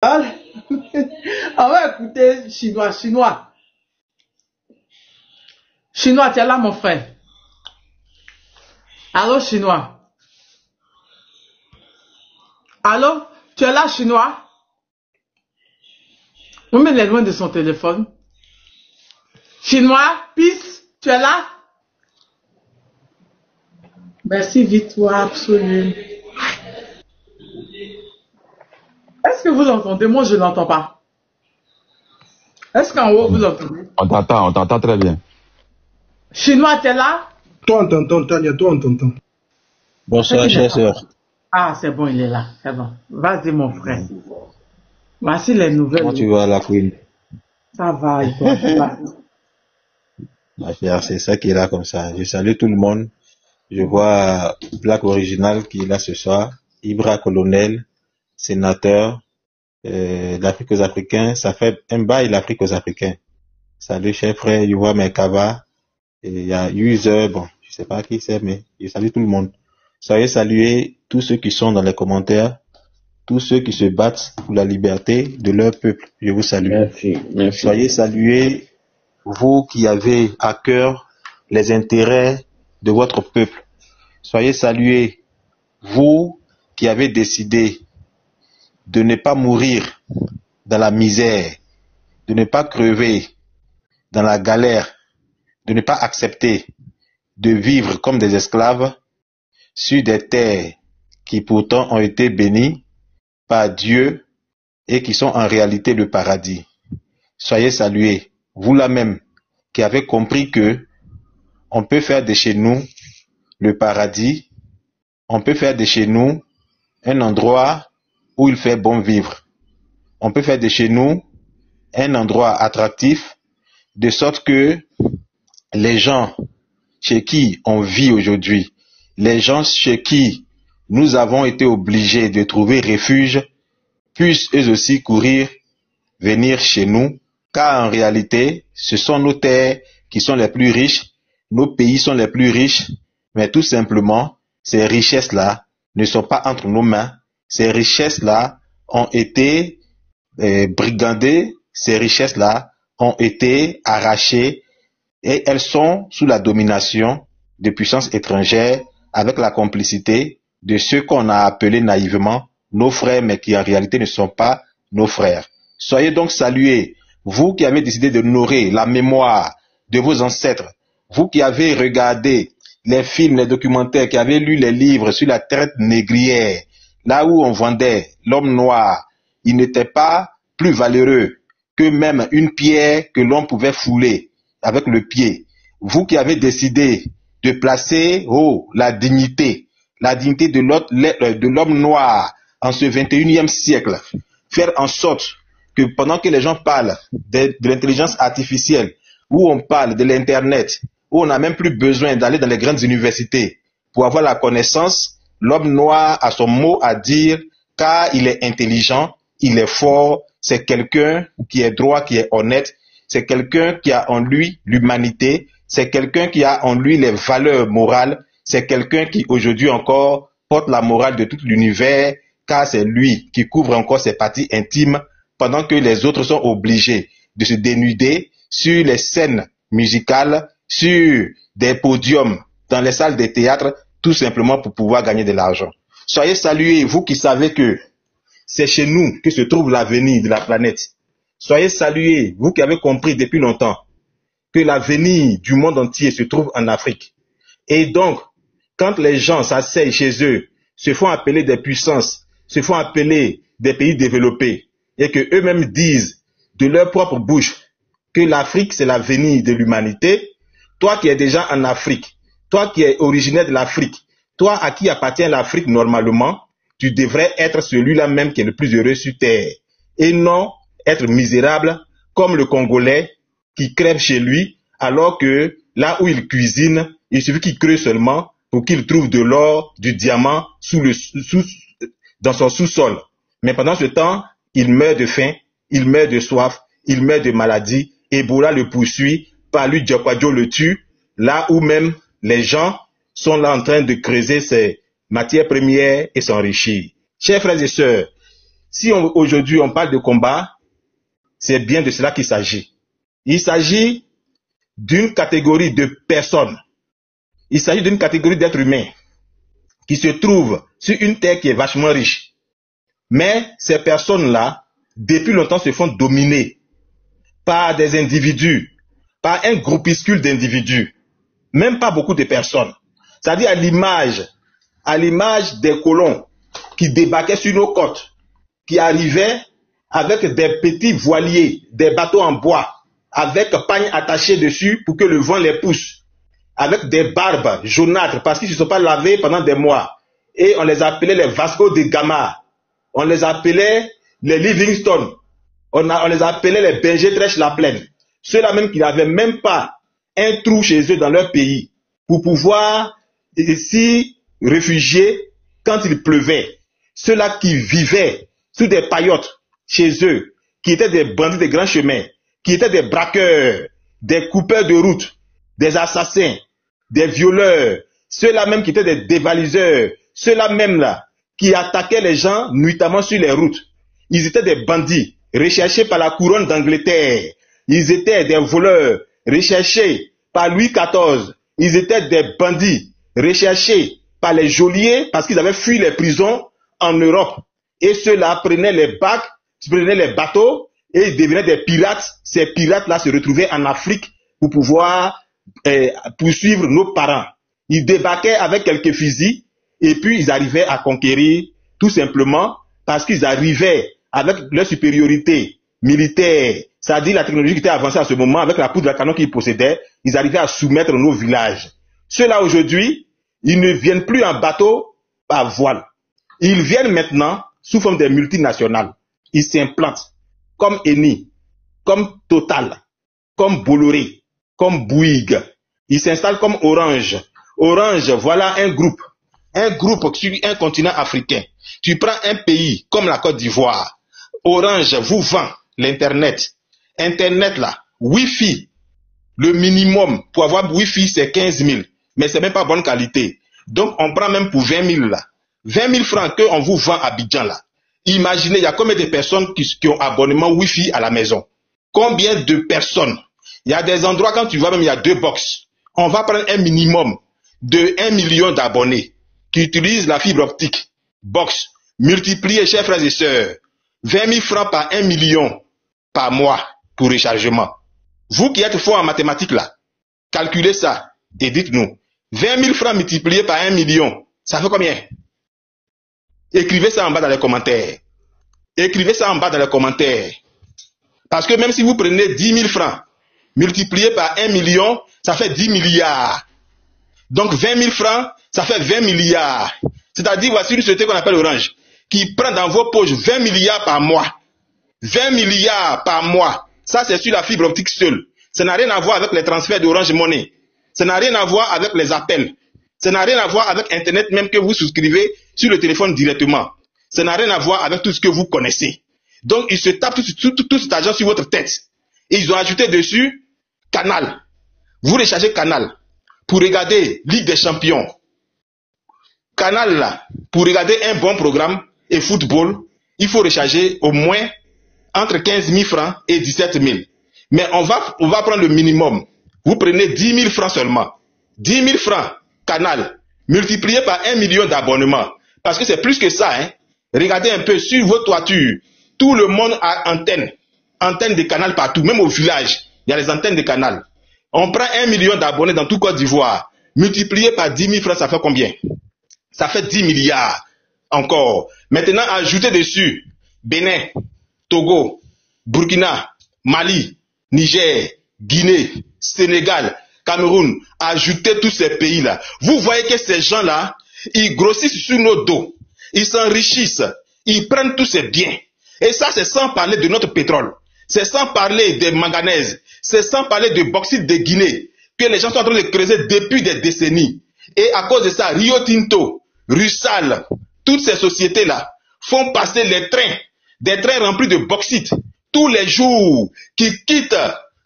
Allez. On va écouter chinois, chinois. Chinois, tu es là, mon frère. Allô, chinois. Allô, tu es là, chinois? On met les loin de son téléphone. Chinois, peace, tu es là? Merci, victoire absolue. Est-ce que vous l'entendez? Moi, je ne l'entends pas. Est-ce qu'en haut, vous l'entendez? On t'entend très bien. Chinois, tu es là? Toi, on t'entend, Tania, toi, on t'entend. Bonsoir, chère sœur. Ah, c'est bon, il est là. C'est bon. Vas-y, mon frère. Voici les nouvelles. Comment tu vas, la queen? Ça va, et toi? Ma chère, c'est ça qui est là comme ça. Je salue tout le monde. Je vois Black Original qui est là ce soir. Ibra Colonel, sénateur d'Afrique aux Africains. Ça fait un bail l'Afrique aux Africains. Salut, cher frère, je vois Mekaba. Et il y a User, bon, je sais pas qui c'est, mais je salue tout le monde. Soyez salués tous ceux qui sont dans les commentaires, tous ceux qui se battent pour la liberté de leur peuple. Je vous salue. Merci. Soyez salués, vous qui avez à cœur les intérêts de votre peuple. Soyez salués, vous qui avez décidé de ne pas mourir dans la misère, de ne pas crever dans la galère, de ne pas accepter de vivre comme des esclaves sur des terres qui pourtant ont été bénies par Dieu et qui sont en réalité le paradis. Soyez salués, vous là même qui avez compris que on peut faire de chez nous le paradis, on peut faire de chez nous un endroit où il fait bon vivre. On peut faire de chez nous un endroit attractif, de sorte que les gens chez qui on vit aujourd'hui, les gens chez qui nous avons été obligés de trouver refuge, puissent eux aussi courir, venir chez nous, car en réalité, ce sont nos terres qui sont les plus riches, nos pays sont les plus riches, mais tout simplement, ces richesses-là ne sont pas entre nos mains. Ces richesses-là ont été brigandées, ces richesses-là ont été arrachées et elles sont sous la domination de puissances étrangères avec la complicité de ceux qu'on a appelés naïvement nos frères, mais qui en réalité ne sont pas nos frères. Soyez donc salués, vous qui avez décidé d'honorer la mémoire de vos ancêtres, vous qui avez regardé les films, les documentaires, qui avez lu les livres sur la traite négrière, là où on vendait l'homme noir, il n'était pas plus valeureux que même une pierre que l'on pouvait fouler avec le pied. Vous qui avez décidé de placer la dignité de l'homme noir en ce 21e siècle, faire en sorte que pendant que les gens parlent de l'intelligence artificielle, où on parle de l'Internet, où on n'a même plus besoin d'aller dans les grandes universités pour avoir la connaissance, l'homme noir a son mot à dire car il est intelligent, il est fort, c'est quelqu'un qui est droit, qui est honnête, c'est quelqu'un qui a en lui l'humanité, c'est quelqu'un qui a en lui les valeurs morales, c'est quelqu'un qui aujourd'hui encore porte la morale de tout l'univers, car c'est lui qui couvre encore ses parties intimes, pendant que les autres sont obligés de se dénuder sur les scènes musicales, sur des podiums, dans les salles de théâtre, tout simplement pour pouvoir gagner de l'argent. Soyez salués, vous qui savez que c'est chez nous que se trouve l'avenir de la planète. Soyez salués, vous qui avez compris depuis longtemps que l'avenir du monde entier se trouve en Afrique. Et donc, quand les gens s'asseyent chez eux, se font appeler des puissances, se font appeler des pays développés, et que eux-mêmes disent de leur propre bouche que l'Afrique c'est l'avenir de l'humanité, toi qui es déjà en Afrique, toi qui es originaire de l'Afrique, toi à qui appartient l'Afrique normalement, tu devrais être celui-là même qui est le plus heureux sur terre, et non être misérable comme le Congolais qui crève chez lui, alors que là où il cuisine, il suffit qu'il creuse seulement pour qu'il trouve de l'or, du diamant dans son sous-sol. Mais pendant ce temps, il meurt de faim, il meurt de soif, il meurt de maladie, Ebola le poursuit, Palu Diakwadjo le tue, là où même les gens sont là en train de creuser ces matières premières et s'enrichir. Chers frères et sœurs, Si aujourd'hui on parle de combat, c'est bien de cela qu'il s'agit. Il s'agit d'une catégorie de personnes. Il s'agit d'une catégorie d'êtres humains qui se trouvent sur une terre qui est vachement riche. Mais ces personnes-là, depuis longtemps, se font dominer par des individus, par un groupuscule d'individus, même pas beaucoup de personnes. C'est-à-dire à l'image des colons qui débarquaient sur nos côtes, qui arrivaient avec des petits voiliers, des bateaux en bois, avec pagnes attachés dessus pour que le vent les pousse, avec des barbes jaunâtres parce qu'ils ne se sont pas lavés pendant des mois. Et on les appelait les Vasco de Gama, on les appelait les Livingstone, on les appelait les Berger-Trèche-la-Plaine. Ceux-là même qui n'avaient même pas un trou chez eux dans leur pays pour pouvoir s'y réfugier quand il pleuvait. Ceux-là qui vivaient sous des paillotes chez eux, qui étaient des bandits de grands chemins, qui étaient des braqueurs, des coupeurs de route, des assassins, des violeurs, ceux-là même qui étaient des dévaliseurs, ceux-là même là qui attaquaient les gens nuitamment sur les routes. Ils étaient des bandits recherchés par la couronne d'Angleterre. Ils étaient des voleurs recherchés par Louis XIV. Ils étaient des bandits recherchés par les geôliers parce qu'ils avaient fui les prisons en Europe. Et ceux-là prenaient les bacs, prenaient les bateaux et ils devenaient des pirates. Ces pirates-là se retrouvaient en Afrique pour pouvoir poursuivre nos parents. Ils débarquaient avec quelques fusils et puis ils arrivaient à conquérir tout simplement parce qu'ils arrivaient avec leur supériorité militaire, c'est-à-dire la technologie qui était avancée à ce moment, avec la poudre à canon qu'ils possédaient, ils arrivaient à soumettre nos villages. Ceux-là aujourd'hui, ils ne viennent plus en bateau par voile. Ils viennent maintenant sous forme des multinationales. Ils s'implantent comme Eni, comme Total, comme Bolloré, comme Bouygues. Ils s'installent comme Orange. Orange, voilà un groupe sur un continent africain. Tu prends un pays comme la Côte d'Ivoire. Orange vous vend l'Internet. Internet là, Wi-Fi. Le minimum pour avoir Wi-Fi c'est 15 000. Mais c'est même pas bonne qualité. Donc on prend même pour 20 000 là. 20 000 francs qu'on vous vend à Abidjan là. Imaginez, il y a combien de personnes qui ont abonnement Wi-Fi à la maison? Combien de personnes? Il y a des endroits quand tu vas même, il y a 2 box. On va prendre un minimum de 1 million d'abonnés qui utilisent la fibre optique. Box. Multipliez, chers frères et sœurs. 20 000 francs par 1 million par mois pour rechargement. Vous qui êtes fort en mathématiques là, calculez ça et dites-nous. 20 000 francs multipliés par 1 million, ça fait combien? Écrivez ça en bas dans les commentaires. Écrivez ça en bas dans les commentaires. Parce que même si vous prenez 10 000 francs multiplié par 1 million, ça fait 10 milliards. Donc 20 000 francs, ça fait 20 milliards. C'est-à-dire, voici une société qu'on appelle Orange, qui prend dans vos poches 20 milliards par mois. 20 milliards par mois. Ça, c'est sur la fibre optique seule. Ça n'a rien à voir avec les transferts d'Orange Money. Ça n'a rien à voir avec les appels. Ça n'a rien à voir avec Internet même que vous souscrivez sur le téléphone directement. Ça n'a rien à voir avec tout ce que vous connaissez. Donc, ils se tapent tout cet argent sur votre tête. Et ils ont ajouté dessus Canal. Vous rechargez Canal pour regarder Ligue des Champions. Canal là, pour regarder un bon programme et football, il faut recharger au moins entre 15 000 francs et 17 000. Mais on va prendre le minimum. Vous prenez 10 000 francs seulement. 10 000 francs, Canal, multiplié par 1 million d'abonnements. Parce que c'est plus que ça. Hein. Regardez un peu sur vos toitures. Tout le monde a antenne. Antenne de Canal partout. Même au village, il y a les antennes de Canal. On prend 1 million d'abonnés dans tout Côte d'Ivoire. Multiplié par 10 000 francs, ça fait combien? Ça fait 10 milliards. Encore. Maintenant, ajoutez dessus Bénin, Togo, Burkina, Mali, Niger, Guinée, Sénégal, Cameroun. Ajoutez tous ces pays-là. Vous voyez que ces gens-là, ils grossissent sur nos dos. Ils s'enrichissent. Ils prennent tous ces biens. Et ça, c'est sans parler de notre pétrole. C'est sans parler des manganèses. C'est sans parler de bauxite de Guinée que les gens sont en train de creuser depuis des décennies. Et à cause de ça, Rio Tinto, Rusal, toutes ces sociétés-là font passer les trains, des trains remplis de bauxite, tous les jours, qui quittent,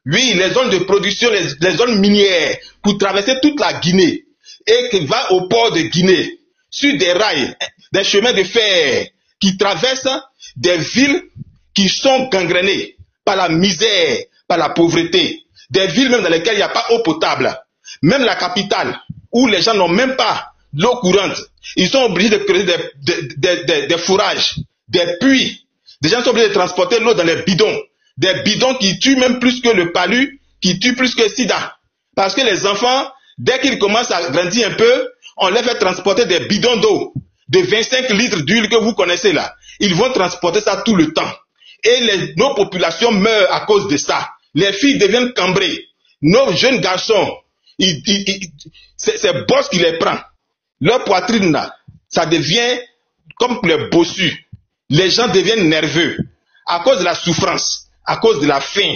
les zones de production, les zones minières, pour traverser toute la Guinée, et qui va au port de Guinée, sur des rails, des chemins de fer, qui traversent des villes qui sont gangrénées par la misère, par la pauvreté, des villes même dans lesquelles il n'y a pas d'eau potable, même la capitale, où les gens n'ont même pas l'eau courante, ils sont obligés de creuser des fourrages, des puits. Des gens sont obligés de transporter l'eau dans les bidons. Des bidons qui tuent même plus que le palu, qui tuent plus que le sida. Parce que les enfants, dès qu'ils commencent à grandir un peu, on les fait transporter des bidons d'eau, de 25 litres d'huile que vous connaissez là. Ils vont transporter ça tout le temps. Et nos populations meurent à cause de ça. Les filles deviennent cambrées. Nos jeunes garçons, c'est boss qui les prend. Leur poitrine là, ça devient comme les bossus. Les gens deviennent nerveux. À cause de la souffrance, à cause de la faim,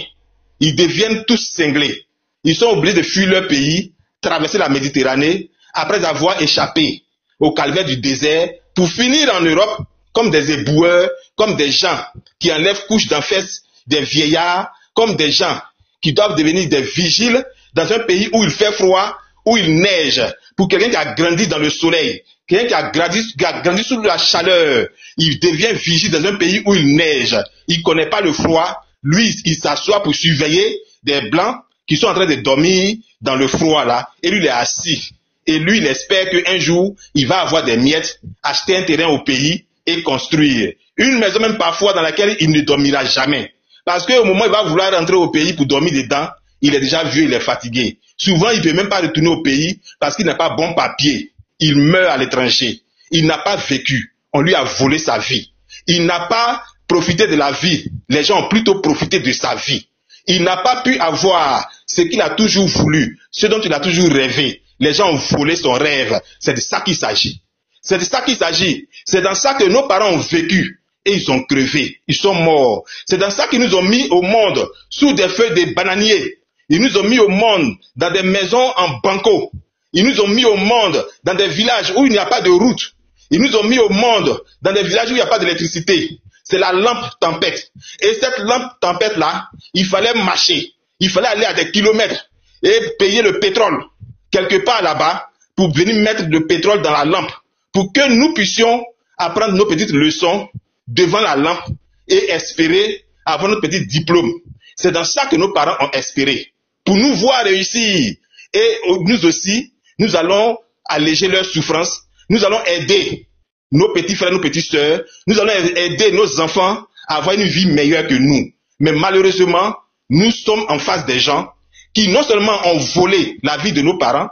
ils deviennent tous cinglés. Ils sont obligés de fuir leur pays, traverser la Méditerranée, après avoir échappé au calvaire du désert, pour finir en Europe comme des éboueurs, comme des gens qui enlèvent couches d'en fesses, des vieillards, comme des gens qui doivent devenir des vigiles dans un pays où il fait froid, où il neige. Pour quelqu'un qui a grandi dans le soleil, quelqu'un qui a grandi sous la chaleur, il devient vigile dans un pays où il neige. Il ne connaît pas le froid. Lui, il s'assoit pour surveiller des blancs qui sont en train de dormir dans le froid là. Et lui, il est assis. Et lui, il espère qu'un jour, il va avoir des miettes, acheter un terrain au pays et construire. Une maison même parfois dans laquelle il ne dormira jamais. Parce qu'au moment où il va vouloir rentrer au pays pour dormir dedans, il est déjà vieux, il est fatigué. Souvent, il ne peut même pas retourner au pays parce qu'il n'a pas bon papier. Il meurt à l'étranger. Il n'a pas vécu. On lui a volé sa vie. Il n'a pas profité de la vie. Les gens ont plutôt profité de sa vie. Il n'a pas pu avoir ce qu'il a toujours voulu, ce dont il a toujours rêvé. Les gens ont volé son rêve. C'est de ça qu'il s'agit. C'est de ça qu'il s'agit. C'est dans ça que nos parents ont vécu. Et ils ont crevé. Ils sont morts. C'est dans ça qu'ils nous ont mis au monde sous des feuilles de bananiers. Ils nous ont mis au monde dans des maisons en banco. Ils nous ont mis au monde dans des villages où il n'y a pas de route. Ils nous ont mis au monde dans des villages où il n'y a pas d'électricité. C'est la lampe tempête. Et cette lampe tempête-là, il fallait marcher. Il fallait aller à des kilomètres et payer le pétrole quelque part là-bas pour venir mettre le pétrole dans la lampe. Pour que nous puissions apprendre nos petites leçons devant la lampe et espérer avoir notre petit diplôme. C'est dans ça que nos parents ont espéré. Pour nous voir réussir. Et nous aussi, nous allons alléger leurs souffrances. Nous allons aider nos petits frères, nos petites sœurs. Nous allons aider nos enfants à avoir une vie meilleure que nous. Mais malheureusement, nous sommes en face des gens qui non seulement ont volé la vie de nos parents,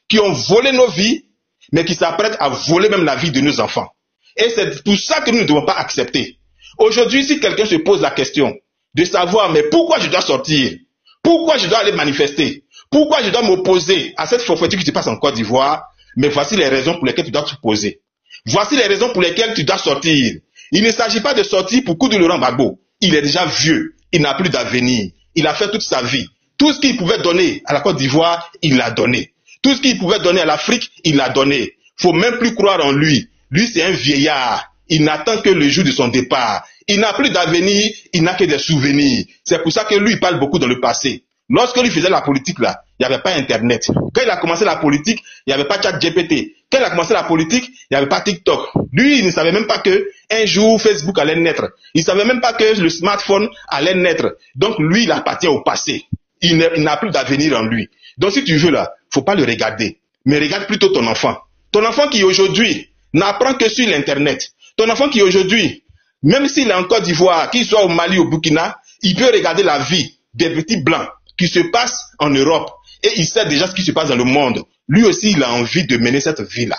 qui ont volé nos vies, mais qui s'apprêtent à voler même la vie de nos enfants. Et c'est pour ça que nous ne devons pas accepter. Aujourd'hui, si quelqu'un se pose la question de savoir, mais pourquoi je dois sortir? Pourquoi je dois aller manifester? Pourquoi je dois m'opposer à cette forfaiture qui se passe en Côte d'Ivoire? Mais voici les raisons pour lesquelles tu dois te poser. Voici les raisons pour lesquelles tu dois sortir. Il ne s'agit pas de sortir pour coup de Laurent Gbagbo. Il est déjà vieux. Il n'a plus d'avenir. Il a fait toute sa vie. Tout ce qu'il pouvait donner à la Côte d'Ivoire, il l'a donné. Tout ce qu'il pouvait donner à l'Afrique, il l'a donné. Faut même plus croire en lui. Lui, c'est un vieillard. Il n'attend que le jour de son départ. Il n'a plus d'avenir, il n'a que des souvenirs. C'est pour ça que lui, il parle beaucoup dans le passé. Lorsque lui faisait la politique, là, il n'y avait pas Internet. Quand il a commencé la politique, il n'y avait pas ChatGPT. Quand il a commencé la politique, il n'y avait pas TikTok. Lui, il ne savait même pas que un jour Facebook allait naître. Il ne savait même pas que le smartphone allait naître. Donc lui, il appartient au passé. Il n'a plus d'avenir en lui. Donc si tu veux là, faut pas le regarder. Mais regarde plutôt ton enfant. Ton enfant qui aujourd'hui n'apprend que sur l'internet. Ton enfant qui aujourd'hui, même s'il est en Côte d'Ivoire, qu'il soit au Mali, au Burkina, il peut regarder la vie des petits blancs qui se passent en Europe. Et il sait déjà ce qui se passe dans le monde. Lui aussi, il a envie de mener cette vie-là.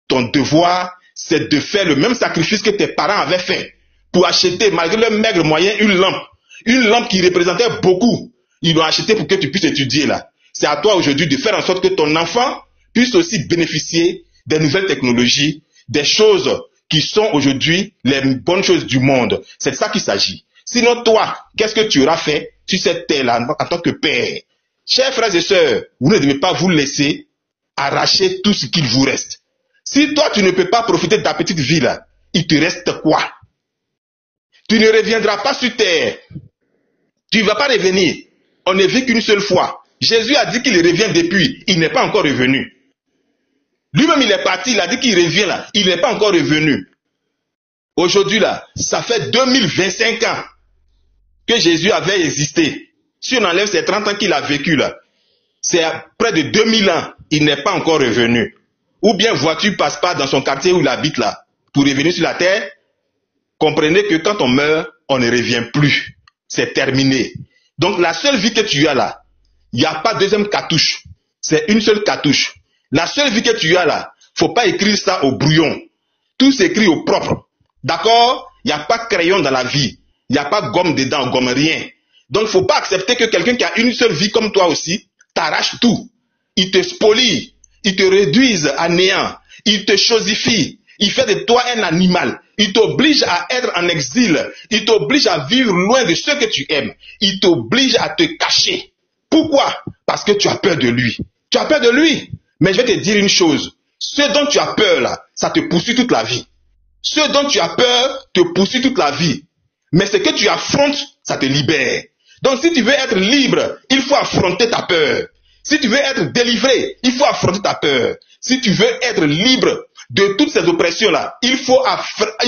Ton devoir, c'est de faire le même sacrifice que tes parents avaient fait pour acheter, malgré leurs maigres moyens, une lampe. Une lampe qui représentait beaucoup. Ils l'ont acheté pour que tu puisses étudier là. C'est à toi aujourd'hui de faire en sorte que ton enfant puisse aussi bénéficier des nouvelles technologies, des choses qui sont aujourd'hui les bonnes choses du monde. C'est de ça qu'il s'agit. Sinon, toi, qu'est-ce que tu auras fait sur cette terre-là en tant que père? Chers frères et sœurs, vous ne devez pas vous laisser arracher tout ce qu'il vous reste. Si toi, tu ne peux pas profiter de ta petite vie là, il te reste quoi? Tu ne reviendras pas sur terre. Tu ne vas pas revenir. On ne vit qu'une seule fois. Jésus a dit qu'il revient depuis. Il n'est pas encore revenu. Lui-même, il est parti. Il a dit qu'il revient là. Il n'est pas encore revenu. Aujourd'hui là, ça fait 2025 ans que Jésus avait existé. Si on enlève ces 30 ans qu'il a vécu là, c'est près de 2000 ans, il n'est pas encore revenu. Ou bien voiture passe pas dans son quartier où il habite là, pour revenir sur la terre. Comprenez que quand on meurt, on ne revient plus. C'est terminé. Donc la seule vie que tu as là, il n'y a pas deuxième cartouche. C'est une seule cartouche. La seule vie que tu as là, faut pas écrire ça au brouillon. Tout s'écrit au propre. D'accord? Il n'y a pas de crayon dans la vie. Il n'y a pas de gomme dedans, gomme rien. Donc faut pas accepter que quelqu'un qui a une seule vie comme toi aussi, t'arrache tout. Il te spolie. Il te réduise à néant. Il te chosifie. Il fait de toi un animal. Il t'oblige à être en exil. Il t'oblige à vivre loin de ceux que tu aimes. Il t'oblige à te cacher. Pourquoi? Parce que tu as peur de lui. Tu as peur de lui. Mais je vais te dire une chose. Ce dont tu as peur là, ça te poursuit toute la vie. Ce dont tu as peur te poursuit toute la vie. Mais ce que tu affrontes, ça te libère. Donc si tu veux être libre, il faut affronter ta peur. Si tu veux être délivré, il faut affronter ta peur. Si tu veux être libre de toutes ces oppressions-là, il faut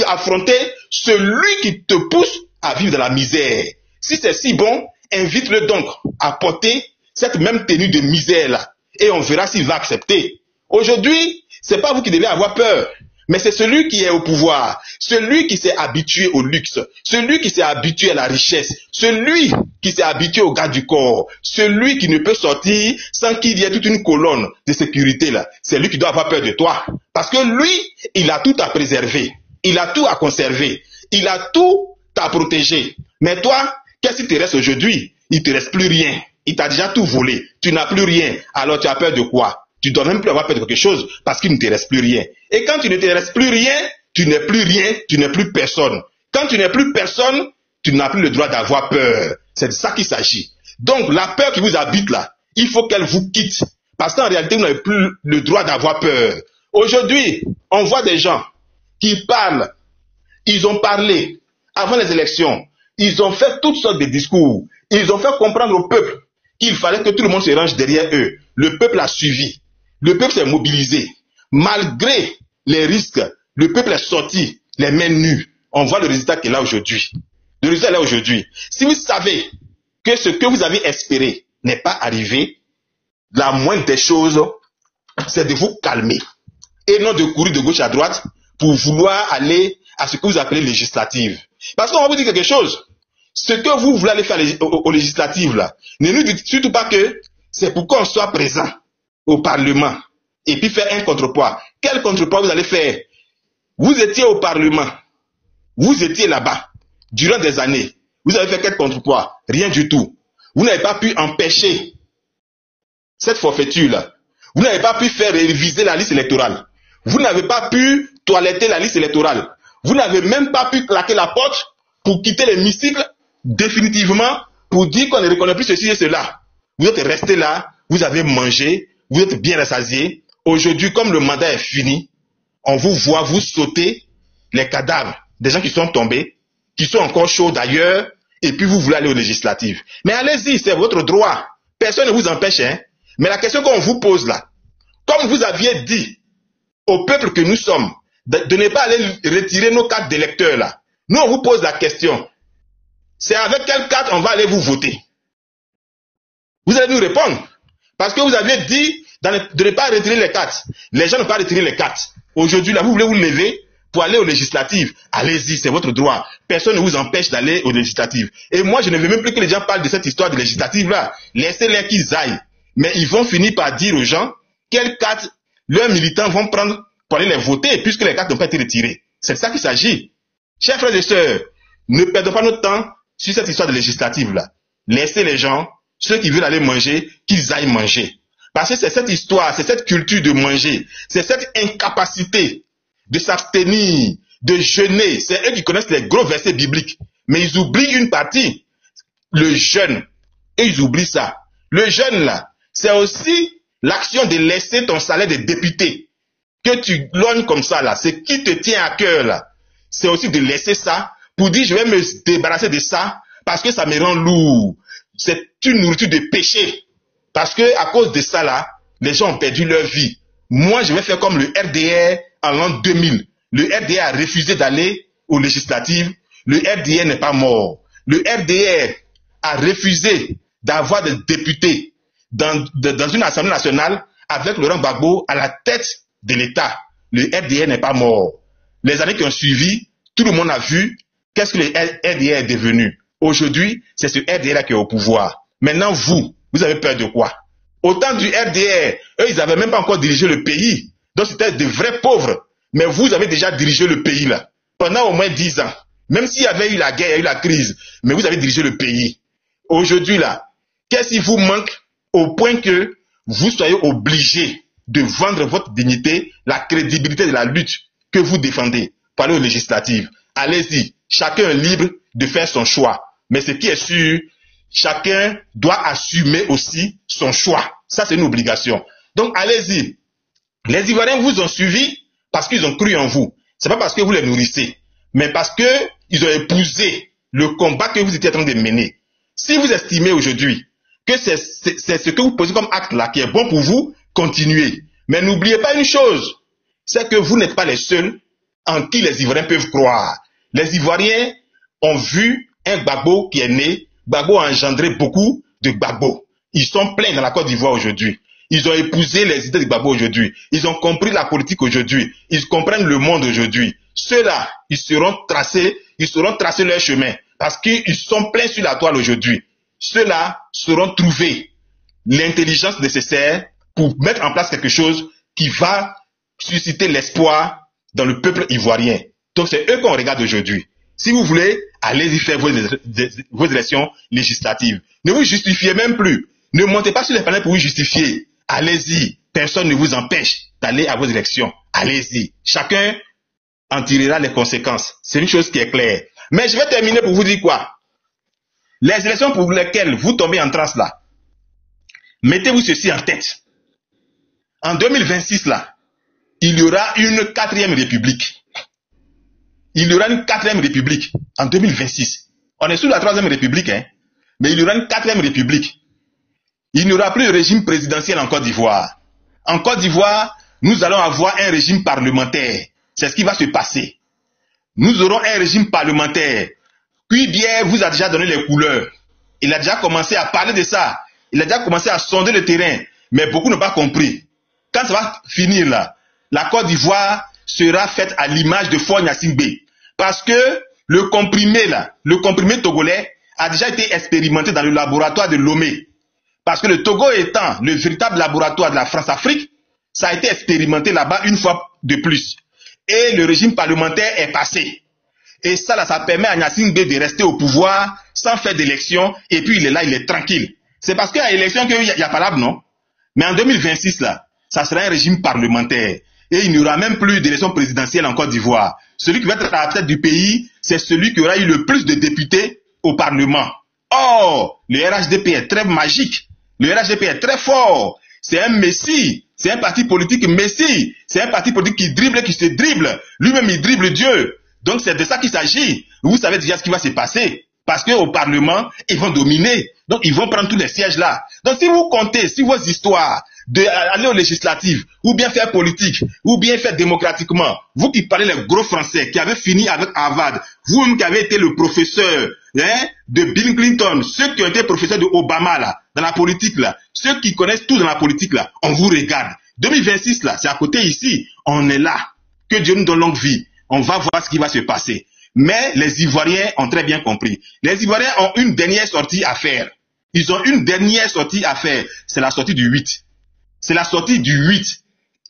affronter celui qui te pousse à vivre dans la misère. Si c'est si bon, invite-le donc à porter cette même tenue de misère-là. Et on verra s'il va accepter. Aujourd'hui, c'est pas vous qui devez avoir peur. Mais c'est celui qui est au pouvoir, celui qui s'est habitué au luxe, celui qui s'est habitué à la richesse, celui qui s'est habitué au garde du corps, celui qui ne peut sortir sans qu'il y ait toute une colonne de sécurité là. C'est lui qui doit avoir peur de toi. Parce que lui, il a tout à préserver, il a tout à conserver, il a tout à protéger. Mais toi, qu'est-ce qui te reste aujourd'hui? Il ne te reste plus rien. Il t'a déjà tout volé. Tu n'as plus rien. Alors tu as peur de quoi? Tu ne dois même plus avoir peur de quelque chose parce qu'il ne te reste plus rien. Et quand tu ne te reste plus rien, tu n'es plus rien, tu n'es plus personne. Quand tu n'es plus personne, tu n'as plus le droit d'avoir peur. C'est de ça qu'il s'agit. Donc la peur qui vous habite là, il faut qu'elle vous quitte. Parce qu'en réalité, vous n'avez plus le droit d'avoir peur. Aujourd'hui, on voit des gens qui parlent. Ils ont parlé avant les élections. Ils ont fait toutes sortes de discours. Ils ont fait comprendre au peuple qu'il fallait que tout le monde se range derrière eux. Le peuple a suivi. Le peuple s'est mobilisé. Malgré les risques, le peuple est sorti les mains nues. On voit le résultat qui est là aujourd'hui. Le résultat est là aujourd'hui. Si vous savez que ce que vous avez espéré n'est pas arrivé, la moindre des choses, c'est de vous calmer. Et non de courir de gauche à droite pour vouloir aller à ce que vous appelez législative. Parce qu'on va vous dire quelque chose. Ce que vous voulez aller faire aux législatives, là, ne nous dites surtout pas que c'est pour qu'on soit présent au Parlement et puis faire un contrepoids. Quel contrepoids vous allez faire? Vous étiez au Parlement, vous étiez là-bas durant des années. Vous avez fait quel contrepoids? Rien du tout. Vous n'avez pas pu empêcher cette forfaiture-là. Vous n'avez pas pu faire réviser la liste électorale. Vous n'avez pas pu toiletter la liste électorale. Vous n'avez même pas pu claquer la porte pour quitter l'hémicycle définitivement pour dire qu'on ne reconnaît plus ceci et cela. Vous êtes resté là, vous avez mangé, vous êtes bien rassasié. Aujourd'hui, comme le mandat est fini, on vous voit vous sauter les cadavres des gens qui sont tombés, qui sont encore chauds d'ailleurs, et puis vous voulez aller aux législatives. Mais allez-y, c'est votre droit. Personne ne vous empêche, hein. Mais la question qu'on vous pose là, comme vous aviez dit au peuple que nous sommes, de ne pas aller retirer nos cartes d'électeurs là. Nous, on vous pose la question. C'est avec quelle carte on va aller vous voter? Vous allez nous répondre. Parce que vous aviez dit de ne pas retirer les cartes. Les gens n'ont pas retiré les cartes. Aujourd'hui, là, vous voulez vous lever pour aller aux législatives. Allez-y, c'est votre droit. Personne ne vous empêche d'aller aux législatives. Et moi, je ne veux même plus que les gens parlent de cette histoire de législative là. Laissez-les qu'ils aillent. Mais ils vont finir par dire aux gens quelles cartes leurs militants vont prendre pour aller les voter, puisque les cartes n'ont pas été retirées. C'est de ça qu'il s'agit. Chers frères et sœurs, ne perdons pas notre temps sur cette histoire de législative là. Laissez les gens, ceux qui veulent aller manger, qu'ils aillent manger. Parce que c'est cette histoire, c'est cette culture de manger, c'est cette incapacité de s'abstenir, de jeûner. C'est eux qui connaissent les gros versets bibliques. Mais ils oublient une partie, le jeûne. Et ils oublient ça. Le jeûne là, c'est aussi l'action de laisser ton salaire de député que tu lognes comme ça là, c'est qui te tient à cœur là. C'est aussi de laisser ça pour dire je vais me débarrasser de ça parce que ça me rend lourd. C'est une nourriture de péché. Parce que à cause de ça là, les gens ont perdu leur vie. Moi, je vais faire comme le RDR en l'an 2000. Le RDR a refusé d'aller aux législatives, le RDR n'est pas mort. Le RDR a refusé d'avoir des députés dans une assemblée nationale avec Laurent Gbagbo à la tête de l'État. Le RDR n'est pas mort. Les années qui ont suivi, tout le monde a vu qu'est-ce que le RDR est devenu. Aujourd'hui, c'est ce RDR qui est au pouvoir. Maintenant, vous avez peur de quoi? Au temps du RDR, eux, ils n'avaient même pas encore dirigé le pays. Donc, c'était de vrais pauvres. Mais vous avez déjà dirigé le pays là, pendant au moins 10 ans. Même s'il y avait eu la guerre, il y a eu la crise, mais vous avez dirigé le pays. Aujourd'hui là, qu'est-ce qui vous manque au point que vous soyez obligé de vendre votre dignité, la crédibilité de la lutte que vous défendez par les législatives? Allez-y, chacun est libre de faire son choix. Mais ce qui est sûr, chacun doit assumer aussi son choix. Ça, c'est une obligation. Donc, allez-y. Les Ivoiriens vous ont suivi parce qu'ils ont cru en vous. C'est pas parce que vous les nourrissez, mais parce que ils ont épousé le combat que vous étiez en train de mener. Si vous estimez aujourd'hui que c'est ce que vous posez comme acte là qui est bon pour vous, continuez. Mais n'oubliez pas une chose, c'est que vous n'êtes pas les seuls en qui les Ivoiriens peuvent croire. Les Ivoiriens ont vu un Gbagbo qui est né. Gbagbo a engendré beaucoup de Gbagbo. Ils sont pleins dans la Côte d'Ivoire aujourd'hui. Ils ont épousé les idées de Gbagbo aujourd'hui. Ils ont compris la politique aujourd'hui. Ils comprennent le monde aujourd'hui. Ceux-là, ils seront tracés leur chemin parce qu'ils sont pleins sur la toile aujourd'hui. Ceux-là seront trouvés l'intelligence nécessaire pour mettre en place quelque chose qui va susciter l'espoir dans le peuple ivoirien. Donc c'est eux qu'on regarde aujourd'hui. Si vous voulez, allez-y faire vos élections législatives. Ne vous justifiez même plus. Ne montez pas sur les panels pour vous justifier. Allez-y. Personne ne vous empêche d'aller à vos élections. Allez-y. Chacun en tirera les conséquences. C'est une chose qui est claire. Mais je vais terminer pour vous dire quoi? Les élections pour lesquelles vous tombez en transe là, mettez-vous ceci en tête. En 2026 là, il y aura une 4e république. Il y aura une 4e république en 2026. On est sous la 3e république, hein, mais il y aura une 4e république. Il n'y aura plus de régime présidentiel en Côte d'Ivoire. En Côte d'Ivoire, nous allons avoir un régime parlementaire. C'est ce qui va se passer. Nous aurons un régime parlementaire. Puis Bière vous a déjà donné les couleurs. Il a déjà commencé à parler de ça. Il a déjà commencé à sonder le terrain. Mais beaucoup n'ont pas compris. Quand ça va finir là, la Côte d'Ivoire sera faite à l'image de Faure Gnassingbé. Parce que le comprimé là, le comprimé togolais a déjà été expérimenté dans le laboratoire de Lomé. Parce que le Togo étant le véritable laboratoire de la France-Afrique, ça a été expérimenté là-bas une fois de plus. Et le régime parlementaire est passé. Et ça, là, ça permet à Gnassingbé de rester au pouvoir sans faire d'élection. Et puis il est là, il est tranquille. C'est parce qu'il y a élection qu'il y a pas non? Mais en 2026, là, ça sera un régime parlementaire. Et il n'y aura même plus d'élection présidentielle en Côte d'Ivoire. Celui qui va être à la tête du pays, c'est celui qui aura eu le plus de députés au Parlement. Or, le RHDP est très magique. Le RHDP est très fort. C'est un messie. C'est un parti politique messie. C'est un parti politique qui dribble, qui se dribble. Lui-même, il dribble Dieu. Donc, c'est de ça qu'il s'agit. Vous savez déjà ce qui va se passer. Parce qu'au Parlement, ils vont dominer. Donc, ils vont prendre tous les sièges là. Donc, si vous comptez, si vos histoires d'aller aux législatives, ou bien faire politique, ou bien faire démocratiquement, vous qui parlez les gros français, qui avez fini avec Harvard, vous-même qui avez été le professeur de Bill Clinton, ceux qui ont été professeurs de Obama là, dans la politique là, ceux qui connaissent tout dans la politique là, on vous regarde. 2026 là, c'est à côté ici, on est là. Que Dieu nous donne longue vie. On va voir ce qui va se passer. Mais les Ivoiriens ont très bien compris. Les Ivoiriens ont une dernière sortie à faire. Ils ont une dernière sortie à faire. C'est la sortie du 8. C'est la sortie du 8.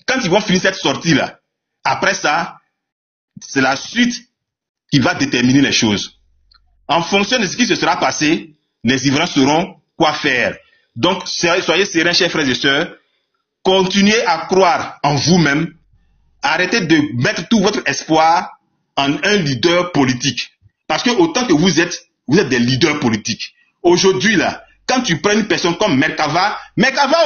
Quand ils vont finir cette sortie-là, après ça, c'est la suite qui va déterminer les choses. En fonction de ce qui se sera passé, les Ivoiriens sauront quoi faire. Donc, soyez sereins, chers frères et sœurs. Continuez à croire en vous-même. Arrêtez de mettre tout votre espoir en un leader politique. Parce que autant que vous êtes des leaders politiques. Aujourd'hui, là, quand tu prends une personne comme Merkava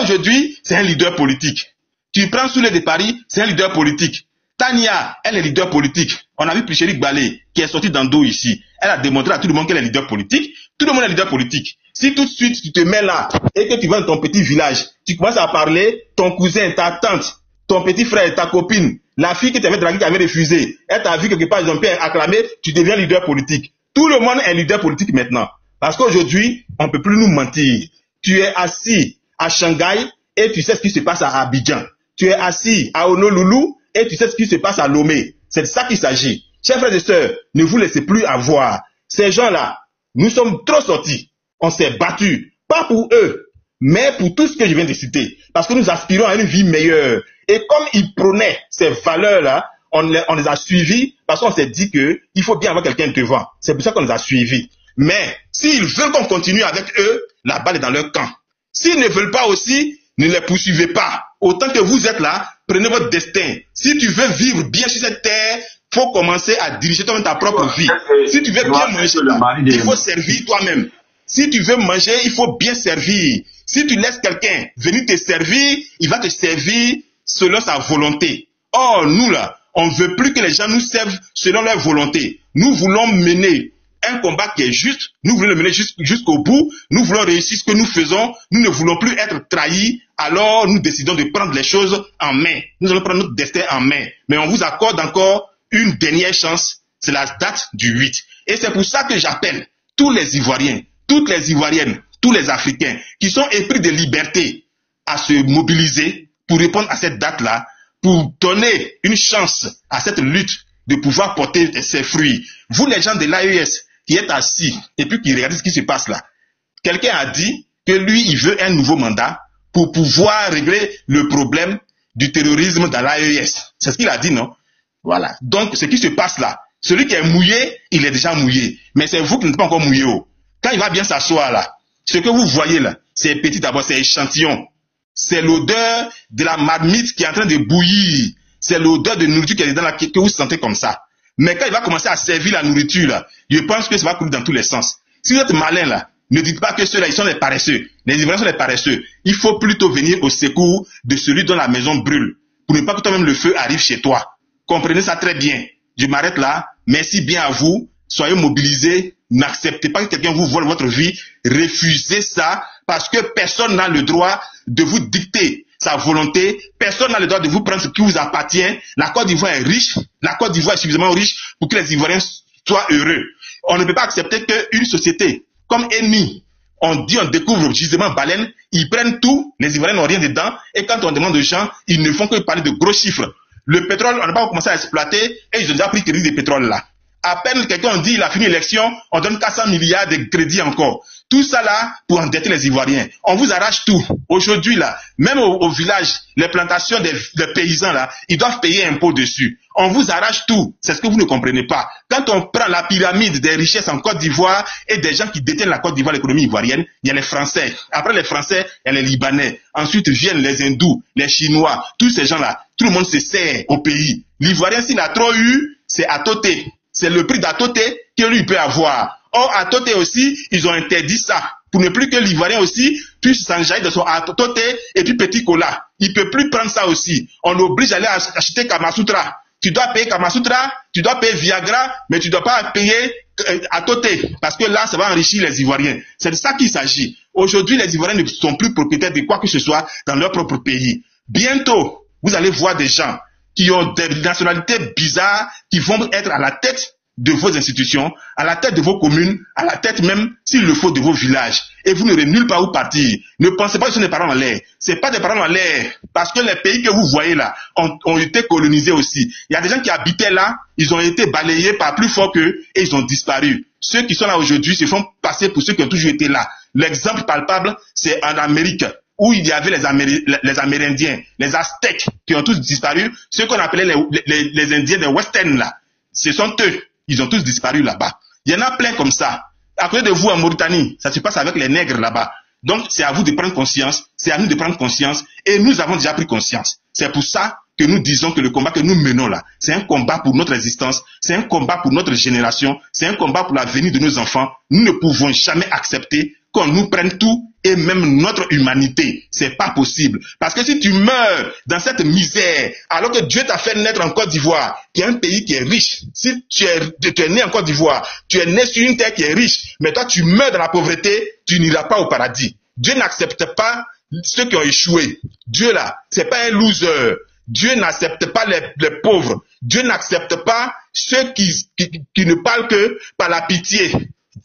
aujourd'hui, c'est un leader politique. Tu prends Soulé de Paris, c'est un leader politique. Tania, elle est leader politique. On a vu Plicherik Balé, qui est sorti d'Ando ici. Elle a démontré à tout le monde qu'elle est leader politique. Tout le monde est leader politique. Si tout de suite tu te mets là et que tu vas dans ton petit village, tu commences à parler, ton cousin, ta tante, ton petit frère, ta copine, la fille qui t'avait dragué, qui avait refusé, elle t'a vu quelque part, ils ont pu acclamer, tu deviens leader politique. Tout le monde est leader politique maintenant. Parce qu'aujourd'hui, on ne peut plus nous mentir. Tu es assis à Shanghai et tu sais ce qui se passe à Abidjan. Tu es assis à Honolulu et tu sais ce qui se passe à Lomé. C'est de ça qu'il s'agit. Chers frères et sœurs, ne vous laissez plus avoir. Ces gens-là, nous sommes trop sortis. On s'est battus. Pas pour eux, mais pour tout ce que je viens de citer. Parce que nous aspirons à une vie meilleure. Et comme ils prônaient ces valeurs-là, on les a suivis parce qu'on s'est dit qu'il faut bien avoir quelqu'un devant. C'est pour ça qu'on les a suivis. Mais s'ils veulent qu'on continue avec eux, la balle est dans leur camp. S'ils ne veulent pas aussi, ne les poursuivez pas. Autant que vous êtes là, prenez votre destin. Si tu veux vivre bien sur cette terre, il faut commencer à diriger toi-même ta propre vie. Si tu veux bien manger, il faut servir toi-même. Si tu veux manger, il faut bien servir. Si tu laisses quelqu'un venir te servir, il va te servir selon sa volonté. Or, nous là, on ne veut plus que les gens nous servent selon leur volonté. Nous voulons mener un combat qui est juste, nous voulons le mener jusqu'au bout, nous voulons réussir ce que nous faisons, nous ne voulons plus être trahis, alors nous décidons de prendre les choses en main. Nous allons prendre notre destin en main. Mais on vous accorde encore une dernière chance, c'est la date du 8. Et c'est pour ça que j'appelle tous les Ivoiriens, toutes les Ivoiriennes, tous les Africains qui sont épris de liberté à se mobiliser pour répondre à cette date-là, pour donner une chance à cette lutte de pouvoir porter ses fruits. Vous les gens de l'AES qui êtes assis et puis qui regardez ce qui se passe là, quelqu'un a dit que lui, il veut un nouveau mandat pour pouvoir régler le problème du terrorisme dans l'AES. C'est ce qu'il a dit, non? Voilà. Donc, ce qui se passe là, celui qui est mouillé, il est déjà mouillé. Mais c'est vous qui n'êtes pas encore mouillé. Quand il va bien s'asseoir là, ce que vous voyez là, c'est petit d'abord, c'est échantillon. C'est l'odeur de la marmite qui est en train de bouillir. C'est l'odeur de nourriture qui est dans la que vous sentez comme ça. Mais quand il va commencer à servir la nourriture là, je pense que ça va couler dans tous les sens. Si vous êtes malin là, ne dites pas que ceux-là, ils sont des paresseux. Les Ivoiriens sont des paresseux. Il faut plutôt venir au secours de celui dont la maison brûle, pour ne pas que toi-même le feu arrive chez toi. Comprenez ça très bien. Je m'arrête là. Merci bien à vous. Soyez mobilisés. N'acceptez pas que quelqu'un vous vole votre vie. Refusez ça parce que personne n'a le droit de vous dicter sa volonté. Personne n'a le droit de vous prendre ce qui vous appartient. La Côte d'Ivoire est riche. La Côte d'Ivoire est suffisamment riche pour que les Ivoiriens soient heureux. On ne peut pas accepter qu'une société comme Eni, on dit on découvre le gisement baleine, ils prennent tout, les Ivoiriens n'ont rien dedans, et quand on demande aux gens, ils ne font que parler de gros chiffres. Le pétrole, on n'a pas commencé à exploiter, et ils ont déjà pris crédit des pétroles là. À peine quelqu'un dit il a fini l'élection, on donne 400 milliards de crédits encore. Tout ça là pour endetter les Ivoiriens. On vous arrache tout. Aujourd'hui là, même au village, les plantations des paysans là, ils doivent payer un impôt dessus. On vous arrache tout. C'est ce que vous ne comprenez pas. Quand on prend la pyramide des richesses en Côte d'Ivoire et des gens qui détiennent la Côte d'Ivoire, l'économie ivoirienne, il y a les Français. Après les Français, il y a les Libanais. Ensuite viennent les Hindous, les Chinois. Tous ces gens-là, tout le monde se sert au pays. L'Ivoirien, s'il a trop eu, c'est à Toté. C'est le prix d'Atoté que lui peut avoir. Or, à Toté aussi, ils ont interdit ça. Pour ne plus que l'Ivoirien aussi puisse s'enjailler de son Atoté et puis petit cola. Il ne peut plus prendre ça aussi. On l'oblige à aller acheter Kamasutra. Tu dois payer Kamasutra, tu dois payer Viagra, mais tu ne dois pas payer Atoté. Parce que là, ça va enrichir les Ivoiriens. C'est de ça qu'il s'agit. Aujourd'hui, les Ivoiriens ne sont plus propriétaires de quoi que ce soit dans leur propre pays. Bientôt, vous allez voir des gens qui ont des nationalités bizarres, qui vont être à la tête de vos institutions, à la tête de vos communes, à la tête même, s'il le faut, de vos villages. Et vous n'aurez nulle part où partir. Ne pensez pas que ce sont des paroles en l'air. Ce n'est pas des paroles en l'air. Parce que les pays que vous voyez là ont été colonisés aussi. Il y a des gens qui habitaient là, ils ont été balayés par plus fort qu'eux et ils ont disparu. Ceux qui sont là aujourd'hui se font passer pour ceux qui ont toujours été là. L'exemple palpable, c'est en Amérique, où il y avait les Amérindiens, les Aztèques, qui ont tous disparu, ceux qu'on appelait les Indiens des Western là, ce sont eux, ils ont tous disparu là-bas. Il y en a plein comme ça. À côté de vous en Mauritanie, ça se passe avec les nègres là-bas. Donc c'est à vous de prendre conscience, c'est à nous de prendre conscience, et nous avons déjà pris conscience. C'est pour ça que nous disons que le combat que nous menons là, c'est un combat pour notre existence, c'est un combat pour notre génération, c'est un combat pour l'avenir de nos enfants. Nous ne pouvons jamais accepter qu'on nous prenne tout et même notre humanité. C'est pas possible. Parce que si tu meurs dans cette misère, alors que Dieu t'a fait naître en Côte d'Ivoire, qui est un pays qui est riche, si tu es né en Côte d'Ivoire, tu es né sur une terre qui est riche, mais toi tu meurs dans la pauvreté, tu n'iras pas au paradis. Dieu n'accepte pas ceux qui ont échoué. Dieu là, c'est pas un loser. Dieu n'accepte pas les pauvres. Dieu n'accepte pas ceux qui ne parlent que par la pitié.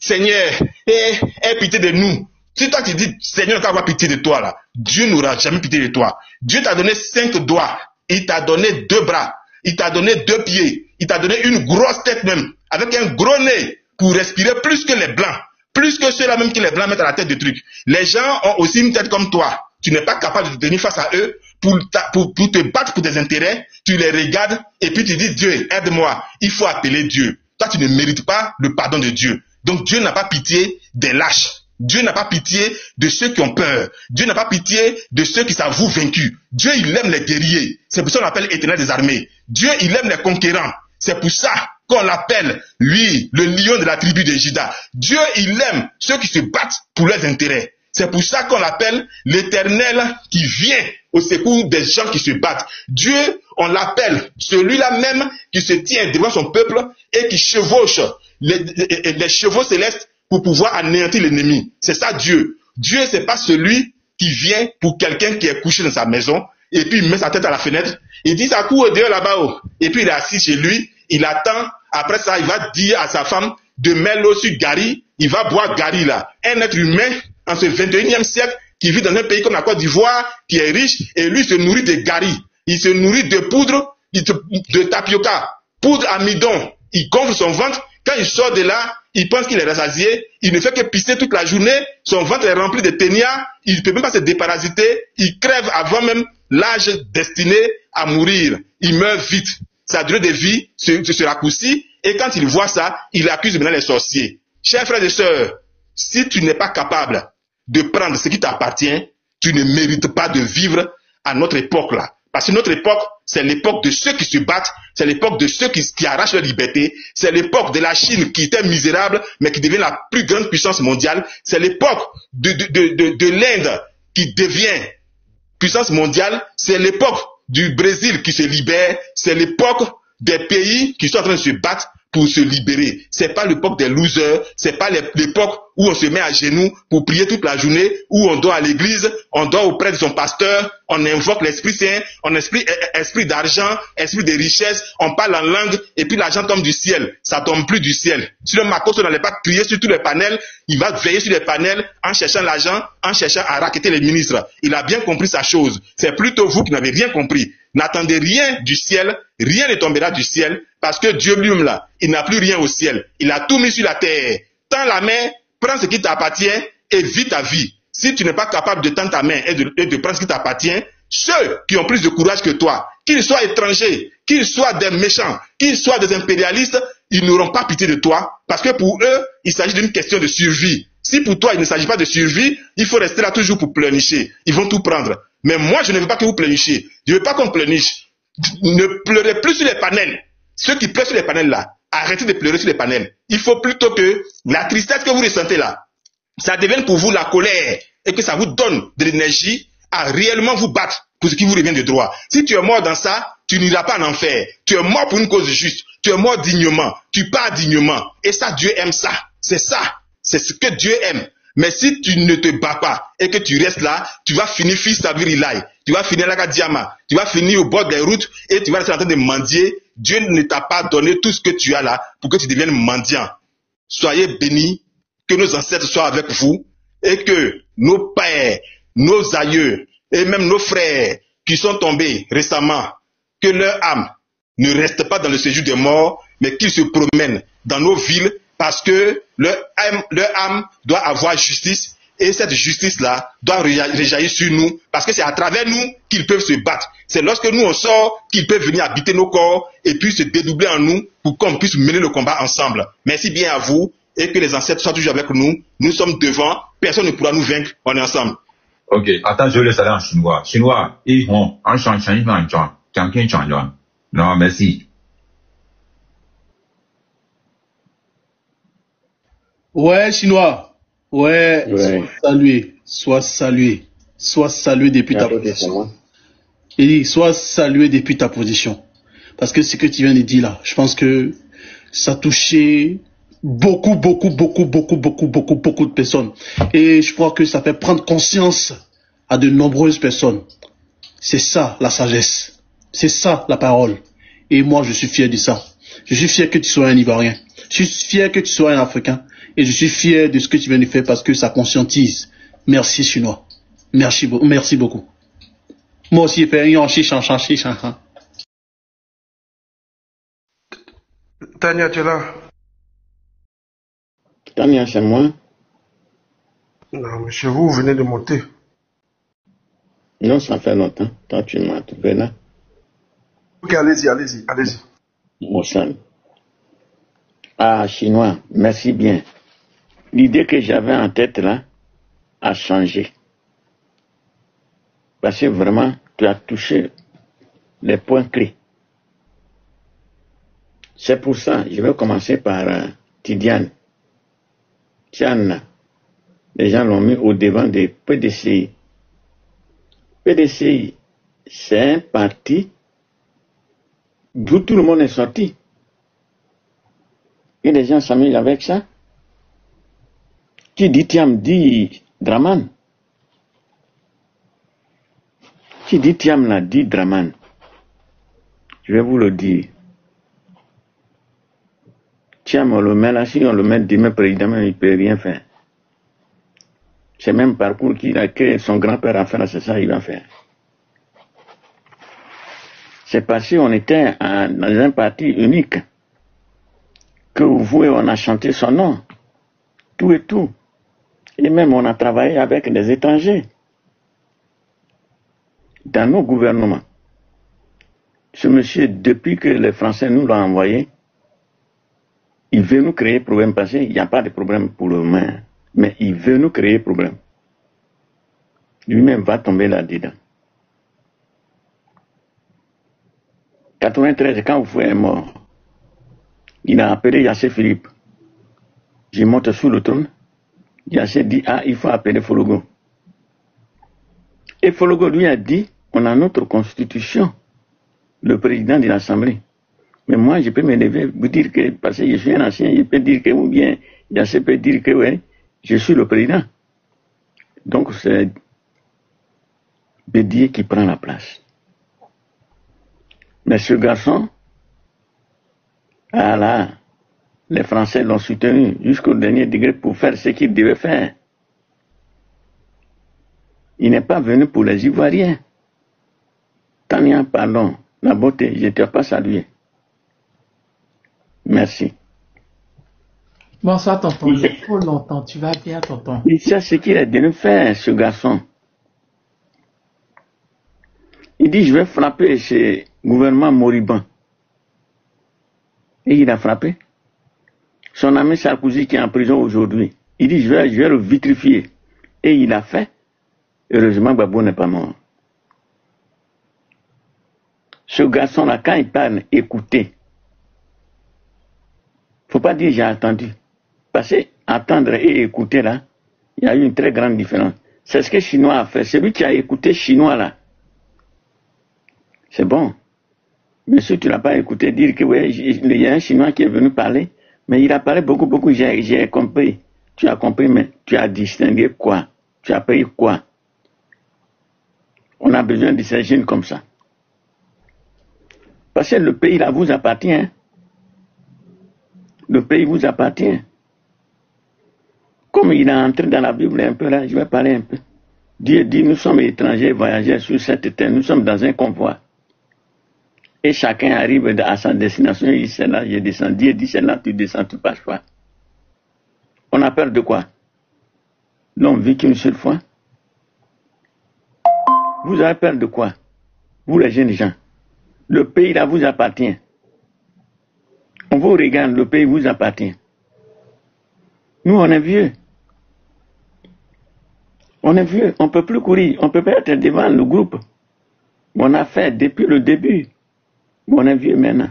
Seigneur, aie pitié de nous. Si toi tu dis, Seigneur, tu vas avoir pitié de toi là, Dieu n'aura jamais pitié de toi. Dieu t'a donné 5 doigts, il t'a donné 2 bras, il t'a donné 2 pieds, il t'a donné une grosse tête même, avec un gros nez, pour respirer plus que les blancs, plus que ceux-là même qui les blancs mettent à la tête de trucs. Les gens ont aussi une tête comme toi. Tu n'es pas capable de te tenir face à eux pour te battre pour des intérêts. Tu les regardes et puis tu dis, Dieu, aide-moi. Il faut appeler Dieu. Toi, tu ne mérites pas le pardon de Dieu. Donc Dieu n'a pas pitié des lâches. Dieu n'a pas pitié de ceux qui ont peur. Dieu n'a pas pitié de ceux qui s'avouent vaincus. Dieu, il aime les guerriers. C'est pour ça qu'on l'appelle Éternel des armées. Dieu, il aime les conquérants. C'est pour ça qu'on l'appelle, lui, le lion de la tribu de Juda. Dieu, il aime ceux qui se battent pour leurs intérêts. C'est pour ça qu'on l'appelle l'Éternel qui vient au secours des gens qui se battent. Dieu, on l'appelle celui-là même qui se tient devant son peuple et qui chevauche les chevaux célestes pour pouvoir anéantir l'ennemi. C'est ça Dieu. Dieu, c'est pas celui qui vient pour quelqu'un qui est couché dans sa maison et puis il met sa tête à la fenêtre. Il dit ça court dehors là-bas. Et puis il est assis chez lui. Il attend. Après ça, il va dire à sa femme de mettre l'eau sur Gary. Il va boire Gary là. Un être humain en ce 21e siècle qui vit dans un pays comme la Côte d'Ivoire, qui est riche, et lui se nourrit de Gary. Il se nourrit de poudre, de tapioca, poudre amidon. Il gonfle son ventre. Quand il sort de là, il pense qu'il est rassasié. Il ne fait que pisser toute la journée. Son ventre est rempli de ténia. Il ne peut même pas se déparasiter. Il crève avant même l'âge destiné à mourir. Il meurt vite. Sa durée de vie se raccourcit. Et quand il voit ça, il accuse maintenant les sorciers. Chers frères et sœurs, si tu n'es pas capable de prendre ce qui t'appartient, tu ne mérites pas de vivre à notre époque là. Parce que notre époque, c'est l'époque de ceux qui se battent, c'est l'époque de ceux qui arrachent leur liberté, c'est l'époque de la Chine qui était misérable, mais qui devient la plus grande puissance mondiale, c'est l'époque de l'Inde qui devient puissance mondiale, c'est l'époque du Brésil qui se libère, c'est l'époque des pays qui sont en train de se battre pour se libérer. C'est pas l'époque des losers, c'est pas l'époque où on se met à genoux pour prier toute la journée, où on doit à l'église, on doit auprès de son pasteur, on invoque l'Esprit Saint, on esprit d'argent, esprit de richesse, on parle en langue, et puis l'argent tombe du ciel. Ça tombe plus du ciel. Si le Makoto n'allait pas crier sur tous les panels, il va veiller sur les panels en cherchant l'argent, en cherchant à racketter les ministres. Il a bien compris sa chose. C'est plutôt vous qui n'avez rien compris. N'attendez rien du ciel, rien ne tombera du ciel, parce que Dieu lui-même là, il n'a plus rien au ciel. Il a tout mis sur la terre. Tends la main, prends ce qui t'appartient et vis ta vie. Si tu n'es pas capable de tendre ta main et de prendre ce qui t'appartient, ceux qui ont plus de courage que toi, qu'ils soient étrangers, qu'ils soient des méchants, qu'ils soient des impérialistes, ils n'auront pas pitié de toi, parce que pour eux, il s'agit d'une question de survie. Si pour toi, il ne s'agit pas de survie, il faut rester là toujours pour pleurnicher. Ils vont tout prendre. Mais moi, je ne veux pas que vous pleurnichiez. Je ne veux pas qu'on pleurniche. Ne pleurez plus sur les panels. Ceux qui pleurent sur les panels là, arrêtez de pleurer sur les panels. Il faut plutôt que la tristesse que vous ressentez là, ça devienne pour vous la colère et que ça vous donne de l'énergie à réellement vous battre pour ce qui vous revient de droit. Si tu es mort dans ça, tu n'iras pas en enfer. Tu es mort pour une cause juste. Tu es mort dignement. Tu pars dignement. Et ça, Dieu aime ça. C'est ça. C'est ce que Dieu aime. Mais si tu ne te bats pas et que tu restes là, tu vas finir fils Savirilaï. Tu vas finir la Diama. Tu vas finir au bord des routes et tu vas rester en train de mendier. Dieu ne t'a pas donné tout ce que tu as là pour que tu deviennes mendiant. Soyez bénis, que nos ancêtres soient avec vous et que nos pères, nos aïeux et même nos frères qui sont tombés récemment, que leur âme ne reste pas dans le séjour des morts, mais qu'ils se promènent dans nos villes parce que leur âme doit avoir justice et cette justice-là doit rejaillir sur nous parce que c'est à travers nous qu'ils peuvent se battre. C'est lorsque nous on sort qu'ils peuvent venir habiter nos corps et puis se dédoubler en nous pour qu'on puisse mener le combat ensemble. Merci bien à vous et que les ancêtres soient toujours avec nous. Nous sommes devant, personne ne pourra nous vaincre, on est ensemble. Ok, attends, je vais laisser aller en chinois. Chinois, non, merci. Ouais, chinois. Ouais. Sois salué depuis ta position. Il dit, sois salué depuis ta position. Parce que ce que tu viens de dire là, je pense que ça a touché beaucoup de personnes. Et je crois que ça fait prendre conscience à de nombreuses personnes. C'est ça, la sagesse. C'est ça la parole. Et moi, je suis fier de ça. Je suis fier que tu sois un Ivoirien. Je suis fier que tu sois un Africain. Et je suis fier de ce que tu viens de faire parce que ça conscientise. Merci, Chinois. Merci beaucoup. Moi aussi, Tania, tu es là? Tania, c'est moi. Non, mais chez vous, vous venez de monter. Non, ça fait longtemps. Toi, tu m'as trouvé là. Ok, allez-y. Mon sang. Ah, Chinois, merci bien. L'idée que j'avais en tête là a changé. Parce que vraiment, tu as touché les points clés. C'est pour ça, je vais commencer par Tidiane. Tiana. Les gens l'ont mis au devant des PDCI. PDCI, c'est un parti d'où tout le monde est sorti. Et les gens s'amusent avec ça. Qui dit Tiam dit Draman. Qui dit Tiam là dit Draman. Je vais vous le dire. Tiam, on le met là, si on le met demain président, il ne peut rien faire. C'est même parcours que son grand-père a fait, c'est ça qu'il va faire. C'est parce qu'on était dans un parti unique que vous voyez, on a chanté son nom. Tout et tout. Et même on a travaillé avec des étrangers. Dans nos gouvernements. Ce monsieur, depuis que les Français nous l'ont envoyé, il veut nous créer problème parce qu'il n'y a pas de problème pour le moment. Mais il veut nous créer problème. Lui-même va tomber là-dedans. 93, quand Oufoué est mort, il a appelé Yassé Philippe. Je monte sous le trône. Yassé dit, il faut appeler Fologo. Et Fologo lui a dit, on a notre constitution, le président de l'Assemblée. Mais moi, je peux me lever, vous dire que, parce que je suis un ancien, je peux dire que, ou bien, Yassé peut dire que, ouais, je suis le président. Donc, c'est Bédier qui prend la place. Mais ce garçon, les Français l'ont soutenu jusqu'au dernier degré pour faire ce qu'il devait faire. Il n'est pas venu pour les Ivoiriens. Tania, pardon, la beauté, je ne t'ai pas salué. Merci. Bonsoir, tonton. Il y a trop longtemps. Tu vas bien, tonton. Il sait ce qu'il est venu faire, ce garçon. Il dit, je vais frapper ce gouvernement moribond. Et il a frappé. Son ami Sarkozy qui est en prison aujourd'hui. Il dit, je vais le vitrifier. Et il a fait. Heureusement, Gbagbo n'est pas mort. Ce garçon-là, quand il parle, écoutez. Faut pas dire j'ai entendu. Parce que entendre et écouter là, il y a eu une très grande différence. C'est ce que Chinois a fait. Celui qui a écouté Chinois là, c'est bon. Mais si tu n'as pas écouté, dire que ouais, il y a un Chinois qui est venu parler, mais il a parlé beaucoup, j'ai compris. Tu as compris, mais tu as distingué quoi? Tu as payé quoi? On a besoin de ces jeunes comme ça. Parce que le pays là vous appartient. Hein? Le pays vous appartient. Comme il est entré dans la Bible un peu là, je vais parler un peu. Dieu dit, nous sommes étrangers, voyageurs sur cette terre, nous sommes dans un convoi. Et chacun arrive à sa destination, il dit, c'est là, je descends. Dieu dit, c'est là, tu descends, tu passes pas. On a peur de quoi? L'homme vit qu'une seule fois. Vous avez peur de quoi? Vous les jeunes gens. Le pays là vous appartient. On vous regarde, le pays vous appartient. Nous, on est vieux. On est vieux, on ne peut plus courir, on ne peut pas être devant le groupe. On a fait depuis le début. On est vieux maintenant.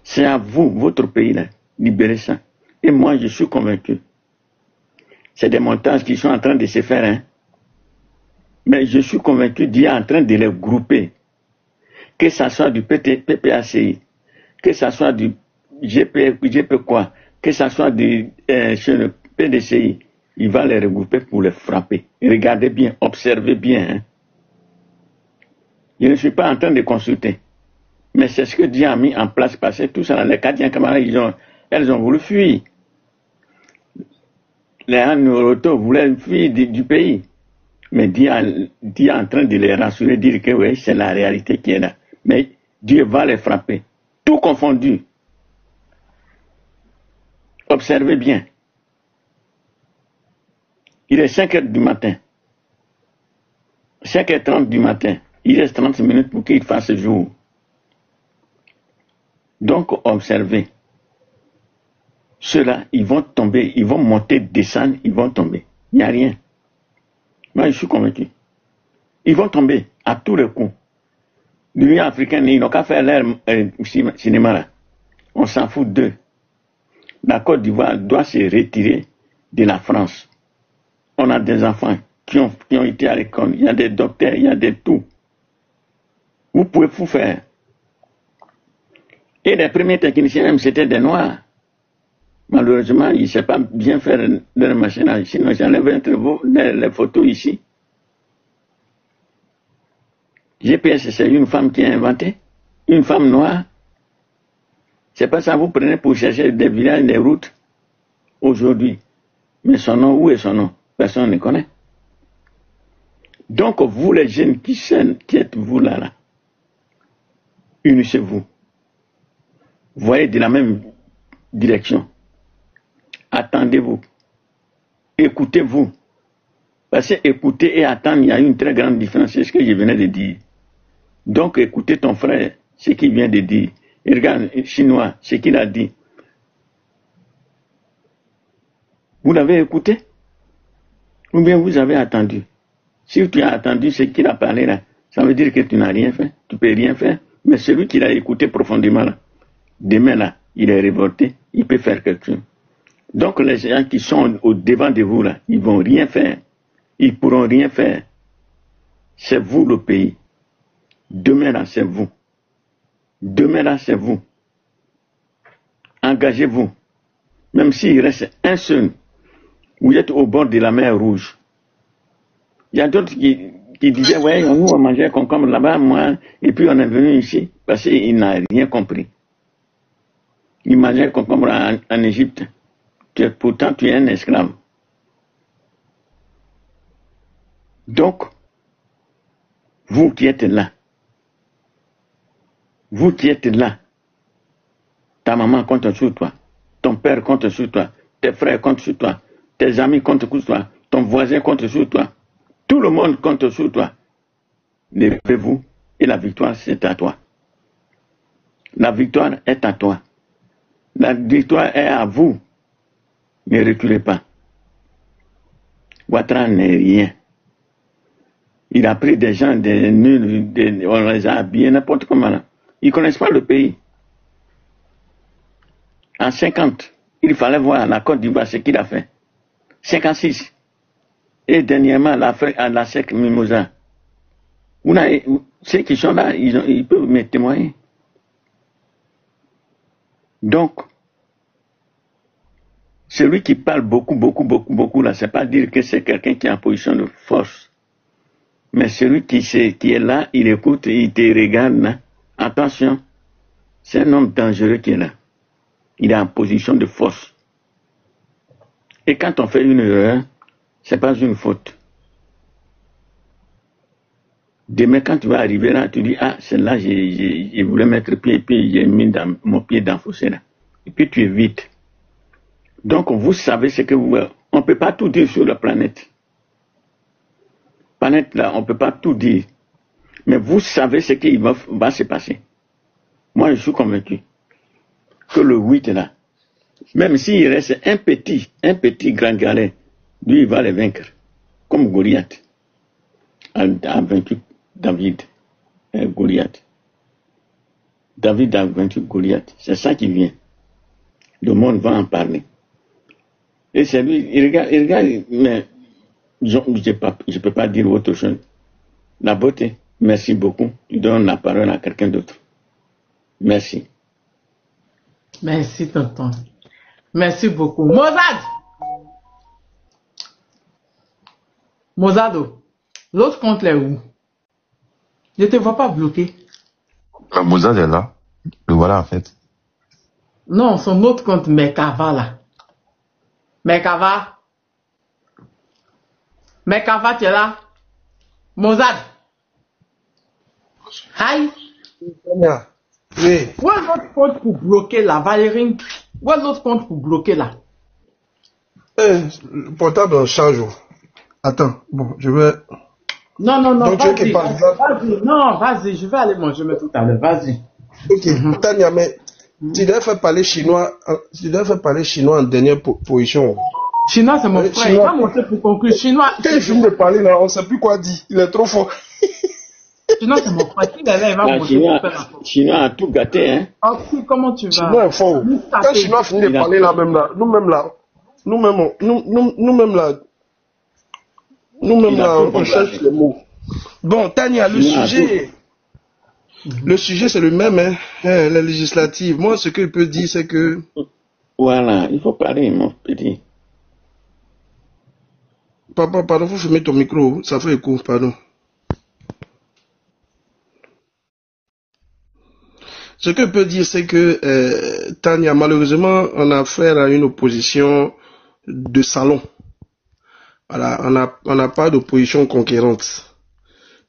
C'est à vous, votre pays là, libérer ça. Et moi, je suis convaincu. C'est des montages qui sont en train de se faire. Hein. Mais je suis convaincu Dieu est en train de les grouper. Que ça soit du PPACI, que ça soit du GP quoi, que ça soit du PDCI, il va les regrouper pour les frapper. Regardez bien, observez bien. Hein. Je ne suis pas en train de consulter. Mais c'est ce que Dieu a mis en place parce que tout ça, les Cadiens camarades, elles ont voulu fuir. Les Hanoroto voulaient fuir du pays. Mais Dieu est en train de les rassurer, dire que oui, c'est la réalité qui est là. Mais Dieu va les frapper. Tout confondu. Observez bien. Il est 5h du matin. 5h30 du matin. Il reste 30 minutes pour qu'il fasse jour. Donc, observez. Ceux-là, ils vont tomber, ils vont monter, descendre, ils vont tomber. Il n'y a rien. Moi, je suis convaincu. Ils vont tomber à tous les coups. L'Union africaine, ils n'ont qu'à faire leur cinéma là. On s'en fout d'eux. La Côte d'Ivoire doit se retirer de la France. On a des enfants qui ont été à l'école. Il y a des docteurs, il y a des tout. Vous pouvez tout faire. Et les premiers techniciens, même, c'était des Noirs. Malheureusement, ils ne savent pas bien faire leur machinage. Sinon, j'enlève les photos ici. GPS, c'est une femme qui a inventé. Une femme noire. C'est pas ça, vous prenez pour chercher des villages, des routes. Aujourd'hui. Mais son nom, où est son nom? Personne ne connaît. Donc, vous les jeunes qui êtes vous là, unissez-vous. Voyez de la même direction. Attendez-vous. Écoutez-vous. Parce que écouter et attendre, il y a une très grande différence. C'est ce que je venais de dire. Donc, écoutez ton frère, ce qu'il vient de dire. Et regarde, Chinois, ce qu'il a dit. Vous l'avez écouté? Ou bien vous avez attendu? Si tu as attendu ce qu'il a parlé là, ça veut dire que tu n'as rien fait. Tu ne peux rien faire. Mais celui qui l'a écouté profondément là, demain là, il est révolté, il peut faire quelque chose. Donc les gens qui sont au devant de vous là, ils vont rien faire. Ils pourront rien faire. C'est vous le pays. Demain là, c'est vous. Demain là, c'est vous. Engagez-vous. Même s'il reste un seul, vous êtes au bord de la mer Rouge. Il y a d'autres qui disaient, ouais, nous on mangeait concombre là-bas, moi, et puis on est venu ici, parce qu'il n'a rien compris. Il mangeait concombre en Égypte. Pourtant, tu es un esclave. Donc, vous qui êtes là, ta maman compte sur toi, ton père compte sur toi, tes frères comptent sur toi, tes amis comptent sur toi, ton voisin compte sur toi, tout le monde compte sur toi. Levez-vous et la victoire, c'est à toi. La victoire est à toi. La victoire est à vous. Ne reculez pas. Ouattara n'est rien. Il a pris des gens, des nuls, on les a habillés n'importe comment là. Ils ne connaissent pas le pays. En 50, il fallait voir la Côte d'Ivoire ce qu'il a fait. 56. Et dernièrement, la SEC Mimosa. Ceux qui sont là, ils peuvent me témoigner. Donc, celui qui parle beaucoup là, c'est pas dire que c'est quelqu'un qui est en position de force. Mais celui qui est là, il écoute, il te regarde là. Attention, c'est un homme dangereux qui est là. Il est en position de force. Et quand on fait une erreur, c'est pas une faute. Demain, quand tu vas arriver là, tu dis, ah, celle-là, je voulais mettre pied, et puis j'ai mis mon pied dans le fossé là. Et puis tu évites. Donc, vous savez ce que vous... On ne peut pas tout dire sur la planète. Planète là, on ne peut pas tout dire. Mais vous savez ce qui va se passer. Moi, je suis convaincu que le 8 là, même s'il reste un petit grand galet, lui, il va les vaincre. Comme Goliath a vaincu David. Goliath. David a vaincu Goliath. C'est ça qui vient. Le monde va en parler. Et c'est lui, il regarde, mais je ne peux pas dire autre chose. La beauté, merci beaucoup. Je donne la parole à quelqu'un d'autre. Merci. Merci, tonton. Merci beaucoup. Mozado, l'autre compte est où? Je te vois pas bloqué. Mozart est là. Le voilà, en fait. Non, son autre compte Mekava là. Mekava. Mekava, tu es là? Mozart. Hi. Tania, oui. Où est l'autre compte pour bloquer là, Valérie? Où est l'autre compte pour bloquer là? Le portable en charge. Attends, bon, je vais... Non, Donc, tu es qui vas-y, par exemple... vas-y, non, vas-y, je vais aller manger mais tout à l'heure, vas-y. Ok, Tania, mais tu devais faire parler chinois, en dernière position. Chinois, c'est mon frère, il Chinois. va monter pour conclure. Chinois, Quand il finit de parler là, on ne sait plus quoi dire. Il est trop fort. Chinois, c'est mon frère. Qui est là, il va Ah, monter pour faire la faute. Chinois a tout gâté, hein. Ok, comment tu vas? Chinois est fort. Quand Chinois finit de parler là, même là, nous-mêmes là, on cherche les mots. Bon, Tania, le sujet c'est le même, hein, la législative. Moi, ce que je peux dire, c'est que... Voilà, il faut parler, mon petit. Papa, pardon, faut fermer ton micro, ça fait écho, pardon. Ce que je peux dire, c'est que, Tania, malheureusement, on a affaire à une opposition de salon. Voilà, on n'a pas d'opposition conquérante.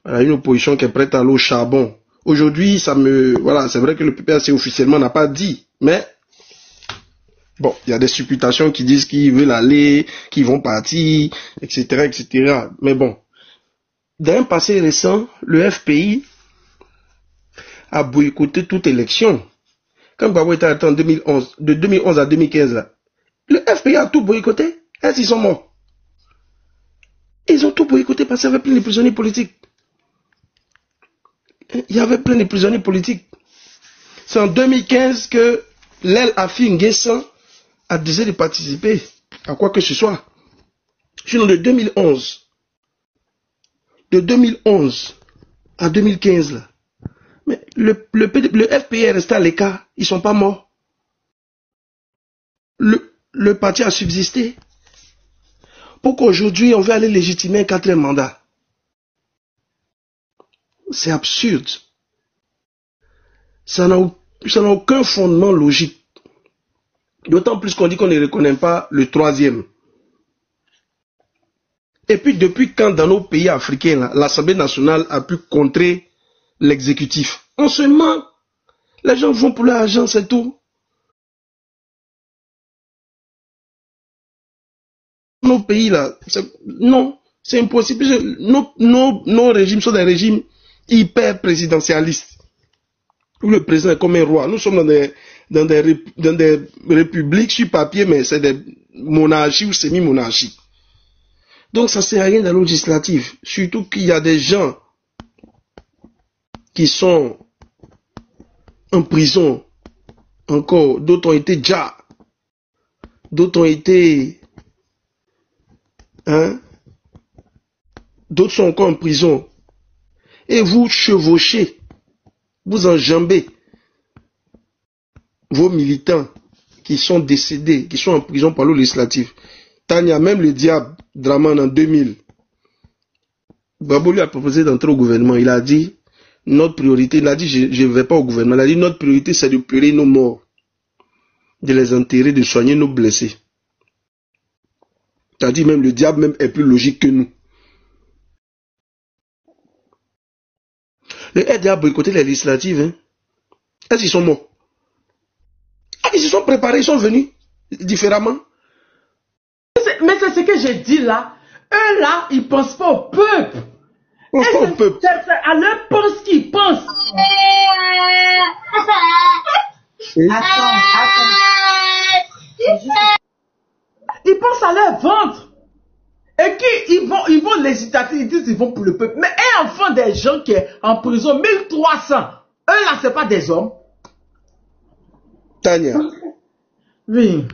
Voilà, une opposition qui est prête à aller au charbon. Aujourd'hui, voilà, c'est vrai que le PPAC officiellement n'a pas dit, mais bon, il y a des supputations qui disent qu'ils veulent aller, qu'ils vont partir, etc., etc. Mais bon, dans un passé récent, le FPI a boycotté toute élection. Quand Gbagbo était en 2011, de 2011 à 2015, là, le FPI a tout boycotté. Est-ce qu'ils sont morts? Ils ont tout boycotté parce qu'il y avait plein de prisonniers politiques. Il y avait plein de prisonniers politiques. C'est en 2015 que l'aile Afi Nguessan a décidé de participer à quoi que ce soit. Sinon, de 2011 à 2015, là, mais le FPI est resté à l'écart. Ils ne sont pas morts. Le parti a subsisté. Pourquoi aujourd'hui on veut aller légitimer un 4e mandat? C'est absurde. Ça n'a aucun fondement logique. D'autant plus qu'on dit qu'on ne reconnaît pas le 3e. Et puis depuis quand dans nos pays africains, l'Assemblée nationale a pu contrer l'exécutif? On se ment. Les gens vont pour l'argent, c'est tout. Nos pays là, non, c'est impossible. Nos régimes sont des régimes hyper présidentialistes. Où le président est comme un roi. Nous sommes dans des républiques sur papier, mais c'est des monarchies ou semi-monarchies. Donc ça ne sert à rien dans la législative. Surtout qu'il y a des gens qui sont en prison encore. D'autres ont été déjà. D'autres ont été... D'autres sont encore en prison. Et vous chevauchez, vous enjambez vos militants qui sont décédés, qui sont en prison par l'eau législative. Tania, même le diable, Draman en 2000, Gbagbo lui a proposé d'entrer au gouvernement. Il a dit, notre priorité, il a dit, je ne vais pas au gouvernement. Il a dit, notre priorité, c'est de pleurer nos morts, de les enterrer, de soigner nos blessés. Il a dit, même le diable même est plus logique que nous. Le RDA a boycotté les législatives. Hein. Est-ce qu'ils sont morts? Ah, ils se sont préparés, ils sont venus différemment. Mais c'est ce que j'ai dit là. Eux là, ils ne pensent pas au peuple. C'est à leur pense qu'ils pensent. Attends. Ils pensent à leur ventre. Et qu'ils vont législatif, ils disent qu'ils vont pour le peuple. Mais un enfant des gens qui est en prison, 1300, eux là, c'est pas des hommes. Tania. Oui.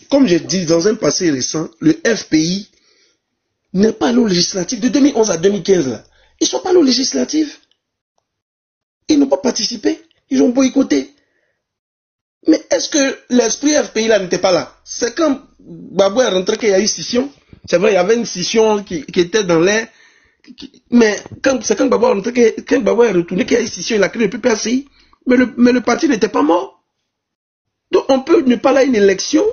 Comme j'ai dit dans un passé récent, le FPI n'est pas nos législatives. De 2011 à 2015, là, ils ne sont pas nos législatives. Ils n'ont pas participé. Ils ont boycotté. Mais est-ce que l'esprit FPI là n'était pas là? C'est quand Gbagbo est rentré qu'il y a eu scission. C'est vrai, il y avait une scission qui était dans l'air. Mais c'est quand Gbagbo est retourné, qu'il y a ici, il a créé le PPACI. Mais le parti n'était pas mort. Donc on peut ne pas aller à une élection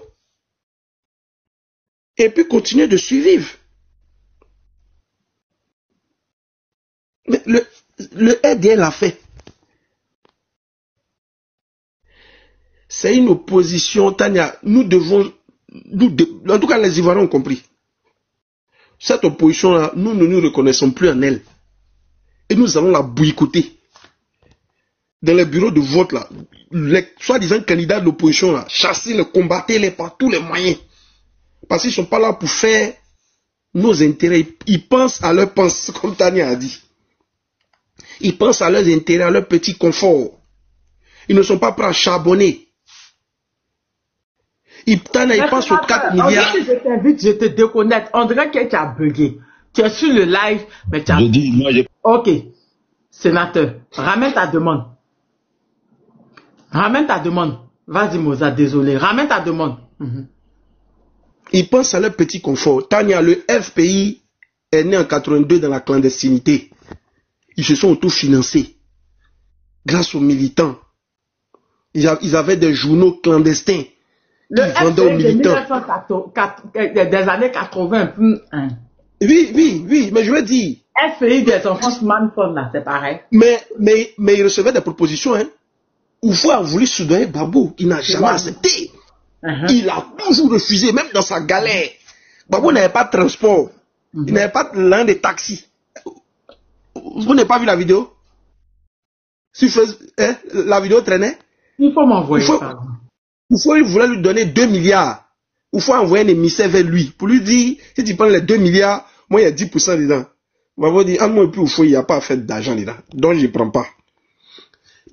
et puis continuer de survivre. Mais le RDL l'a fait. C'est une opposition, Tania. Nous devons, en tout cas les Ivoiriens ont compris. Cette opposition-là, nous ne nous reconnaissons plus en elle. Et nous allons la boycotter. Dans les bureaux de vote, là, les soi-disant candidats de l'opposition, là, chassez-les, combattez-les par tous les moyens. Parce qu'ils ne sont pas là pour faire nos intérêts. Ils pensent à leur pensée, comme Tania a dit. Ils pensent à leurs intérêts, à leur petit confort. Ils ne sont pas prêts à charbonner. Ils pensent aux 4 milliards. Si je t'invite, je te déconnecte. On dirait que tu as bugué. Tu es sur le live, mais tu as... Ok. Sénateur, ramène ta demande. Ramène ta demande. Vas-y, Moza, désolé. Ramène ta demande. Ils pensent à leur petit confort. Tania, le FPI est né en 82 dans la clandestinité. Ils se sont autofinancés. Grâce aux militants. Ils avaient des journaux clandestins. Le FPI des années 80. Oui, mais je veux dire. FPI des enfants smartphones, là, c'est pareil. Mais ils recevaient des propositions, hein. Oufou a voulu soudoyer Gbagbo, il n'a jamais accepté. Il a toujours refusé, même dans sa galère. Gbagbo n'avait pas de transport. Il n'avait pas l'un des taxis. Vous n'avez pas vu la vidéo? La vidéo traînait? Il faut m'envoyer ça. Oufou, il voulait lui donner 2 milliards. Oufou a envoyé un émissaire vers lui pour lui dire, si tu prends les 2 milliards, moi il y a 10% dedans. Gbagbo dit, moi et puis Oufou, il n'y a pas à faire d'argent dedans. Donc je ne prends pas.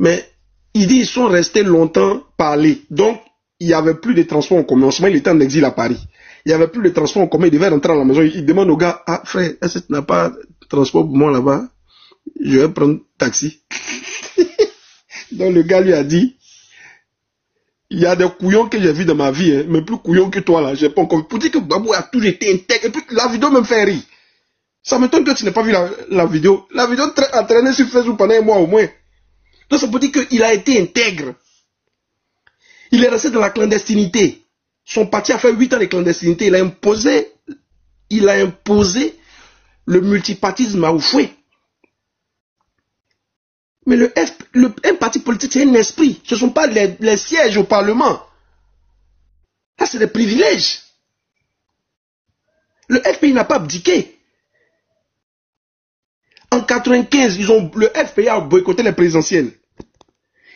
Mais il dit, ils sont restés longtemps parler. Donc, il n'y avait plus de transport en commun. En ce moment, il était en exil à Paris. Il n'y avait plus de transport en commun. Il devait rentrer à la maison. Il demande au gars, ah frère, est-ce que tu n'as pas de transport pour moi là-bas? Je vais prendre taxi. Donc le gars lui a dit, il y a des couillons que j'ai vus dans ma vie, hein, mais plus couillons que toi là. J'ai pas encore. Pour dire que Gbagbo a toujours été intègre. Et puis la vidéo me fait rire. Ça m'étonne que tu n'aies pas vu la vidéo. La vidéo a traîné sur Facebook pendant un mois au moins. Donc ça peut dire qu'il a été intègre. Il est resté dans la clandestinité. Son parti a fait 8 ans de clandestinité. Il a imposé le multipartisme à Oufoué. Mais un parti politique, c'est un esprit. Ce ne sont pas les sièges au Parlement. Là, c'est des privilèges. Le FPI n'a pas abdiqué. En 95, le FPI a boycotté les présidentielles.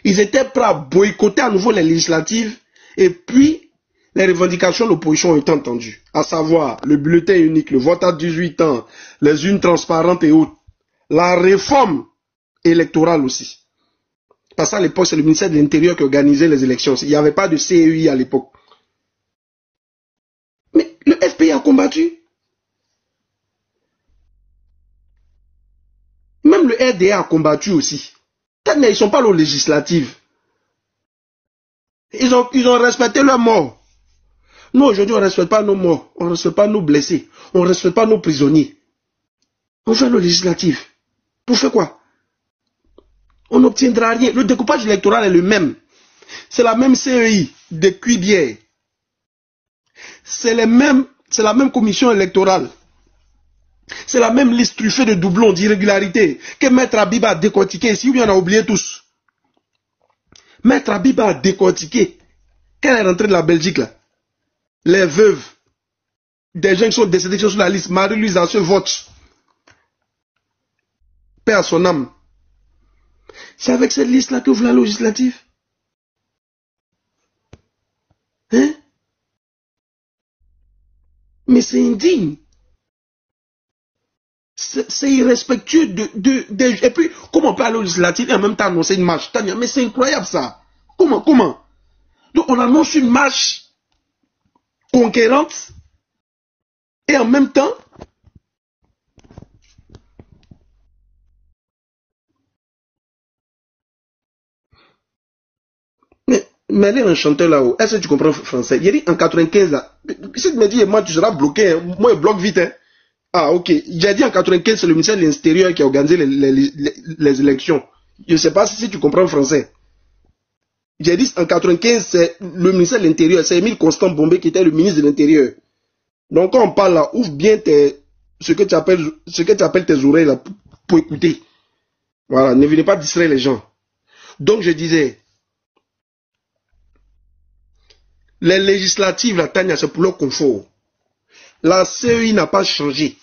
Ils étaient prêts à boycotter à nouveau les législatives et puis les revendications de l'opposition ont été entendues. À savoir le bulletin unique, le vote à 18 ans, les urnes transparentes et autres. La réforme électorale aussi. Parce qu'à l'époque, c'est le ministère de l'Intérieur qui organisait les élections. Il n'y avait pas de CEI à l'époque. Mais le FPI a combattu. Même le RDA a combattu aussi. Ils ne sont pas aux législatives. Ils ont respecté leur mort. Nous, aujourd'hui, on ne respecte pas nos morts. On ne respecte pas nos blessés. On ne respecte pas nos prisonniers. On joue aux législatives. Pour faire quoi? On n'obtiendra rien. Le découpage électoral est le même. C'est la même CEI de Cuibière. C'est la même commission électorale. C'est la même liste truffée de doublons, d'irrégularités que Maître Abiba a décortiqué. Si oui, on a oublié tous. Maître Abiba a décortiqué. Quand elle est rentrée de la Belgique, là, les veuves, des gens qui sont décédés qui sont sur la liste, Marie-Louise a ce vote. Paix à son âme. C'est avec cette liste-là que vous la législative. Hein? Mais c'est indigne. C'est irrespectueux et puis, comment on peut aller au législatif et en même temps annoncer une marche? Mais c'est incroyable ça. Comment? Donc on annonce une marche conquérante et en même temps mais elle est un chanteur là-haut. Est-ce que tu comprends français? Il dit en 95 là. Si tu me dis moi tu seras bloqué, hein. Moi je bloque vite. Hein. Ah, ok. J'ai dit en 95, c'est le ministère de l'Intérieur qui a organisé les élections. Je ne sais pas si tu comprends le français. J'ai dit en 95, c'est le ministère de l'Intérieur, c'est Émile Constant Bombé qui était le ministre de l'Intérieur. Donc quand on parle là, ouvre bien ce que tu appelles tes oreilles là pour écouter. Voilà, ne venez pas distraire les gens. Donc je disais, les législatives, la Tania, c'est pour leur confort. La CEI n'a pas changé.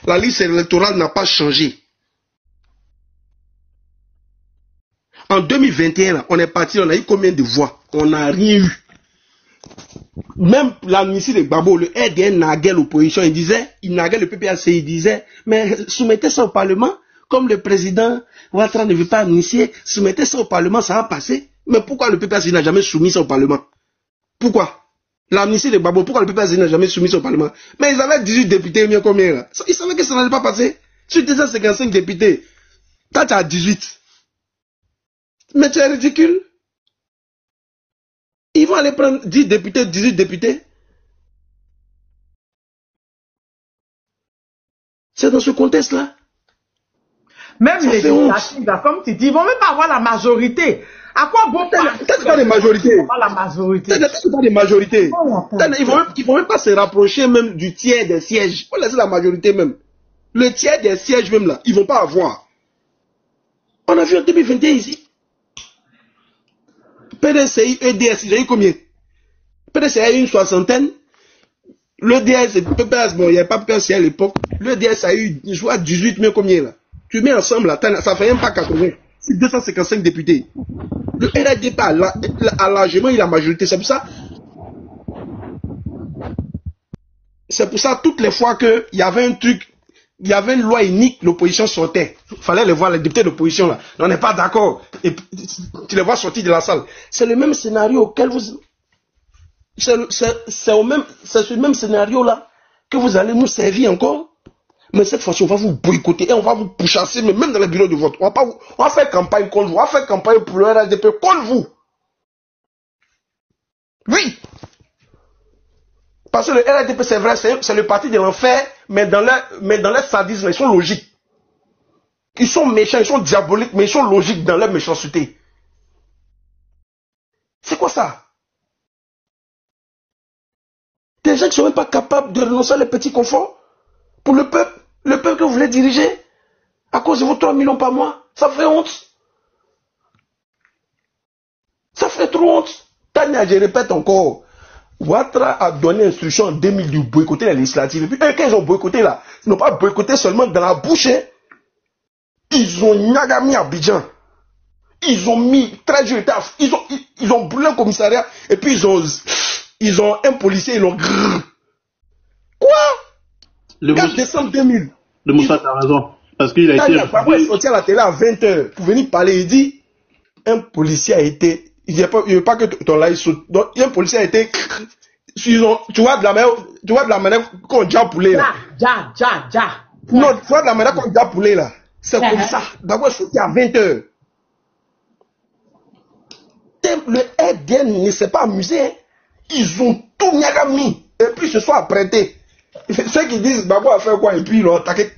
La liste électorale n'a pas changé. En 2021, on est parti, on a eu combien de voix? On n'a rien eu. Même l'amnistie de Gbagbo, le RDN naguait l'opposition, il naguait le PPAC, il disait, mais soumettez ça au Parlement, comme le président Ouattara ne veut pas amnistier, soumettez ça au Parlement, ça va passer. Mais pourquoi le PPAC n'a jamais soumis ça au Parlement? Pourquoi? L'amnistie de Gbagbo, pourquoi le PPAC n'a jamais soumis ça au Parlement? Mais ils avaient 18 députés, mieux combien là? Ils savaient que ça n'allait pas passer. Sur 255 députés, toi tu as 18. Mais tu es ridicule. Ils vont aller prendre 10 députés, 18 députés. C'est dans ce contexte-là. Même les législatives, comme tu dis, ils vont même pas avoir la majorité. À quoi bon Peut-être pas des majorités. La majorité. Peut-être pas des majorités. Ils vont même pas se rapprocher même du tiers des sièges. On laisse la majorité même. Le tiers des sièges même là, ils vont pas avoir. On a vu en 2021 ici. PDCI, EDS, il y a eu combien? PDCI a eu une soixantaine. L'EDS, PPS, bon, il n'y avait pas PPS à l'époque. L'EDS a eu, je vois, 18, mais combien là? Tu mets ensemble là, ça fait même pas 80. C'est 255 députés. Le RDP a largement eu la majorité. C'est pour ça, toutes les fois qu'il y avait un truc, il y avait une loi unique, l'opposition sortait. Il fallait les voir, les députés d'opposition là. On n'est pas d'accord. Et tu les vois sortir de la salle. C'est le même scénario auquel vous... C'est ce même scénario là que vous allez nous servir encore. Mais cette fois-ci, on va vous boycotter et on va vous pourchasser, même dans les bureaux de vote. On va faire campagne contre vous. On va faire campagne pour le RDP contre vous. Oui. Parce que le RDP, c'est vrai, c'est le parti de l'enfer, mais dans leur sadisme, ils sont logiques. Ils sont méchants, ils sont diaboliques, mais ils sont logiques dans leur méchanceté. C'est quoi ça? Des gens qui ne sont même pas capables de renoncer à les petits conforts pour le peuple que vous voulez diriger, à cause de vos 3 millions par mois. Ça fait honte. Ça fait trop honte. Tania, je répète encore. Ouattara a donné instruction en 2000 de boycotter les législatives. Et puis, quand ils ont boycotté là, ils n'ont pas boycotté seulement dans la bouche. Hein. Ils ont nyagami à Abidjan. Ils ont mis très dur taf. Ils ont brûlé un commissariat. Et puis, ils ont un policier, ils l'ont... Quoi? Le 4 décembre 2000. Le Moussa, t'as raison. Parce qu'il a été... Il est sorti à la télé à 20h pour venir parler. Il dit, un policier a été... Il ne veut pas que ton live saute. Donc, un policier a été... Tu vois de la manière qu'on dit à poulet là. Non, tu vois de la manière qu'on dit à poulet là. C'est comme ça. D'abord, sorti à 20h. Le RDN ne s'est pas amusé. Hein. Ils ont tout mis. Et puis, ils se sont apprêtés. Ceux qui disent, Gbagbo a fait quoi? Et puis, ils l'ont attaqué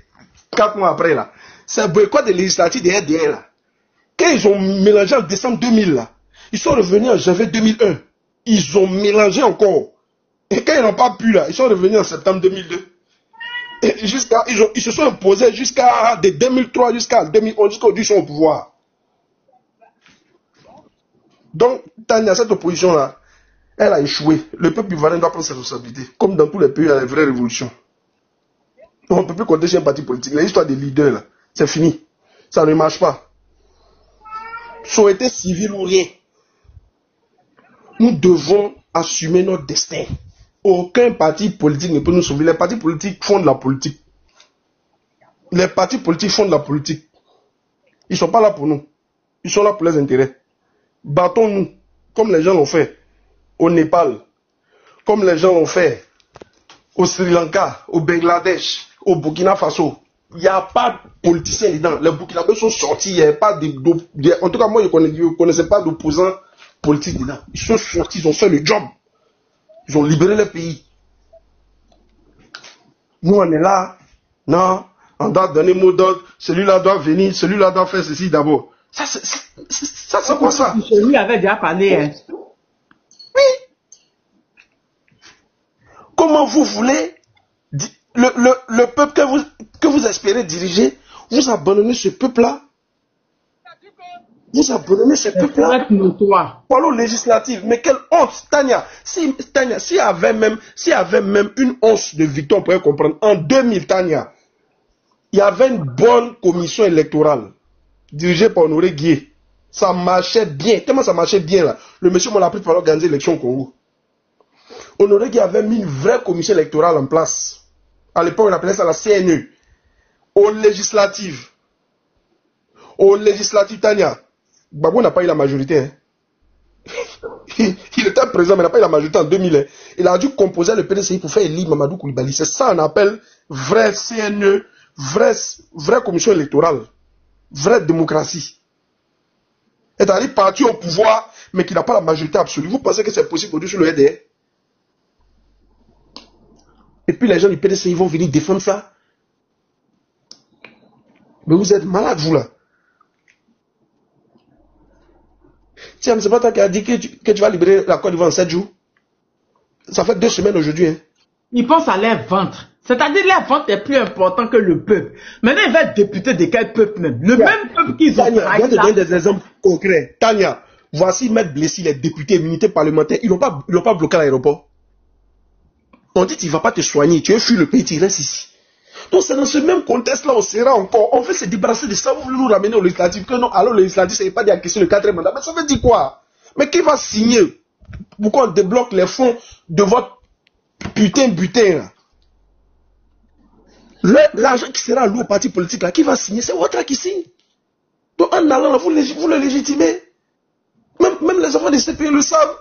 4 mois après là. C'est un boycott des législatives des RDN là. Quand ils ont mélangé en décembre 2000 là, ils sont revenus en janvier 2001. Ils ont mélangé encore. Et quand ils n'ont pas pu là, ils sont revenus en septembre 2002. Et ils se sont imposés jusqu'à de 2003 jusqu'à 2011, jusqu'aujourd'hui ils sont au pouvoir. Donc, Tania, cette opposition là, elle a échoué. Le peuple ivoirien doit prendre ses responsabilités. Comme dans tous les pays, il y a une vraie révolution. On ne peut plus compter sur un parti politique. L'histoire des leaders là, c'est fini. Ça ne marche pas. Soit été civil ou rien. Nous devons assumer notre destin. Aucun parti politique ne peut nous sauver. Les partis politiques font de la politique. Les partis politiques font de la politique. Ils ne sont pas là pour nous. Ils sont là pour les intérêts. Battons-nous, comme les gens l'ont fait au Népal, comme les gens l'ont fait au Sri Lanka, au Bangladesh, au Burkina Faso. Il n'y a pas de politiciens dedans. Les Burkinabés sont sortis. Il n'y avait pas en tout cas, moi, je ne connaissais pas d'opposants politiques dedans. Ils sont sortis, ils ont fait le job. Ils ont libéré le pays. Nous, on est là Non, on doit donner mot d'ordre. Celui-là doit venir, celui-là doit faire ceci d'abord. Ça, c'est quoi ça? Je lui avais déjà parlé. Hein. Oui. Comment vous voulez le peuple que vous espérez diriger, vous abandonnez ce peuple-là? Vous abandonnez ce peuple-là? Voilà législative. Mais quelle honte, Tania. S'il y avait même une once de victoire, on pourrait comprendre. En 2000, Tania, il y avait une bonne commission électorale dirigée par Honoré Guié. Ça marchait bien. Tellement ça marchait bien là. Le monsieur m'a pris pour organiser l'élection au Congo. Honoré Guié avait mis une vraie commission électorale en place. À l'époque, on appelait ça la CNE. Aux législatives, Tania, Gbagbo n'a pas eu la majorité. Hein. Il était présent, mais n'a pas eu la majorité en 2000. Hein. Il a dû composer le PDCI pour faire élire Mamadou Koulibaly. C'est ça qu'on appelle vraie CNE, vraie commission électorale, vraie démocratie. C'est-à-dire parti au pouvoir, mais qui n'a pas la majorité absolue. Vous pensez que c'est possible au-dessus le RDR? Et puis les gens du PDCI vont venir défendre ça. Mais vous êtes malade, vous là. Tiens, c'est pas toi qui as dit que tu vas libérer la Côte d'Ivoire en 7 jours. Ça fait 2 semaines aujourd'hui. Hein. Ils pensent à leur ventre. C'est-à-dire que leur ventre est plus important que le peuple. Maintenant, ils vont être députés de quel peuple même? Le même peuple qu'ils ont. Tania, je vais te donner des exemples concrets. Tania, voici Maître Blessy, les députés, immunité parlementaire. Ils n'ont pas bloqué l'aéroport. On dit tu ne vas pas te soigner, tu veux fuir le pays, tu restes ici. Donc c'est dans ce même contexte-là, on sera encore. On veut se débarrasser de ça, vous voulez nous ramener au législatif. Que non, alors le législatif, ça ne veut pas dire question le 4e mandat. Mais ça veut dire quoi? Mais qui va signer? Pourquoi on débloque les fonds de votre butin là? L'argent qui sera alloué au parti politique là, qui va signer? C'est votre qui signe. Donc en allant là, vous le légitimez. Même les enfants de CPI le savent.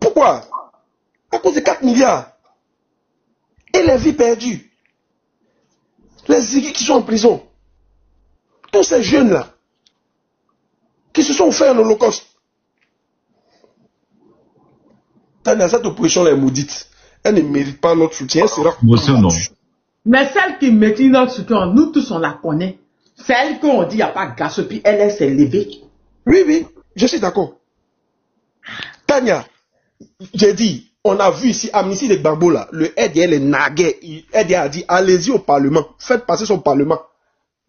Pourquoi? À cause de 4 milliards. Et les vies perdues. Les aiguilles qui sont en prison. Tous ces jeunes-là, qui se sont fait un holocauste. Tania, cette opposition-là est maudite. Elle ne mérite pas notre soutien. Non. Mais celle qui mérite notre soutien, nous tous on la connaît. Celle qu'on dit il n'y a pas de gaz, puis elle s'est levée. Oui, je suis d'accord. Tania, j'ai dit, on a vu ici, Amnesty de Gbagbo là, le RDR les naguait. RDR a dit, allez-y au Parlement, faites passer son Parlement.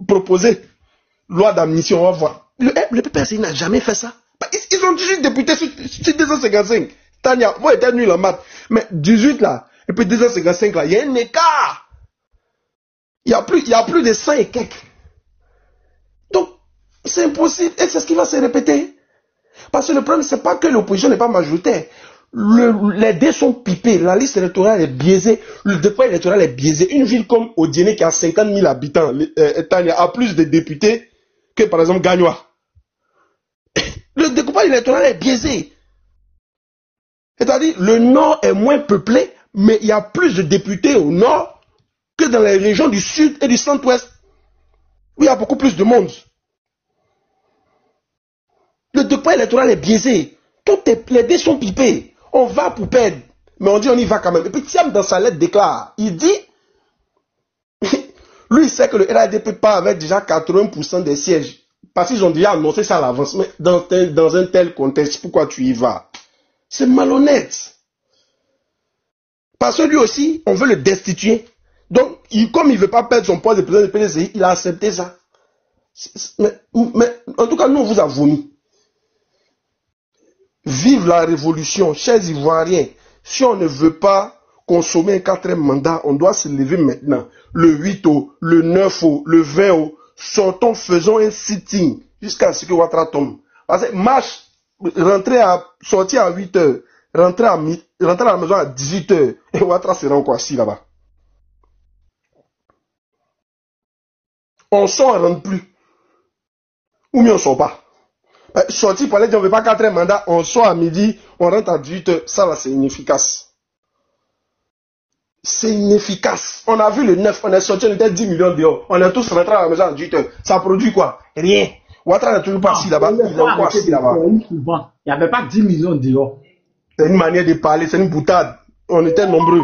Proposez loi d'amnistie, on va voir. Le PPRC n'a jamais fait ça. Ils ont 18 députés sur 255. Tania, moi j'étais nul en maths, mais 18 là, et puis 255 là, il y a un écart. Il y a plus de 100 et quelques. Donc, c'est impossible, et c'est ce qui va se répéter. Parce que le problème, c'est pas que l'opposition n'est pas majoritaire. Les dés sont pipés, la liste électorale est biaisée, le dépôt électoral est biaisé. Une ville comme Odiéné qui a 50 000 habitants, Tania, a plus de députés que par exemple Gagnoa. Le découpage électoral est biaisé. C'est-à-dire, le nord est moins peuplé, mais il y a plus de députés au nord que dans les régions du sud et du centre-ouest, où il y a beaucoup plus de monde. Le découpage électoral est biaisé. Les dés sont pipés. On va pour perdre, mais on dit on y va quand même. Et puis Thiam dans sa lettre déclare, il dit, lui il sait que le RADP part avec déjà 80% des sièges, parce qu'ils ont déjà annoncé ça à l'avance. Mais dans un tel contexte, pourquoi tu y vas? C'est malhonnête. Parce que lui aussi, on veut le destituer. Donc, comme il ne veut pas perdre son poste de président du PDCI, il a accepté ça. Mais en tout cas, nous on vous a vomi. Vive la révolution, chers Ivoiriens. Si on ne veut pas consommer un 4e mandat, on doit se lever maintenant. Le 8 au, le 9 au, le 20 au, sortons, faisons un sitting jusqu'à ce que Ouattara tombe. Parce que marche, sortir à 8 h, rentrer à la maison à 18 h, et Ouattara sera encore assis là-bas. On sort, on ne rentre plus. Ou mieux on ne sort pas. Sortir pour aller dire on ne veut pas 4e mandat, on sort à midi, on rentre à 18 h, ça là c'est inefficace. C'est inefficace. On a vu le 9, on est sorti, on était 10 millions dehors, on est tous rentrés à la maison à 18 h. Ça produit quoi? Rien. Ouattara n'est toujours pas assis là-bas, il est encore assis là-bas. Il n'y avait pas 10 millions dehors. C'est une manière de parler, c'est une boutade. On était nombreux.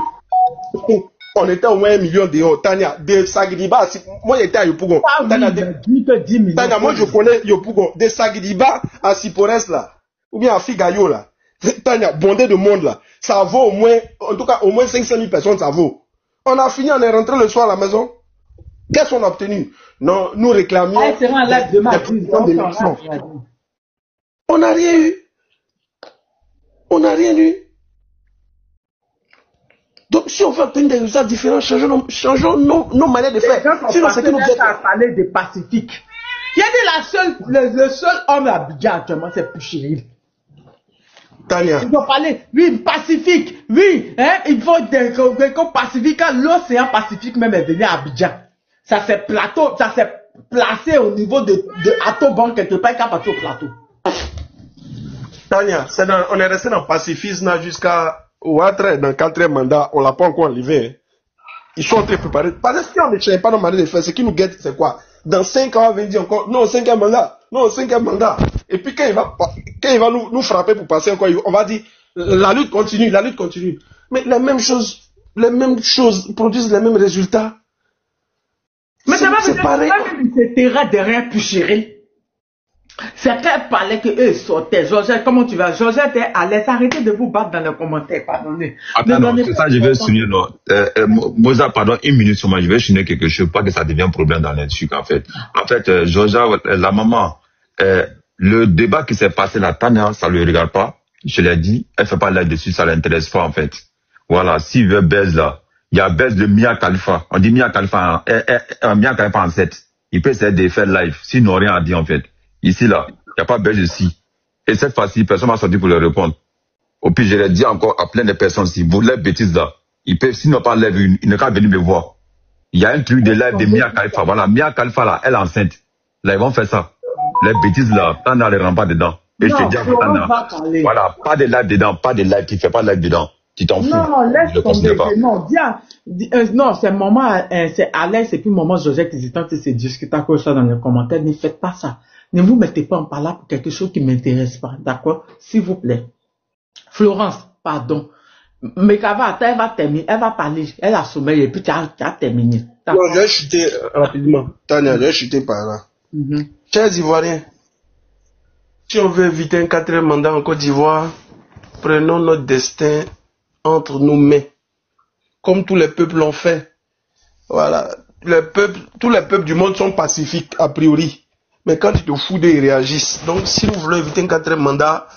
on était au moins 1 million dehors. Tania, de Sagidiba, moi j'étais à Yopougon. Tania, Tania, moi je connais Yopougon. De Sagidiba à Sipores là, ou bien à Figayo là. Tania, bondé de monde là. Ça vaut au moins, en tout cas, au moins 500 000 personnes, ça vaut. On a fini, on est rentré le soir à la maison. Qu'est-ce qu'on a obtenu? Non, nous réclamions. On n'a rien eu. On n'a rien eu. Donc, si on veut obtenir des résultats différents, changeons nos manières de faire. Sinon, c'est que nous avons parlé de Pacifique. Il y a dit le seul homme à Abidjan actuellement, c'est Pouchéril. Tania. Ils ont parlé, oui, Pacifique, oui, hein, il faut des Pacifique, quand l'océan Pacifique même est venu à Abidjan. Ça s'est placé au niveau de Atoban quelque part, qu'à partir au plateau. Tania, on est resté dans le pacifisme jusqu'à Ouatre, dans le 4e mandat, on l'a pas encore enlevé. Ils sont en train de préparer. Parce que si on ne change pas nos manières de faire, ce qui nous guette, c'est quoi? Dans 5 ans, on va dire encore, non, 5e mandat, non, 5e mandat. Et puis quand il va nous frapper pour passer encore, on va dire, la lutte continue, la lutte continue. Mais les mêmes choses produisent les mêmes résultats. Mais c'est pareil. C'est terrain derrière Pouchéril. Certains parlaient qu'eux sortaient. Georgette, comment tu vas? Georgette est à l'aise. Arrêtez de vous battre dans les commentaires, pardonnez. Attends, non, c'est ça, je vais souligner, non. Moza, pardon, 1 minute sur moi, je vais souligner quelque chose, pas que ça devienne un problème dans les trucs, en fait. En fait, Georgia, la maman, le débat qui s'est passé là, Tania, ça lui regarde pas. Je l'ai dit, elle fait pas là-dessus, ça l'intéresse pas, en fait. Voilà, s'il veut baise là, il y a baise de Mia Khalifa. On dit Mia Khalifa en 7. Il peut essayer de faire live, s'ils n'ont rien à dire, en fait. Ici, là, il n'y a pas belge ici. Et cette fois-ci, personne m'a sorti pour leur répondre. Au pire, je l'ai dit encore à plein de personnes, si vous les bêtises là, s'ils n'ont pas live, ils ne peuvent venir me voir. Il y a un truc de live de Mia Khalifa. Voilà, Mia Khalifa là, elle est enceinte. Là, ils vont faire ça. Les bêtises là, Tana ne rentre pas dedans. Et je te dis à Tana, voilà, pas de live dedans, pas de live, tu fais pas de live dedans. Tu t'en fous. Non, laisse tomber. Non, c'est maman, c'est Alex et puis maman Josette qui tentent de se discuter à ça dans les commentaires. Ne faites pas ça. Ne vous mettez pas en parlant pour quelque chose qui ne m'intéresse pas. D'accord? S'il vous plaît. Florence, pardon. Mais elle va terminer. Elle va parler. Elle a sommeil et puis tu as terminé. Non, je vais chuter rapidement. Tania, je vais chuter par là. Chers Ivoiriens, si on veut éviter un 4e mandat en Côte d'Ivoire, prenons notre destin entre nos mains. Comme tous les peuples l'ont fait. Voilà. Tous les peuples du monde sont pacifiques, a priori. Mais quand ils te fous d'eux, ils réagissent. Donc, si nous voulons éviter un 4e mandat,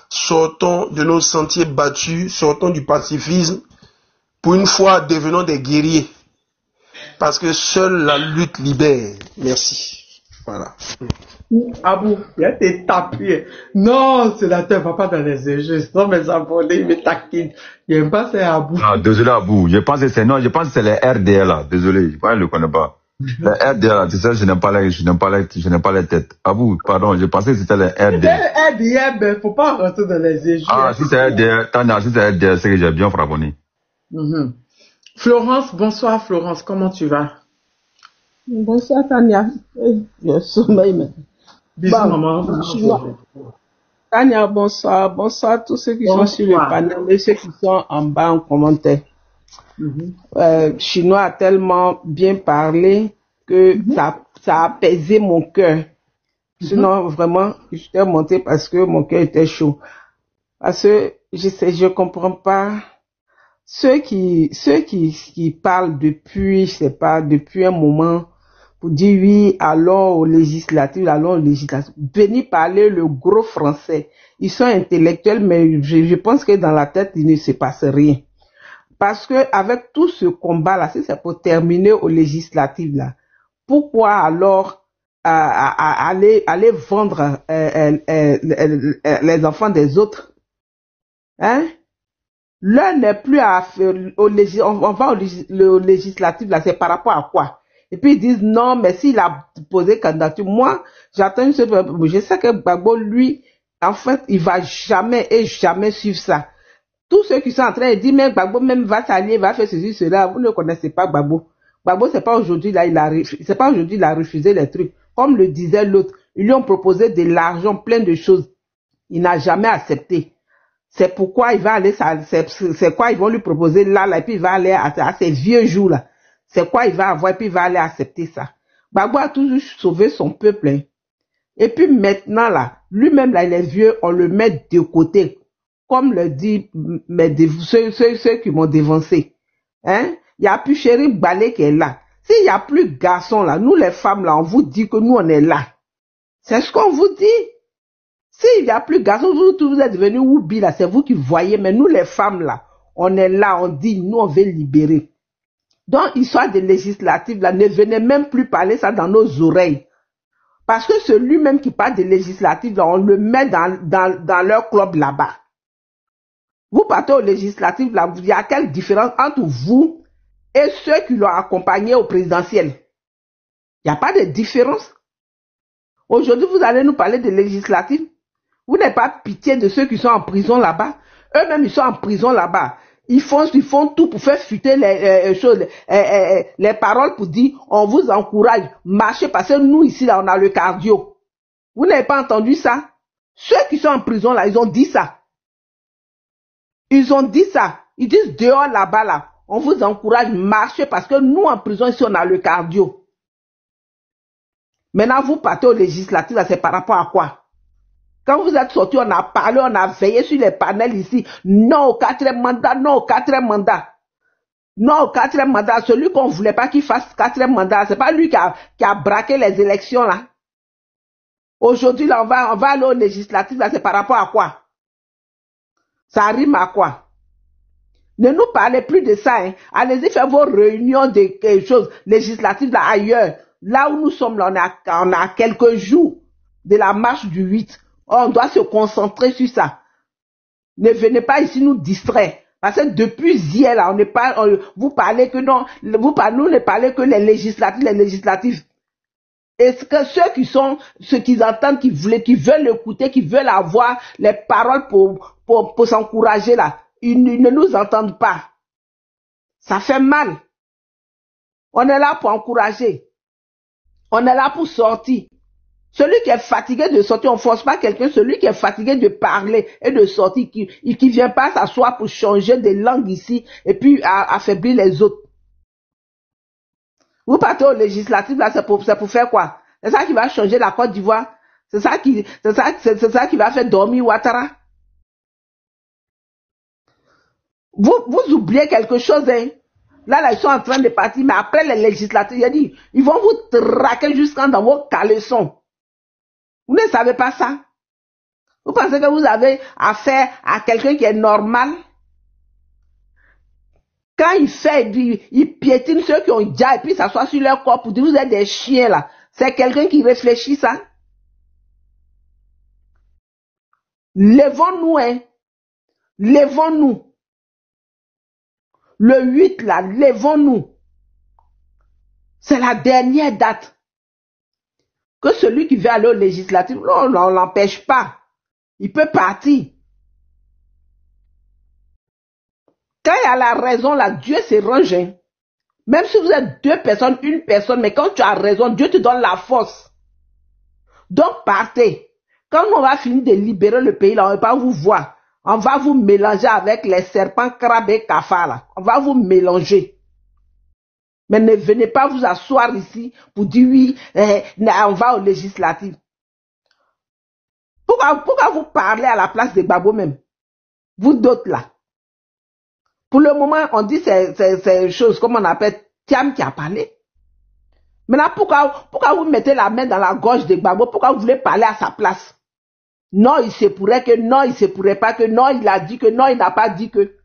sortons de nos sentiers battus, sortons du pacifisme. Pour une fois, devenons des guerriers. Parce que seule la lutte libère. Merci. Voilà. Abou, il a été tapé. Non, sénateur, va pas dans les échanges. Non, mes abonnés, ils me taquinent. Il n'aime pas, c'est Abou. Ah, désolé, Abou. Je pense que c'est les RDL là. Désolé, je ne le connais pas. Les RDL, tu sais, je n'aime pas les têtes. Abou, pardon, je pensais que c'était les RDL. C'est les RDL, mais faut pas rentrer dans les échanges. Ah, si c'est RDL, Tania, si c'est RDL, c'est que j'ai bien frappé. Florence, bonsoir Florence, comment tu vas? Bonsoir Tania. Je sommeil maintenant. Bisous maman. Tania, bonsoir. Bonsoir à tous ceux qui sont sur le panel et ceux qui sont en bas en commentaire. Chinois a tellement bien parlé que ça a apaisé mon cœur. Sinon, vraiment, je t'ai monté parce que mon cœur était chaud. Parce que je comprends pas ceux qui parlent depuis un moment pour dire oui, allons aux législatives, venir parler le gros français. Ils sont intellectuels, mais je pense que dans la tête, il ne se passe rien. Parce que avec tout ce combat-là, si c'est pour terminer aux législatives là, pourquoi alors aller vendre les enfants des autres? Hein? L'un n'est plus on va au législatif là, c'est par rapport à quoi? Et puis ils disent non, mais s'il a posé candidature, moi, j'attends je sais que Gbagbo, lui, en fait, il va jamais suivre ça. Tous ceux qui sont en train de dire, mais Gbagbo même va s'allier, va faire ceci, cela, vous ne connaissez pas Gbagbo. Gbagbo, c'est pas aujourd'hui là, il a refusé les trucs. Comme le disait l'autre, ils lui ont proposé de l'argent, plein de choses. Il n'a jamais accepté. C'est pourquoi il va aller, c'est quoi ils vont lui proposer là, et puis il va aller à ces vieux jours là. C'est quoi il va avoir, et puis il va aller accepter ça. Gbagbo a toujours sauvé son peuple. Hein. Et puis maintenant là, lui-même là, il est vieux, on le met de côté. Comme le dit ceux qui m'ont dévancé. Hein? Il n'y a plus Chéri Balé qui est là. S'il n'y a plus garçon là, nous les femmes là, on vous dit que nous on est là. C'est ce qu'on vous dit. S'il n'y a plus garçon, vous êtes venus Woubi là, c'est vous qui voyez, mais nous les femmes là, on est là, on dit, nous on veut libérer. Donc, histoire des législatives là, ne venez même plus parler ça dans nos oreilles. Parce que celui-même qui parle des législatives là, on le met dans leur club là-bas. Vous partez aux législatives là, il y a quelle différence entre vous et ceux qui l'ont accompagné au présidentiel? Il n'y a pas de différence. Aujourd'hui, vous allez nous parler des législatives. Vous n'avez pas pitié de ceux qui sont en prison là-bas. Eux-mêmes, ils sont en prison là-bas. Ils font tout pour faire fuiter les paroles pour dire, on vous encourage, marchez, parce que nous, ici, là, on a le cardio. Vous n'avez pas entendu ça? Ceux qui sont en prison là, ils ont dit ça. Ils ont dit ça. Ils disent dehors là-bas, là, on vous encourage, marchez, parce que nous, en prison, ici, on a le cardio. Maintenant, vous partez aux législatives, là, c'est par rapport à quoi? Quand vous êtes sortis, on a parlé, on a veillé sur les panels ici. Non au 4e mandat, non au 4e mandat. Non au 4e mandat. Celui qu'on ne voulait pas qu'il fasse 4e mandat, c'est pas lui qui a braqué les élections, là. Aujourd'hui, là, on va aller aux législatives, là, c'est par rapport à quoi? Ça rime à quoi? Ne nous parlez plus de ça, hein. Allez-y faire vos réunions de quelque chose législatives, là, ailleurs. Là où nous sommes, là, on a quelques jours de la marche du 8. On doit se concentrer sur ça. Ne venez pas ici nous distraire. Parce que depuis hier, là, vous parlez que non, nous ne parlons que les législatives. Est-ce que ceux qui entendent, qui veulent écouter, qui veulent avoir les paroles pour s'encourager là, ils ne nous entendent pas. Ça fait mal. On est là pour encourager. On est là pour sortir. Celui qui est fatigué de sortir, on ne force pas quelqu'un. Celui qui est fatigué de parler et de sortir, qui vient pas s'asseoir pour changer de langue ici et puis affaiblir les autres. Vous partez aux législatives, là, c'est pour faire quoi? C'est ça qui va changer la Côte d'Ivoire? C'est ça qui va faire dormir Ouattara? Vous oubliez quelque chose, hein? Là, ils sont en train de partir, mais après les législatives, il a dit, ils vont vous traquer jusqu'en dans vos caleçons. Vous ne savez pas ça? Vous pensez que vous avez affaire à quelqu'un qui est normal? Quand il piétine ceux qui ont déjà et puis s'assoit sur leur corps pour dire vous êtes des chiens là. C'est quelqu'un qui réfléchit ça? Lèvons-nous, hein. Lèvons-nous. Le 8 là, lèvons-nous. C'est la dernière date. Que celui qui veut aller aux législatives, non, on ne l'empêche pas. Il peut partir. Quand il y a la raison, là, Dieu se range. Hein. Même si vous êtes 2 personnes, 1 personne, mais quand tu as raison, Dieu te donne la force. Donc, partez. Quand on va finir de libérer le pays, là, on ne va pas vous voir. On va vous mélanger avec les serpents, crabes et cafards, là. On va vous mélanger. Mais ne venez pas vous asseoir ici pour dire oui, on va aux législatives. Pourquoi vous parlez à la place de Gbagbo même? Vous d'autres là. Pour le moment, on dit ces choses, comme on appelle Thiam qui a parlé. Maintenant, pourquoi vous mettez la main dans la gorge de Gbagbo? Pourquoi vous voulez parler à sa place? Non, il se pourrait que, non, il se pourrait pas que, non, il a dit que, non, il n'a pas dit que.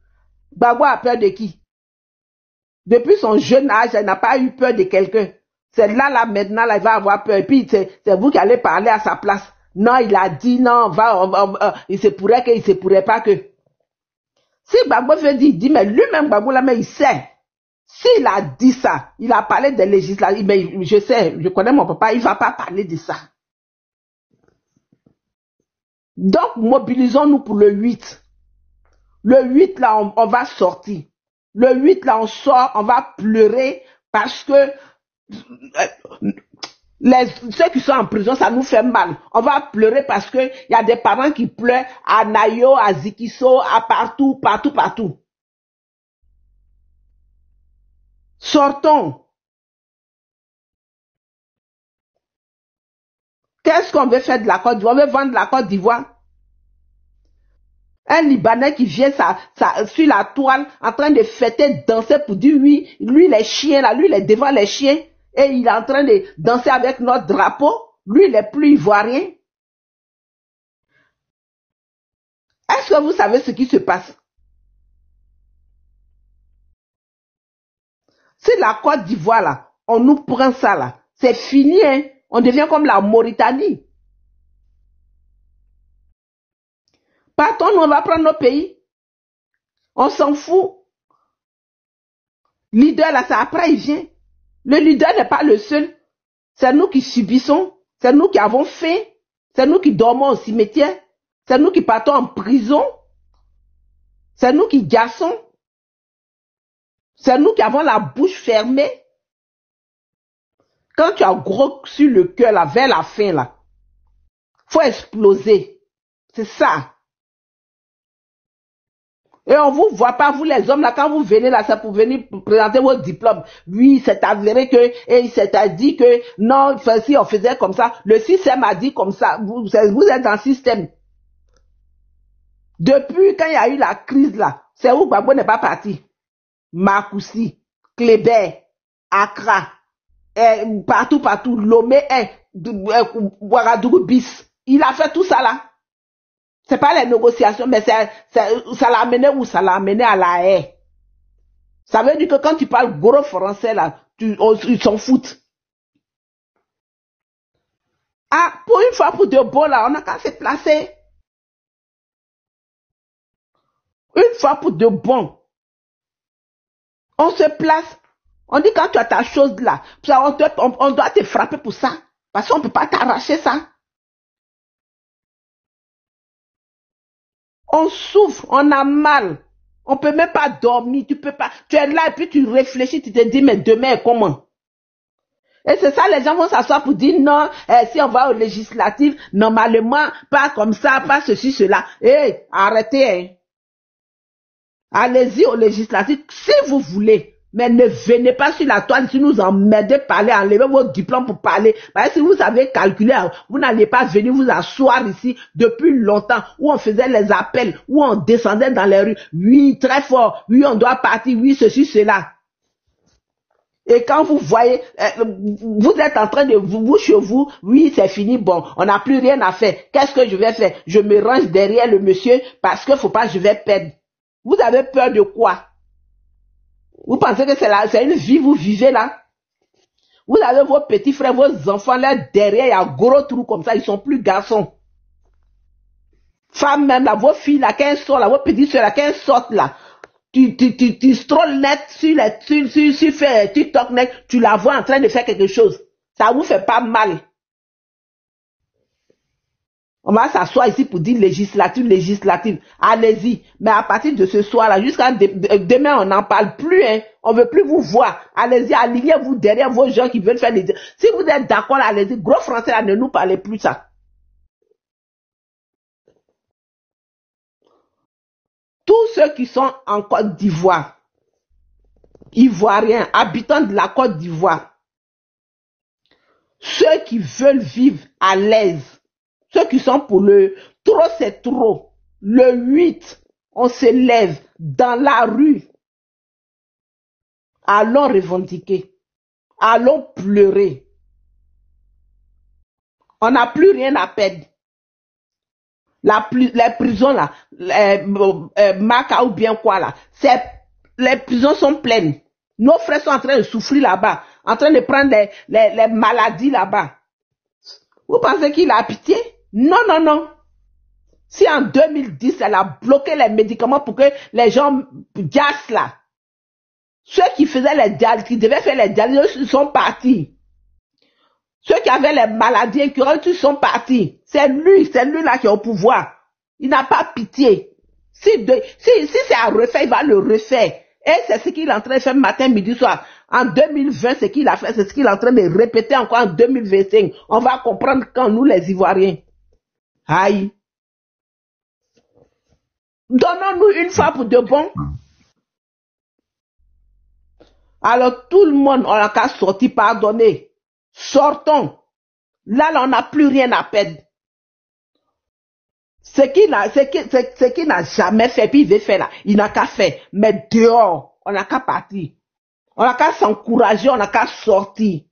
Gbagbo a peur de qui? Depuis son jeune âge, il n'a pas eu peur de quelqu'un. C'est là, maintenant, là, il va avoir peur. Et puis, c'est vous qui allez parler à sa place. Non, il a dit, non, il se pourrait que, il se pourrait pas que. Si Gbagbo veut dire, il dit, mais lui-même, Gbagbo, là, mais il sait. S'il a dit ça, il a parlé des législatives, mais je sais, je connais mon papa, il va pas parler de ça. Donc, mobilisons-nous pour le 8. Le 8, là, on va sortir. Le 8, là, on sort, on va pleurer parce que Ceux qui sont en prison, ça nous fait mal. On va pleurer parce que il y a des parents qui pleurent à Nayo, à Zikiso, à partout. Sortons. Qu'est-ce qu'on veut faire de la Côte d'Ivoire? On veut vendre la Côte d'Ivoire? Un Libanais qui vient sur la toile en train de fêter, danser pour dire oui, lui les chiens là, lui il est devant les chiens et il est en train de danser avec notre drapeau. Lui il est plus ivoirien. Est-ce que vous savez ce qui se passe? Si la Côte d'Ivoire là, on nous prend ça là, c'est fini, hein? On devient comme la Mauritanie. Partons, nous on va prendre nos pays. On s'en fout. Leader là, c'est après il vient. Le leader n'est pas le seul. C'est nous qui subissons. C'est nous qui avons faim. C'est nous qui dormons au cimetière. C'est nous qui partons en prison. C'est nous qui gassons. C'est nous qui avons la bouche fermée. Quand tu as gros sur le cœur là, vers la fin là, faut exploser. C'est ça. Et on vous voit pas, vous les hommes là, quand vous venez là, c'est pour venir présenter vos diplômes. Oui, c'est avéré que, et c'est dit que, non, si on faisait comme ça, le système a dit comme ça, vous êtes dans le système. Depuis quand il y a eu la crise là, c'est où Gbagbo n'est pas parti. Marcoussis, Kléber, Accra, partout, Lomé, Ouagadougou bis. Il a fait tout ça là. C'est pas les négociations, mais ça l'a amené où? Ça l'a amené à la haie. Ça veut dire que quand tu parles gros français là, ils s'en foutent. Ah, pour une fois pour de bon là, on a qu'à se placer. Une fois pour de bon. On se place. On dit quand tu as ta chose là, on doit te frapper pour ça. Parce qu'on ne peut pas t'arracher ça. On souffre, on a mal. On peut même pas dormir, tu peux pas. Tu es là et puis tu réfléchis, tu te dis mais demain comment? Et c'est ça, les gens vont s'asseoir pour dire non, si on va aux législatives, normalement, pas comme ça, pas ceci, cela. Arrêtez, hein. Allez-y aux législatives si vous voulez. Mais ne venez pas sur la toile si nous emmerdez parler, enlevez vos diplômes pour parler. Parce que si vous savez calculer, vous n'allez pas venir vous asseoir ici depuis longtemps, où on faisait les appels, où on descendait dans les rues. Oui, très fort. Oui, on doit partir. Oui, ceci, cela. Et quand vous voyez, vous êtes en train de vous chez vous, oui, c'est fini, bon, on n'a plus rien à faire. Qu'est-ce que je vais faire? Je me range derrière le monsieur parce que faut pas, je vais perdre. Vous avez peur de quoi? Vous pensez que c'est une vie vous vivez là? Vous avez vos petits frères, vos enfants là derrière, il y a un gros trou comme ça, ils sont plus garçons. Femmes même là, vos filles là, qu'elles sortent là, vos petites soeurs là, qu'elles sortent là. Tu strolles net sur TikTok net, tu la vois en train de faire quelque chose. Ça vous fait pas mal. On va s'asseoir ici pour dire législative. Allez-y. Mais à partir de ce soir-là, jusqu'à demain, on n'en parle plus, hein. On veut plus vous voir. Allez-y, alignez-vous derrière vos gens qui veulent faire des... Si vous êtes d'accord, allez-y. Gros français, là, ne nous parlez plus ça. Tous ceux qui sont en Côte d'Ivoire, Ivoiriens, habitants de la Côte d'Ivoire, ceux qui veulent vivre à l'aise, ceux qui sont pour le trop c'est trop. Le 8, on se lève dans la rue. Allons revendiquer. Allons pleurer. On n'a plus rien à perdre. Les prisons là, Maca ou bien quoi là, les prisons sont pleines. Nos frères sont en train de souffrir là-bas, en train de prendre les maladies là-bas. Vous pensez qu'il a pitié? Non, non, non. Si en 2010, elle a bloqué les médicaments pour que les gens gassent là, ceux qui faisaient les dialyses, qui devaient faire les dialyses, ils sont partis. Ceux qui avaient les maladies incurables, ils sont partis. C'est lui là qui est au pouvoir. Il n'a pas pitié. Si c'est à refaire, il va le refaire. Et c'est ce qu'il est en train de faire matin, midi, soir. en 2020, ce qu'il a fait, c'est ce qu'il est en train de répéter encore en 2025. On va comprendre quand nous, les Ivoiriens. Aïe. Donnons-nous une fois pour de bon. Alors, tout le monde, on n'a qu'à sortir, pardonner. Sortons. Là, on n'a plus rien à perdre. Ce qu'il n'a jamais fait, puis il veut faire là, il n'a qu'à faire. Mais dehors, on n'a qu'à partir. On n'a qu'à s'encourager, on n'a qu'à sortir.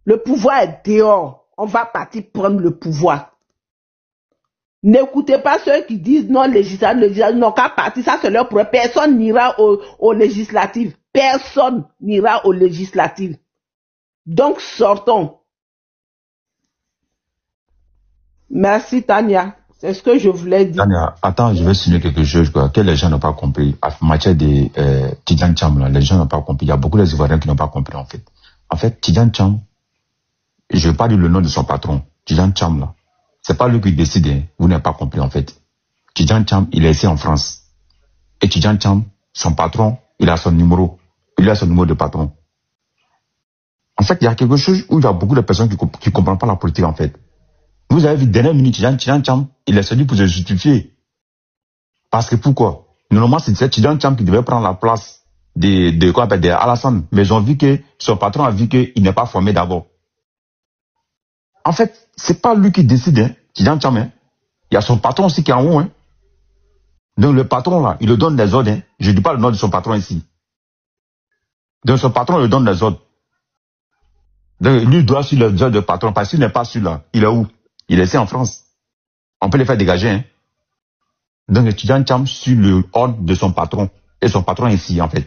Le pouvoir est dehors. On va partir prendre le pouvoir. N'écoutez pas ceux qui disent non, législatif, n'ont qu'à partir, ça c'est leur problème. Personne n'ira aux législatives. Personne n'ira aux législatives. Donc sortons. Merci Tania. C'est ce que je voulais dire. Tania, attends, je vais signer quelque chose que les gens n'ont pas compris. En matière de Tidjane Thiam, les gens n'ont pas compris. Il y a beaucoup d'Ivoiriens qui n'ont pas compris en fait. En fait, Tidjane Thiam, je ne vais pas dire le nom de son patron. Tidjane Thiam là. C'est pas lui qui décide, hein. Vous n'avez pas compris en fait. Tidjane Thiam, il est ici en France. Et Tidjane Thiam, son patron, il a son numéro. Il a son numéro de patron. En fait, il y a quelque chose où il y a beaucoup de personnes qui comprennent pas la politique en fait. Vous avez vu, dernière minute, Tidjane Thiam, il est sorti pour se justifier. Parce que pourquoi? Normalement, c'est Tidjane Thiam qui devait prendre la place de Alassane. Mais ils ont vu que son patron a vu qu'il n'est pas formé d'abord. En fait, c'est pas lui qui décide, hein, Tidjane Thiam, hein. Il y a son patron aussi qui est en haut, hein. Donc le patron là, il le donne des ordres, hein. Je dis pas le nom de son patron ici. Donc son patron le donne des ordres. Donc lui doit suivre les ordres de patron, parce qu'il n'est pas sûr là. Il est où? Il est ici en France. On peut les faire dégager, hein. Donc Tidjane Thiam suit le ordre de son patron. Et son patron est ici, en fait.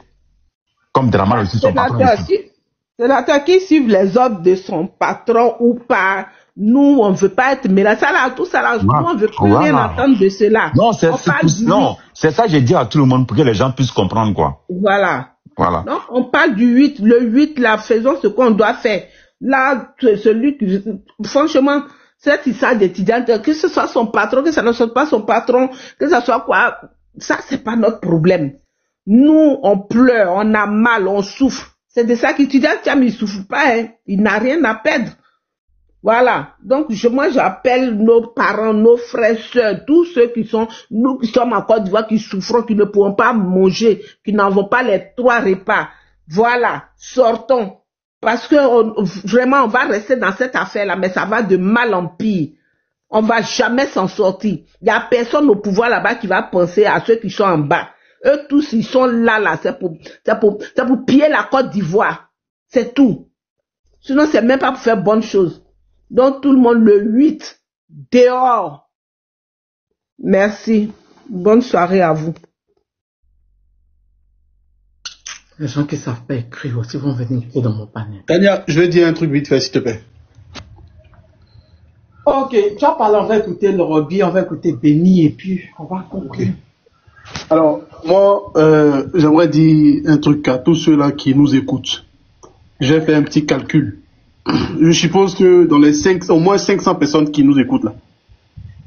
Comme Draman aussi, son patron est ici. Sénateur qui suivent les ordres de son patron ou pas. Nous, on ne veut pas être mélangés. Ça là, tout ça là, nous, on ne veut plus rien entendre de cela. Non, c'est ça que j'ai dit à tout le monde pour que les gens puissent comprendre, quoi. Voilà. Donc, on parle du 8. Le 8, là, faisons ce qu'on doit faire. Là, celui qui, franchement, cette histoire d'étudiant, que ce soit son patron, que ça ne soit pas son patron, que ça soit quoi, ça, c'est pas notre problème. Nous, on pleure, on a mal, on souffre. C'est de ça qu'étudiant, Thiam, il souffre pas, hein. Il n'a rien à perdre. Voilà. Donc, moi, j'appelle nos parents, nos frères, sœurs, tous ceux qui sont, nous qui sommes en Côte d'Ivoire, qui souffrons, qui ne pourront pas manger, qui n'avons pas les 3 repas. Voilà. Sortons. Parce que vraiment, on va rester dans cette affaire-là, mais ça va de mal en pire. On va jamais s'en sortir. Il n'y a personne au pouvoir là-bas qui va penser à ceux qui sont en bas. Eux tous, ils sont là, c'est pour piller la Côte d'Ivoire. C'est tout. Sinon, c'est même pas pour faire bonne chose. Donc, tout le monde, le 8, dehors. Merci. Bonne soirée à vous. Les gens qui savent pas écrire aussi vont venir écrire dans mon panel. Tania, je vais dire un truc vite fait, s'il te plaît. Ok, tu as parlé, on va écouter le Roby, on va écouter Benny et puis on va conclure. Alors, moi, j'aimerais dire un truc à tous ceux-là qui nous écoutent. J'ai fait un petit calcul. Je suppose que dans les au moins 500 personnes qui nous écoutent là,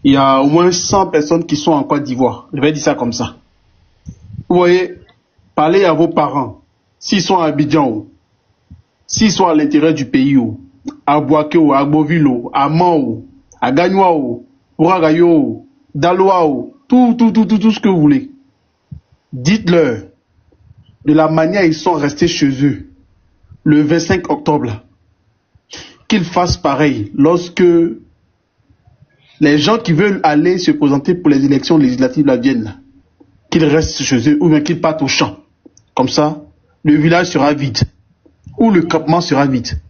il y a au moins 100 personnes qui sont en Côte d'Ivoire. Je vais dire ça comme ça. Vous voyez, parlez à vos parents. S'ils sont à Abidjan, s'ils sont à l'intérieur du pays, à Boaké, à Beauville, à Mans, à Gagnoa, Ouragayo, Daloa, tout ce que vous voulez. Dites-leur de la manière ils sont restés chez eux le 25 octobre, qu'ils fassent pareil lorsque les gens qui veulent aller se présenter pour les élections législatives la viennent, qu'ils restent chez eux ou bien qu'ils partent au champ. Comme ça, le village sera vide ou le campement sera vide.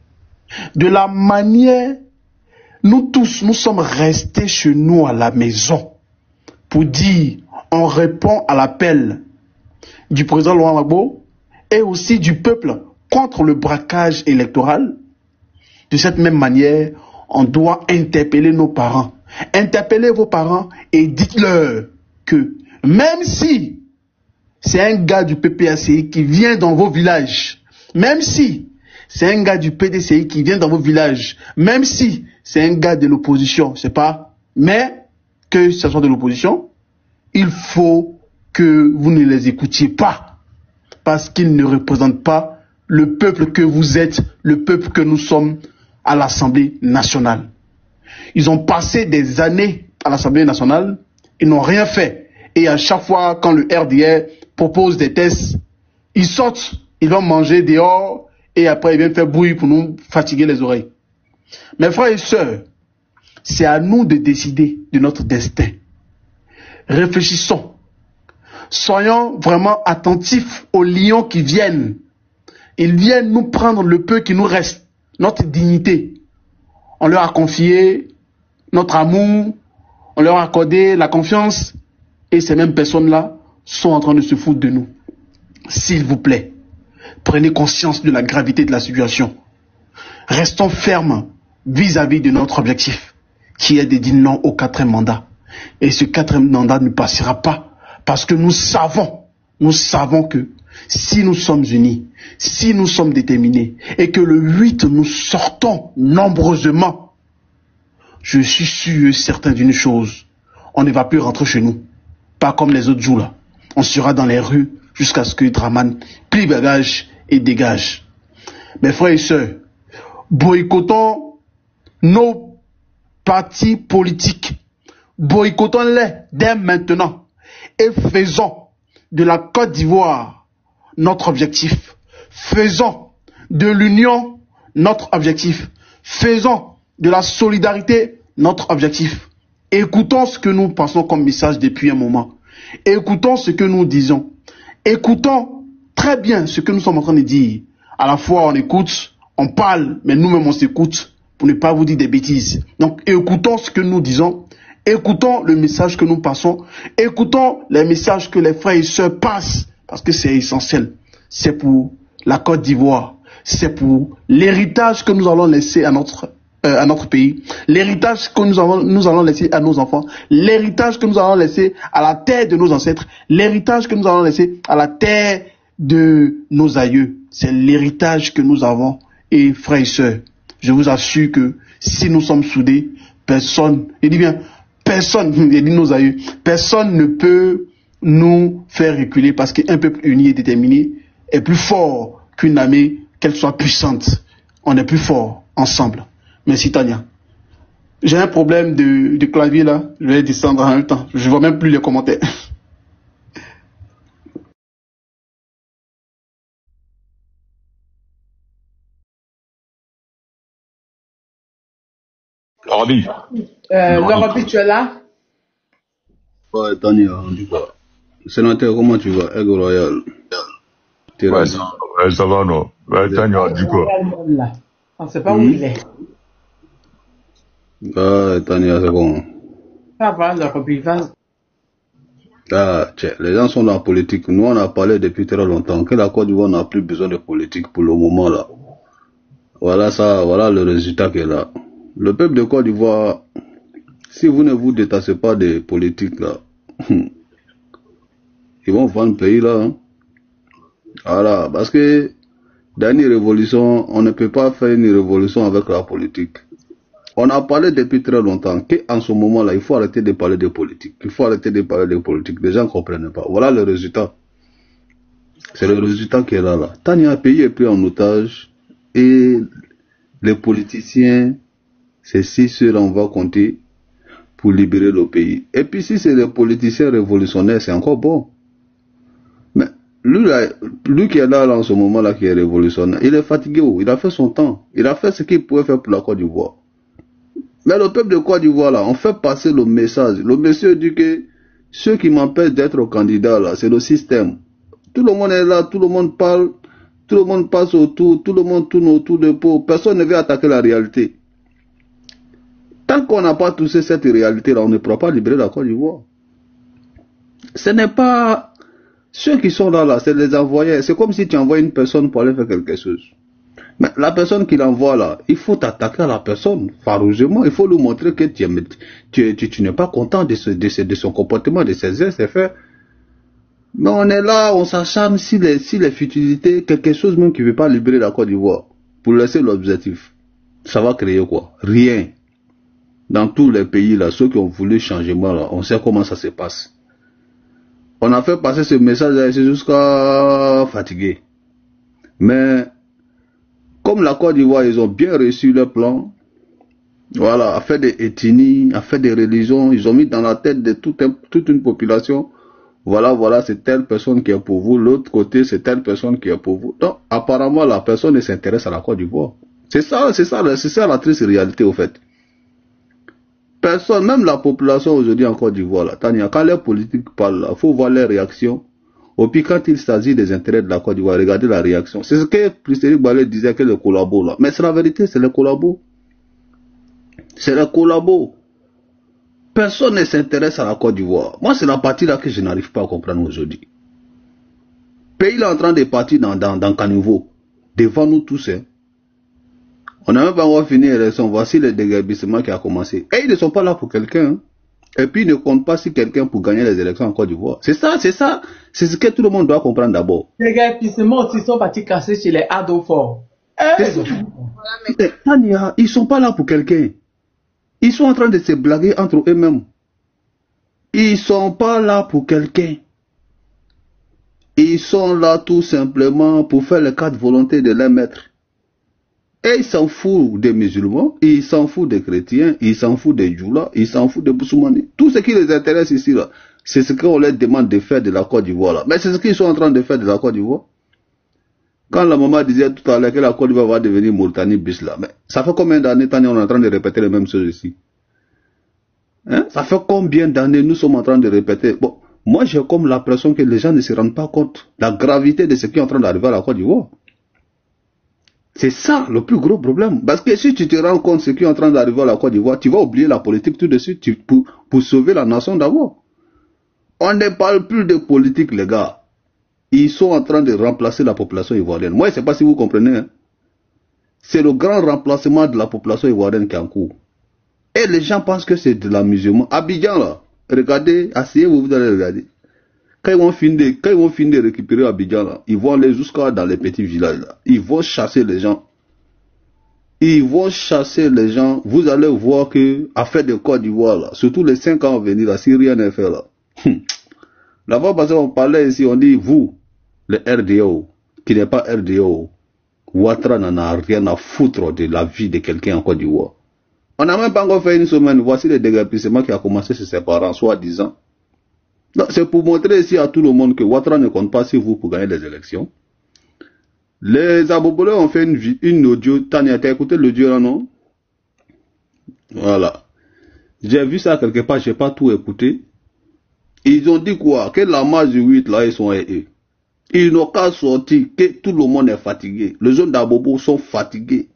De la manière, nous tous, nous sommes restés chez nous à la maison pour dire, on répond à l'appel du président Laurent Gbagbo et aussi du peuple contre le braquage électoral. De cette même manière, on doit interpeller nos parents. Interpellez vos parents et dites-leur que même si c'est un gars du PPACI qui vient dans vos villages, même si c'est un gars du PDCI qui vient dans vos villages, même si c'est un gars de l'opposition, c'est pas, mais que ce soit de l'opposition, il faut que vous ne les écoutiez pas, parce qu'ils ne représentent pas le peuple que vous êtes, le peuple que nous sommes à l'Assemblée nationale. Ils ont passé des années à l'Assemblée nationale, ils n'ont rien fait. Et à chaque fois, quand le RDR propose des tests, ils sortent, ils vont manger dehors, et après ils viennent faire bruit pour nous fatiguer les oreilles. Mes frères et sœurs, c'est à nous de décider de notre destin. Réfléchissons. Soyons vraiment attentifs aux lions qui viennent. Ils viennent nous prendre le peu qui nous reste, notre dignité. On leur a confié notre amour, on leur a accordé la confiance, et ces mêmes personnes-là sont en train de se foutre de nous. S'il vous plaît, prenez conscience de la gravité de la situation. Restons fermes vis-à-vis de notre objectif, qui est de dire non au 4e mandat. Et ce 4e mandat ne passera pas, parce que nous savons que si nous sommes unis, si nous sommes déterminés, et que le 8 nous sortons nombreusement, je suis sûr et certain d'une chose, on ne va plus rentrer chez nous. Pas comme les autres jours là. On sera dans les rues jusqu'à ce que Draman plie bagage et dégage. Mes frères et sœurs, boycottons nos partis politiques. Boycottons-les dès maintenant. Et faisons de la Côte d'Ivoire notre objectif. Faisons de l'union notre objectif. Faisons de la solidarité notre objectif. Écoutons ce que nous pensons comme message depuis un moment. Écoutons ce que nous disons. Écoutons très bien ce que nous sommes en train de dire. À la fois on écoute, on parle, mais nous-mêmes on s'écoute pour ne pas vous dire des bêtises. Donc écoutons ce que nous disons. Écoutons le message que nous passons. Écoutons les messages que les frères et sœurs passent. Parce que c'est essentiel. C'est pour la Côte d'Ivoire. C'est pour l'héritage que nous allons laisser à notre pays, l'héritage que nous allons laisser à nos enfants, l'héritage que nous allons laisser à la terre de nos ancêtres, l'héritage que nous allons laisser à la terre de nos aïeux. C'est l'héritage que nous avons. Et frères et sœurs, je vous assure que si nous sommes soudés, personne, il dit bien, personne, il dit nos aïeux, personne ne peut nous faire reculer parce qu'un peuple uni et déterminé est plus fort qu'une armée, qu'elle soit puissante. On est plus fort ensemble. Merci Tania. J'ai un problème de clavier là, je vais descendre en même temps. Je ne vois même plus les commentaires. Roby. Roby, tu es là? Ouais, Tania, on dit quoi? Sénateur, comment tu vas? Aigle Royal. Ouais, ça va, non. Ouais, Tania, on dit quoi? On ne sait pas où il est. Ah, Tania, c'est bon. Ça va, le Roby, va. Ah, tiens, les gens sont dans la politique. Nous, on a parlé depuis très longtemps que la Côte d'Ivoire n'a plus besoin de politique pour le moment là. Voilà ça, voilà le résultat qui est là. Le peuple de Côte d'Ivoire, si vous ne vous détachez pas des politiques là, ils vont vendre le pays là. Hein. Voilà, parce que dans une révolution, on ne peut pas faire une révolution avec la politique. On a parlé depuis très longtemps qu'en ce moment-là, il faut arrêter de parler de politique. Il faut arrêter de parler de politique. Les gens ne comprennent pas. Voilà le résultat. C'est le résultat qui est là. Tania, un pays est pris en otage et les politiciens, c'est si ceux-là on va compter pour libérer le pays. Et puis si c'est des politiciens révolutionnaires, c'est encore bon. Mais lui qui est là en ce moment-là, qui est révolutionnaire, il est fatigué. Il a fait son temps. Il a fait ce qu'il pouvait faire pour la Côte d'Ivoire. Mais le peuple de Côte d'Ivoire, là, on fait passer le message. Le monsieur dit que ceux qui m'empêchent d'être candidat, là, c'est le système. Tout le monde est là, tout le monde parle, tout le monde passe autour, tout le monde tourne autour de peau. Personne ne veut attaquer la réalité. Tant qu'on n'a pas touché cette réalité-là, on ne pourra pas libérer la Côte d'Ivoire. Ce n'est pas ceux qui sont là, c'est les envoyés. C'est comme si tu envoies une personne pour aller faire quelque chose. Mais la personne qui l'envoie là, il faut t'attaquer à la personne farouchement. Il faut lui montrer que tu n'es pas content de son comportement, de ses gestes et faits. Mais on est là, on s'acharne si les futilités, quelque chose même qui ne veut pas libérer la Côte d'Ivoire, pour laisser l'objectif. Ça va créer quoi? Rien. Dans tous les pays là, ceux qui ont voulu changement là, on sait comment ça se passe. On a fait passer ce message là jusqu'à fatiguer. Mais Comme la Côte d'Ivoire, ils ont bien reçu leur plan. Voilà, à faire des ethnies, à faire des religions. Ils ont mis dans la tête de toute une population. Voilà, c'est telle personne qui est pour vous. L'autre côté, c'est telle personne qui est pour vous. Donc, apparemment, la personne ne s'intéresse à la Côte d'Ivoire. C'est ça la triste réalité, au fait. Personne, même la population aujourd'hui en Côte d'Ivoire, là, Tania, quand les politiques parlent, il faut voir les réactions. Au pire, quand il s'agit des intérêts de la Côte d'Ivoire, regardez la réaction. C'est ce que Christophe Ballet disait que le collabo, là. Mais c'est la vérité, c'est le collabo. C'est le collabo. Personne ne s'intéresse à la Côte d'Ivoire. Moi, c'est la partie là que je n'arrive pas à comprendre aujourd'hui. Le pays là est en train de partir dans caniveau. Devant nous tous, hein. On n'a même pas encore fini l'élection. Voici le déguerpissement qui a commencé. Et ils ne sont pas là pour quelqu'un. Hein. Et puis ils ne comptent pas sur quelqu'un pour gagner les élections en Côte d'Ivoire. C'est ça. C'est ce que tout le monde doit comprendre d'abord. Les déguerpissements aussi sont partis casser chez les ados forts. Tania, ils ne sont pas là pour quelqu'un. Ils sont en train de se blaguer entre eux-mêmes. Ils ne sont pas là pour quelqu'un. Ils sont là tout simplement pour faire les 4 volontés de leur maître. Et ils s'en foutent des musulmans, ils s'en foutent des chrétiens, ils s'en foutent des djoulas, ils s'en foutent des boussoumani. Tout ce qui les intéresse ici, là, c'est ce qu'on leur demande de faire de la Côte d'Ivoire. Là. Mais c'est ce qu'ils sont en train de faire de la Côte d'Ivoire. Quand la maman disait tout à l'heure que la Côte d'Ivoire va devenir Mauritanie bis là, mais ça fait combien d'années on est en train de répéter les mêmes choses ici? Hein? Ça fait combien d'années nous sommes en train de répéter? Bon, moi j'ai comme l'impression que les gens ne se rendent pas compte de la gravité de ce qui est en train d'arriver à la Côte d'Ivoire. C'est ça le plus gros problème. Parce que si tu te rends compte de ce qui est en train d'arriver à la Côte d'Ivoire, tu vas oublier la politique tout de suite pour sauver la nation d'abord. On ne parle plus de politique, les gars. Ils sont en train de remplacer la population ivoirienne. Moi, je ne sais pas si vous comprenez. Hein. C'est le grand remplacement de la population ivoirienne qui est en cours. Et les gens pensent que c'est de l'amusement. Abidjan, là, regardez, asseyez-vous, vous allez regarder. Quand ils vont finir de récupérer Abidjan, là, ils vont aller jusqu'à dans les petits villages. Là. Ils vont chasser les gens. Vous allez voir que affaire de Côte d'Ivoire, là, surtout les 5 ans à venir, là, si rien n'est fait là. La fois passée, on parlait ici, on dit, vous, le RDO, qui n'est pas RDO, Ouattara n'en a rien à foutre de la vie de quelqu'un en Côte d'Ivoire. On n'a même pas encore fait une semaine. Voici le déguerpissement qui a commencé chez ses parents, soi-disant. C'est pour montrer ici à tout le monde que Ouattara ne compte pas sur vous pour gagner les élections. Les Abobolais ont fait une audio. Tania, t'as écouté l'audio là, non? Voilà. J'ai vu ça quelque part, j'ai pas tout écouté. Ils ont dit quoi? Que la marche du 8 là, ils sont eux. Ils n'ont qu'à sortir, que tout le monde est fatigué. Les jeunes d'Abobo sont fatigués.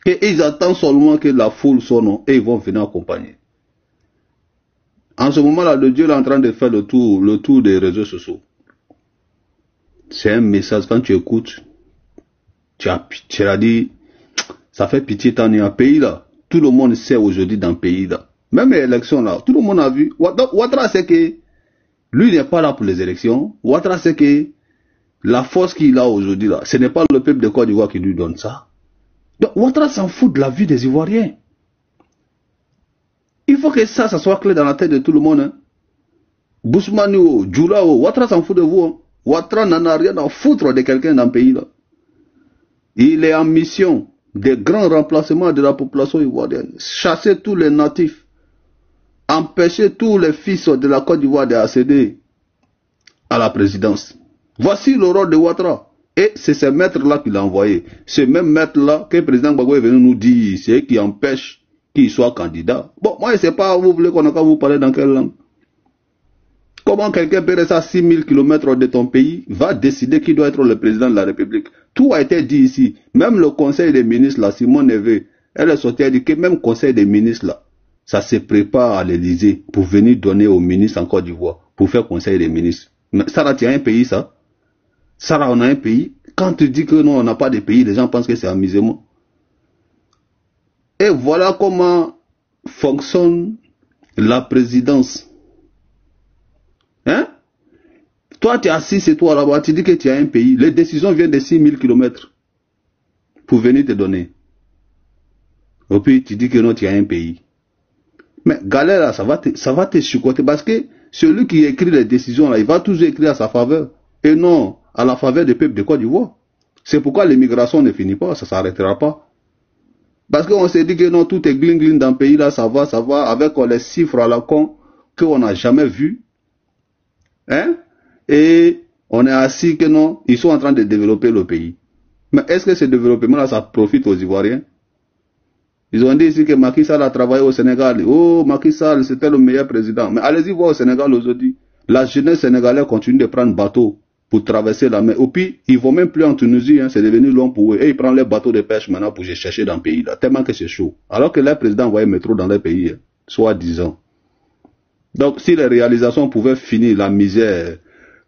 Et ils attendent seulement que la foule sonne et ils vont venir accompagner. En ce moment-là, le Dieu est en train de faire le tour des réseaux sociaux. C'est un message, quand tu écoutes, tu as dit, ça fait pitié, t'en es un pays là. Tout le monde sait aujourd'hui dans le pays là. Même les élections là, tout le monde a vu. Ouattara sait que lui n'est pas là pour les élections. Ouattara sait que la force qu'il a aujourd'hui là, ce n'est pas le peuple de Côte d'Ivoire qui lui donne ça. Donc Ouattara s'en fout de la vie des Ivoiriens. Il faut que ça soit clair dans la tête de tout le monde. Hein. Boussoumani, Djoulao, Ouattara s'en fout de vous. Hein. Ouattara n'en a rien à foutre de quelqu'un dans le pays là. Il est en mission de grand remplacement de la population ivoirienne. Chasser tous les natifs. Empêcher tous les fils de la Côte d'Ivoire d'accéder à la présidence. Voici le rôle de Ouattara. Et c'est ce maître-là qui l'a envoyé. Ce même maître-là que le président Gbagbo est venu nous dire, c'est qui empêche qu'il soit candidat. Bon, moi je ne sais pas, vous voulez qu'on a vous parler dans quelle langue? Comment quelqu'un peut rester à 6000 km de ton pays va décider qui doit être le président de la République? Tout a été dit ici. Même le conseil des ministres, là, Simone Neve, elle est sortie à dire que même le conseil des ministres, là, ça se prépare à l'Élysée pour venir donner aux ministres en Côte d'Ivoire, pour faire conseil des ministres. Mais ça, tu as un pays, ça? Ça, on a un pays. Quand tu dis que non, on n'a pas de pays, les gens pensent que c'est amusement. Et voilà comment fonctionne la présidence. Hein? Toi, tu es assis, c'est toi là-bas, tu dis que tu as un pays. Les décisions viennent de 6000 km pour venir te donner. Et puis, tu dis que non, tu as un pays. Mais galère, là, ça va te chicoter parce que celui qui écrit les décisions, là, il va toujours écrire à sa faveur et non à la faveur des peuples de Côte d'Ivoire. C'est pourquoi l'immigration ne finit pas, ça ne s'arrêtera pas. Parce qu'on s'est dit que non, tout est gling dans le pays là, ça va, avec les chiffres à la con qu'on n'a jamais vus. Hein? Et on est assis que non, ils sont en train de développer le pays. Mais est-ce que ce développement-là, ça profite aux Ivoiriens? Ils ont dit ici que Macky Sall a travaillé au Sénégal. Oh, Macky Sall, c'était le meilleur président. Mais allez-y voir au Sénégal aujourd'hui. La jeunesse sénégalaise continue de prendre bateau pour traverser la mer. Et puis, ils ne vont même plus en Tunisie, hein, c'est devenu long pour eux. Et ils prennent les bateaux de pêche maintenant pour chercher dans le pays, là, tellement que c'est chaud. Alors que les présidents envoyaient métro dans les pays, hein, soit 10 ans. Donc, si les réalisations pouvaient finir la misère,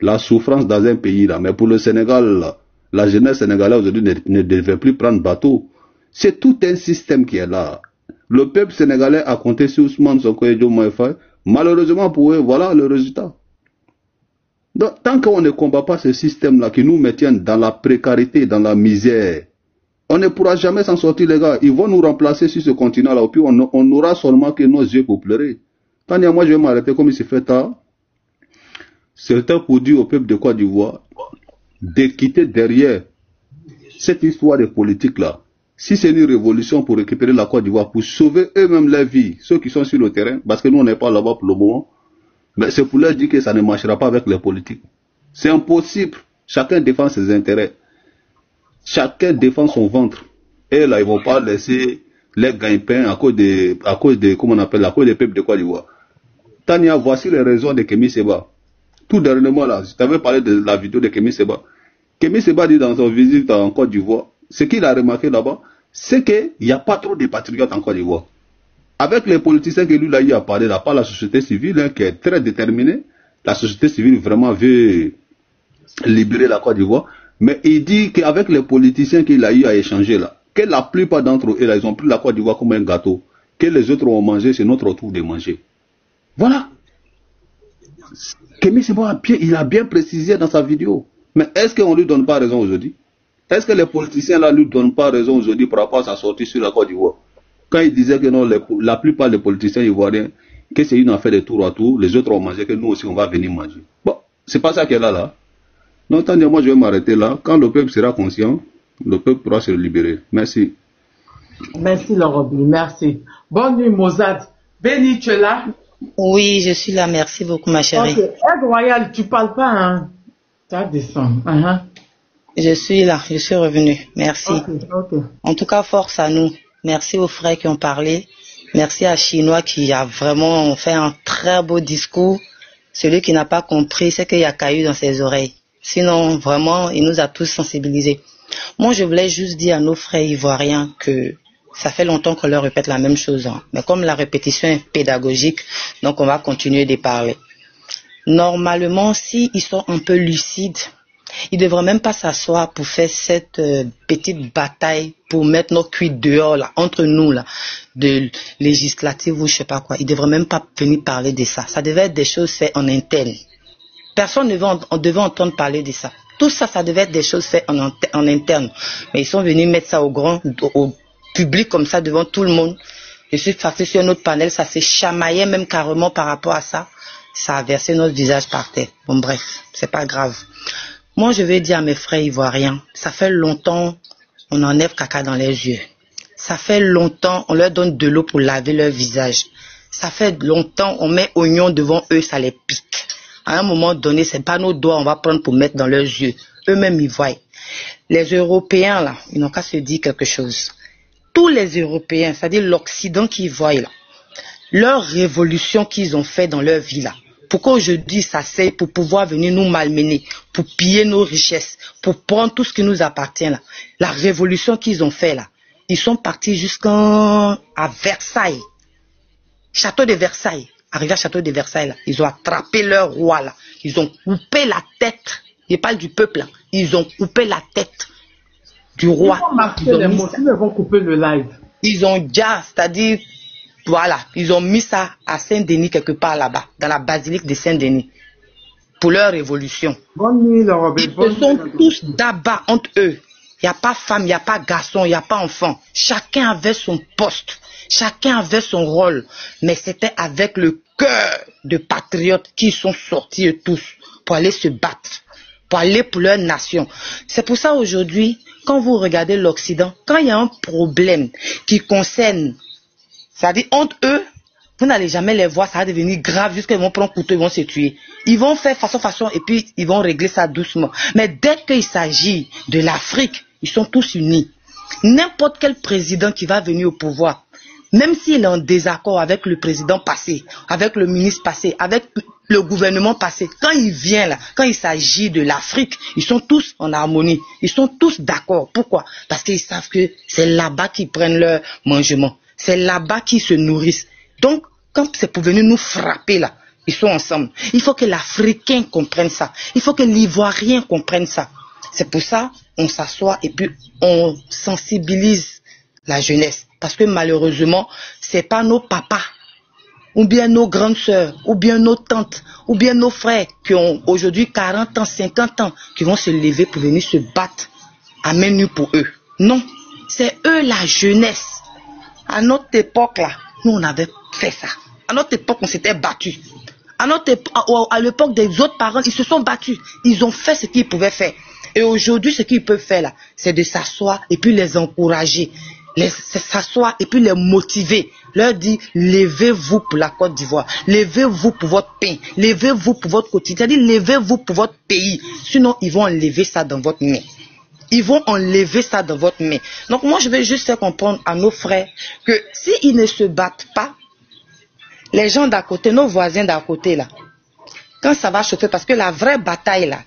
la souffrance dans un pays, là, mais pour le Sénégal, là, la jeunesse sénégalaise aujourd'hui ne devait plus prendre bateau. C'est tout un système qui est là. Le peuple sénégalais a compté sur Ousmane Sonko et Diomaye Faye. Malheureusement pour eux, voilà le résultat. Donc, tant qu'on ne combat pas ce système-là qui nous maintient dans la précarité, dans la misère, on ne pourra jamais s'en sortir, les gars. Ils vont nous remplacer sur ce continent-là. Puis on n'aura seulement que nos yeux pour pleurer. Tant moi, je vais m'arrêter comme il s'est fait tard. C'était pour dire au peuple de Côte d'Ivoire de quitter derrière cette histoire de politique-là. Si c'est une révolution pour récupérer la Côte d'Ivoire, pour sauver eux-mêmes leur vie, ceux qui sont sur le terrain, parce que nous on n'est pas là-bas pour le moment, mais c'est pour leur dire que ça ne marchera pas avec les politiques. C'est impossible. Chacun défend ses intérêts. Chacun défend son ventre. Et là, ils ne vont pas laisser les gagne-pain à cause comment on appelle, à cause des peuples de Côte d'Ivoire. Tania, voici les raisons de Kémy Séba. Tout dernièrement là, je t'avais parlé de la vidéo de Kémy Séba. Kémy Séba dit dans son visite en Côte d'Ivoire, ce qu'il a remarqué là-bas, c'est qu'il n'y a pas trop de patriotes en Côte d'Ivoire. Avec les politiciens que lui là, il a parlé là, par la société civile, hein, qui est très déterminée, la société civile vraiment veut libérer la Côte d'Ivoire, mais il dit qu'avec les politiciens qu'il a eu à échanger là, que la plupart d'entre eux là, ils ont pris la Côte d'Ivoire comme un gâteau, que les autres ont mangé, c'est notre tour de manger. Voilà. Kémy Séba, il a bien précisé dans sa vidéo. Mais est-ce qu'on ne lui donne pas raison aujourd'hui? Est-ce que les politiciens là ne lui donnent pas raison aujourd'hui par rapport à sa sortie sur la Côte d'Ivoire? Quand il disait que non, la plupart des politiciens ivoiriens, que c'est une affaire de tour à tour, les autres ont mangé, que nous aussi on va venir manger. Bon, c'est pas ça qu'elle a là. Donc, tant moi je vais m'arrêter là. Quand le peuple sera conscient, le peuple pourra se libérer. Merci. Merci Laurent, merci. Bonne nuit Mozart. Béni, tu es là? Oui, je suis là. Merci beaucoup, ma chérie. Ok, Aide Royale, tu parles pas, hein? Tu vas descendre. Je suis là, je suis revenu. Merci. Okay. En tout cas, force à nous. Merci aux frères qui ont parlé. Merci à Chinois qui a vraiment fait un très beau discours. Celui qui n'a pas compris, c'est qu'il y a caillou dans ses oreilles. Sinon, vraiment, il nous a tous sensibilisés. Moi, je voulais juste dire à nos frères ivoiriens que ça fait longtemps qu'on leur répète la même chose. Hein. Mais comme la répétition est pédagogique, donc on va continuer de parler. Normalement, s'ils sont un peu lucides, ils ne devraient même pas s'asseoir pour faire cette petite bataille pour mettre nos cuits dehors, là, entre nous, là, de législative ou je sais pas quoi. Ils ne devraient même pas venir parler de ça. Ça devait être des choses faites en interne. Personne ne devait entendre parler de ça. Tout ça, ça devait être des choses faites en interne. Mais ils sont venus mettre ça au public comme ça devant tout le monde. Je suis passé sur un autre panel, ça s'est chamaillé même carrément par rapport à ça. Ça a versé notre visage par terre. Bon bref, c'est pas grave. Moi je vais dire à mes frères ivoiriens, ça fait longtemps on enlève caca dans les yeux. Ça fait longtemps on leur donne de l'eau pour laver leur visage. Ça fait longtemps on met oignon devant eux, ça les pique. À un moment donné, c'est pas nos doigts on va prendre pour mettre dans leurs yeux. Eux-mêmes ils voient. Les Européens là, ils n'ont qu'à se dire quelque chose. Tous les Européens, c'est-à-dire l'Occident qui voient là, leur révolution qu'ils ont fait dans leur vie là, pourquoi aujourd'hui ça c'est pour pouvoir venir nous malmener, pour piller nos richesses, pour prendre tout ce qui nous appartient là, la révolution qu'ils ont fait là, ils sont partis jusqu'à Versailles, château de Versailles, arrivé à château de Versailles là, ils ont attrapé leur roi là, ils ont coupé la tête, je parle du peuple là, ils ont coupé la tête du roi. Ils vont couper le live. Ils ont déjà, c'est-à-dire, voilà, ils ont mis ça à Saint-Denis quelque part là-bas, dans la basilique de Saint-Denis, pour leur révolution. Bonne nuit, Laurent. Ils se sont tous d'abat entre eux. Il n'y a pas femme, il n'y a pas garçon, il n'y a pas enfant. Chacun avait son poste, chacun avait son rôle, mais c'était avec le cœur de patriotes qui sont sortis tous pour aller se battre, pour aller pour leur nation. C'est pour ça aujourd'hui, quand vous regardez l'Occident, quand il y a un problème qui concerne, c'est-à-dire entre eux, vous n'allez jamais les voir, ça va devenir grave jusqu'à ils vont prendre couteau, ils vont se tuer. Ils vont faire façon et puis ils vont régler ça doucement. Mais dès qu'il s'agit de l'Afrique, ils sont tous unis. N'importe quel président qui va venir au pouvoir, même s'il est en désaccord avec le président passé, avec le ministre passé, avec le gouvernement passé, quand il vient là, quand il s'agit de l'Afrique, ils sont tous en harmonie, ils sont tous d'accord. Pourquoi? Parce qu'ils savent que c'est là-bas qu'ils prennent leur mangement, c'est là-bas qu'ils se nourrissent. Donc, quand c'est pour venir nous frapper là, ils sont ensemble. Il faut que l'Africain comprenne ça. Il faut que l'Ivoirien comprenne ça. C'est pour ça on s'assoit et puis on sensibilise la jeunesse. Parce que malheureusement, c'est pas nos papas, ou bien nos grandes sœurs, ou bien nos tantes, ou bien nos frères qui ont aujourd'hui 40 ans, 50 ans, qui vont se lever pour venir se battre à main nue pour eux. Non, c'est eux la jeunesse. À notre époque là, nous on avait fait ça. À notre époque, on s'était battus. À l'époque des autres parents, ils se sont battus. Ils ont fait ce qu'ils pouvaient faire. Et aujourd'hui, ce qu'ils peuvent faire là, c'est de s'asseoir et puis les encourager. S'asseoir et puis les motiver. Leur dire, levez-vous pour la Côte d'Ivoire. Levez-vous pour votre pain. Levez-vous pour votre quotidien. C'est-à-dire, levez-vous pour votre pays. Sinon, ils vont enlever ça dans votre main. Ils vont enlever ça dans votre main. Donc moi, je vais juste faire comprendre à nos frères que s'ils ne se battent pas, les gens d'à côté, nos voisins d'à côté là, quand ça va chauffer, parce que la vraie bataille là,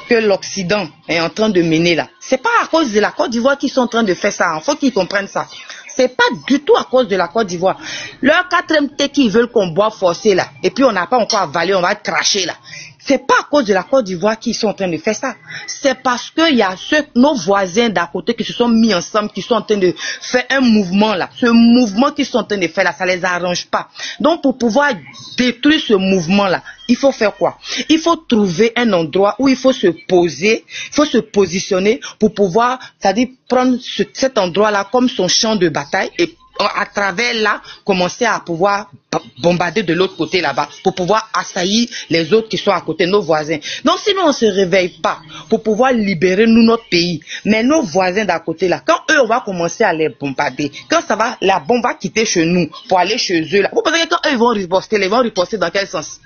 que l'Occident est en train de mener là, c'est pas à cause de la Côte d'Ivoire qu'ils sont en train de faire ça. Il faut qu'ils comprennent ça. C'est pas du tout à cause de la Côte d'Ivoire. Leur 4e thé qu'ils veulent qu'on boive forcé là, et puis on n'a pas encore avalé, on va cracher là. C'est pas à cause de la Côte d'Ivoire qu'ils sont en train de faire ça. C'est parce qu'il y a nos voisins d'à côté qui se sont mis ensemble, qui sont en train de faire un mouvement là. Ce mouvement qu'ils sont en train de faire là, ça les arrange pas. Donc pour pouvoir détruire ce mouvement là, il faut faire quoi? Il faut trouver un endroit où il faut se poser, il faut se positionner pour pouvoir, c'est-à-dire prendre cet endroit là comme son champ de bataille et à travers là, commencer à pouvoir bombarder de l'autre côté là-bas, pour pouvoir assaillir les autres qui sont à côté, nos voisins. Donc si nous on se réveille pas pour pouvoir libérer nous notre pays, mais nos voisins d'à côté là, quand eux on va commencer à les bombarder, quand ça va, la bombe va quitter chez nous pour aller chez eux là, vous pensez que quand eux ils vont riposter dans quel sens?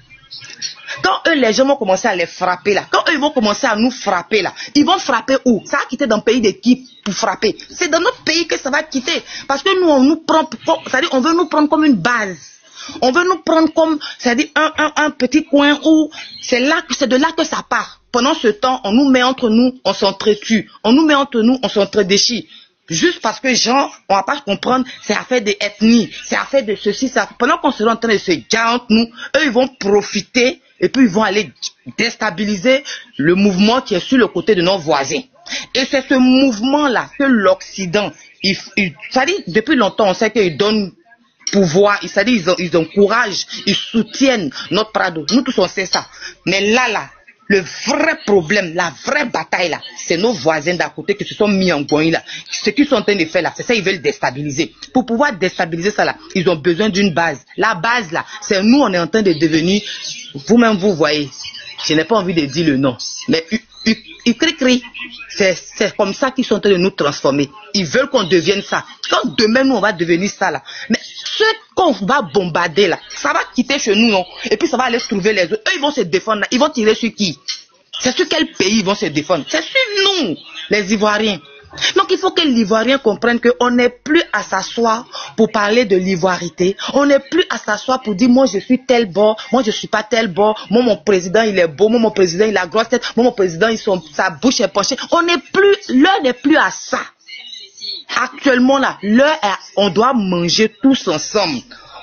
Quand eux, les gens vont commencer à les frapper là, quand eux ils vont commencer à nous frapper là, ils vont frapper où? Ça va quitter dans le pays de qui pour frapper? C'est dans notre pays que ça va quitter. Parce que nous, on nous prend, c'est-à-dire on veut nous prendre comme une base. On veut nous prendre comme, c'est-à-dire un petit coin où c'est de là que ça part. Pendant ce temps, on nous met entre nous, on s'entretue. On nous met entre nous, on s'entredéchire. Juste parce que gens, on va pas comprendre, c'est affaire d'ethnie, c'est affaire de ceci, ça. Pendant qu'on sera en train de se garer entre nous, eux ils vont profiter et puis ils vont aller déstabiliser le mouvement qui est sur le côté de nos voisins. Et c'est ce mouvement-là que l'Occident, c'est-à-dire depuis longtemps on sait qu'ils donnent pouvoir, c'est-à-dire ils encouragent, ils soutiennent notre Prado. Nous tous on sait ça. Mais là, le vrai problème, la vraie bataille là, c'est nos voisins d'à côté qui se sont mis en coin là. Ce qu'ils sont en train de faire là, c'est ça, ils veulent déstabiliser. Pour pouvoir déstabiliser ça là, ils ont besoin d'une base. La base là, c'est nous, on est en train de devenir, vous-même vous voyez, je n'ai pas envie de dire le nom, mais Ukri-Kri, c'est comme ça qu'ils sont en train de nous transformer. Ils veulent qu'on devienne ça. Quand demain nous on va devenir ça là, mais ceux qu'on va bombarder là, ça va quitter chez nous non, et puis ça va aller trouver les autres. Eux ils vont se défendre là, ils vont tirer sur qui? C'est sur quel pays ils vont se défendre? C'est sur nous, les Ivoiriens. Donc il faut que l'Ivoirien comprenne qu'on n'est plus à s'asseoir pour parler de l'ivoirité. On n'est plus à s'asseoir pour dire moi je suis tel bord, moi je suis pas tel bord, moi mon président il est beau, moi mon président il a grosse tête, moi mon président sa bouche est penchée. L'heure n'est plus à ça. Actuellement là, on doit manger tous ensemble.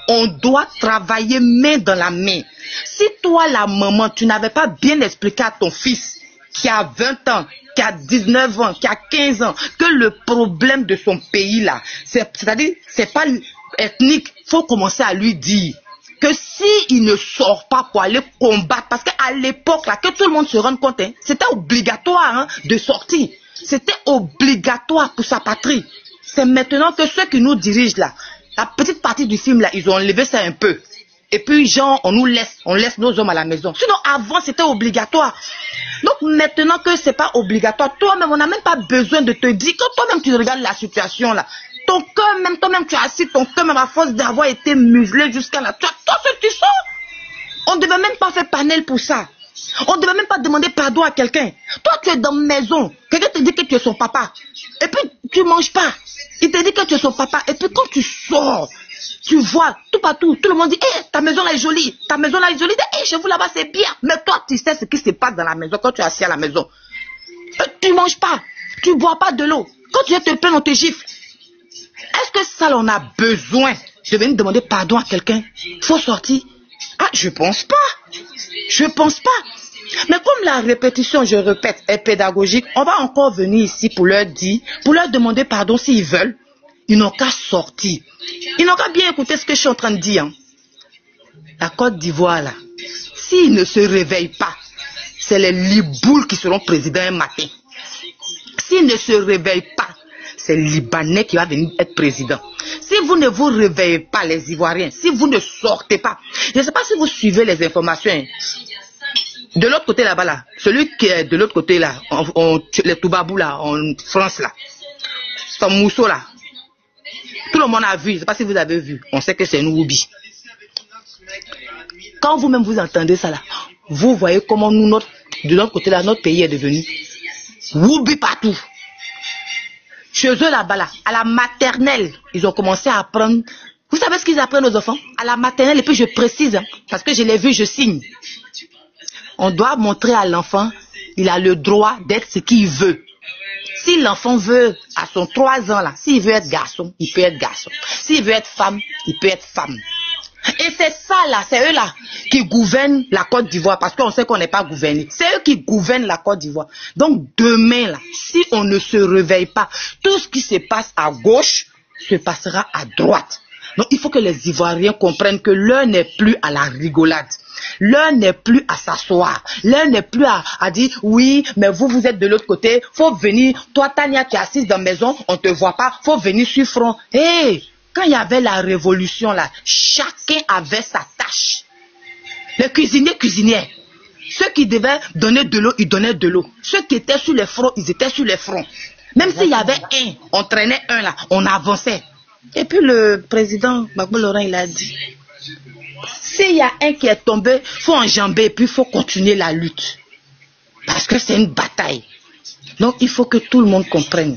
On doit travailler main dans la main. Si toi la maman, tu n'avais pas bien expliqué à ton fils qui a 20 ans, qui a 19 ans, qui a 15 ans, que le problème de son pays là, c'est-à-dire, c'est pas ethnique, faut commencer à lui dire que s'il ne sort pas pour aller combattre, parce qu'à l'époque là, que tout le monde se rende compte, c'était obligatoire de sortir. C'était obligatoire pour sa patrie. C'est maintenant que ceux qui nous dirigent là, la petite partie du film là, ils ont enlevé ça un peu. Et puis, genre, on laisse nos hommes à la maison. Sinon, avant, c'était obligatoire. Donc, maintenant que c'est pas obligatoire, toi-même, on n'a même pas besoin de te dire que toi-même, tu regardes la situation là. Ton cœur, même toi-même, tu as assis ton cœur, même à force d'avoir été muselé jusqu'à là. Tu as tout ce que tu sens. On ne devait même pas faire panel pour ça. On ne devait même pas demander pardon à quelqu'un. Toi, tu es dans la maison. Quelqu'un te dit que tu es son papa. Et puis, tu ne manges pas. Il te dit que tu es son papa. Et puis, quand tu sors, tu vois tout partout. Tout le monde dit, ta maison là est jolie. Ta maison là est jolie. Chez vous là-bas, c'est bien. Mais toi, tu sais ce qui se passe dans la maison quand tu es assis à la maison. Tu ne manges pas. Tu ne bois pas de l'eau. Quand tu viens te plaindre, on te gifle. Est-ce que ça, on a besoin de venir demander pardon à quelqu'un? Faut sortir. Ah, je pense pas. Je pense pas. Mais comme la répétition, je répète, est pédagogique, on va encore venir ici pour leur dire, pour leur demander pardon s'ils veulent. Ils n'ont qu'à sortir. Ils n'ont qu'à bien écouter ce que je suis en train de dire. Hein. La Côte d'Ivoire, là, s'ils ne se réveillent pas, c'est les Libouls qui seront présidents un matin. S'ils ne se réveillent pas, c'est le Libanais qui va venir être président. Si vous ne vous réveillez pas, les Ivoiriens, si vous ne sortez pas, je ne sais pas si vous suivez les informations. Hein. De l'autre côté là-bas, là, celui qui est de l'autre côté là, les Toubabou là, en France là, son mousseau là, tout le monde a vu, je ne sais pas si vous avez vu, on sait que c'est une Woubi. Quand vous-même vous entendez ça là, vous voyez comment nous, de l'autre côté là, notre pays est devenu Woubi partout. Chez eux là-bas là, à la maternelle, ils ont commencé à apprendre. Vous savez ce qu'ils apprennent aux enfants? À la maternelle, et puis je précise, hein, parce que je l'ai vu, je signe. On doit montrer à l'enfant, il a le droit d'être ce qu'il veut. Si l'enfant veut, à son 3 ans là, s'il veut être garçon, il peut être garçon. S'il veut être femme, il peut être femme. Et c'est ça là, c'est eux là qui gouvernent la Côte d'Ivoire, parce qu'on sait qu'on n'est pas gouverné. C'est eux qui gouvernent la Côte d'Ivoire. Donc demain là, si on ne se réveille pas, tout ce qui se passe à gauche se passera à droite. Donc il faut que les Ivoiriens comprennent que l'heure n'est plus à la rigolade. L'heure n'est plus à s'asseoir. L'heure n'est plus à dire oui, mais vous êtes de l'autre côté. Faut venir. Toi, Tania, tu es assise dans la maison, on te voit pas. Faut venir sur front. Hey, quand il y avait la révolution là, chacun avait sa tâche. Les cuisiniers cuisinaient. Ceux qui devaient donner de l'eau, ils donnaient de l'eau. Ceux qui étaient sur les fronts, ils étaient sur les fronts. Même s'il y avait un, on traînait un là, on avançait. Et puis le président Gbagbo Laurent, il a dit, s'il y a un qui est tombé, il faut enjamber et puis il faut continuer la lutte. Parce que c'est une bataille. Donc il faut que tout le monde comprenne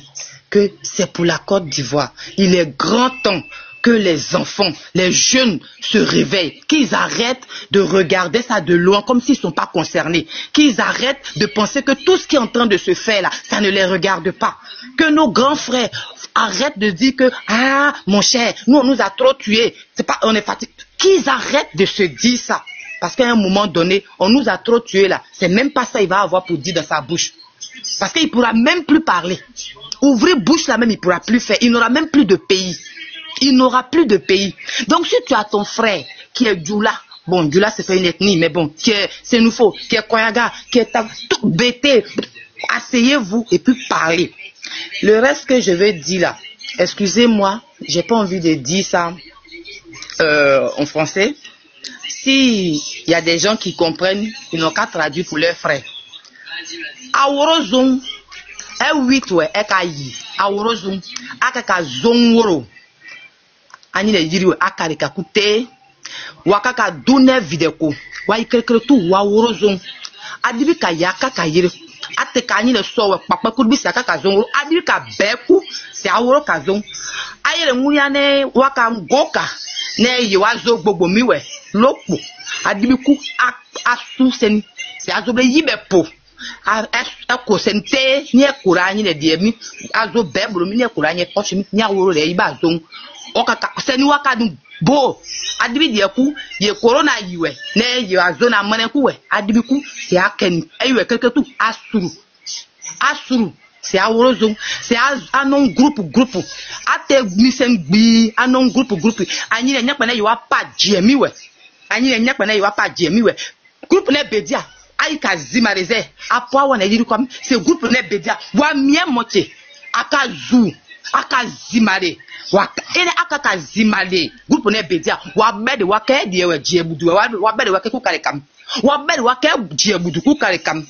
que c'est pour la Côte d'Ivoire. Il est grand temps que les enfants, les jeunes se réveillent, qu'ils arrêtent de regarder ça de loin comme s'ils ne sont pas concernés, qu'ils arrêtent de penser que tout ce qui est en train de se faire là, ça ne les regarde pas. Que nos grands frères arrêtent de dire que, ah, mon cher, nous on nous a trop tués, c'est pas, on est fatigué. Qu'ils arrêtent de se dire ça. Parce qu'à un moment donné, on nous a trop tués là. C'est même pas ça qu'il va avoir pour dire dans sa bouche. Parce qu'il ne pourra même plus parler. Ouvrir bouche là même, il ne pourra plus faire. Il n'aura même plus de pays. Il n'aura plus de pays. Donc si tu as ton frère qui est Djoula, bon, Djoula c'est pas une ethnie, mais bon, qui est Sénoufo, qui est Koyaga, qui est tout bêté, asseyez-vous et puis parlez. Le reste que je vais dire là, excusez-moi, j'ai pas envie de dire ça en français. Si il y a des gens qui comprennent, ils n'ont qu'à traduire pour leurs frères. Aworozon, e 8 ouais, e ka yi. Aworozon, akaka zongoro. Ani le diri aka de kakute, wakaka dune videko. Wa ikelkele tu wa aworozon. Adibi ka yaka ka yire. Ate ka ani le sowe papa kubi sa akaka zongoro. Adibi ka beku, se aworo ka zong. Ayere nguriane waka ngoka. Ne yi wa zo gbogbo miwe. Lopo. Adibi ku asu seni. Se azobe yibe po. Ako sente ni ekura ni le diemi azo bebro mi ni ekura ni pochi ni aworo le iba zon okaka seni waka dun bo adibi die ku ye corona yiwe ne ye azo na mane ku we adibi ku se akeni eyiwe keketu asuru se aworo zon se anon group ate misen gbi anon group anyi le nyakpa na yiwa pa jemi we anyi le nyakpa na yiwa pa jemi we group ne bedia aika zimareze apwa wana yiri kwam se groupe ne bedia wa mie moche aka zu aka zimale wa ene aka zimale groupe ne bedia wa bede wa ke die wa jiebudu wa bede wa ke ku kare kam wa bede wa ke jiebudu ku kare kam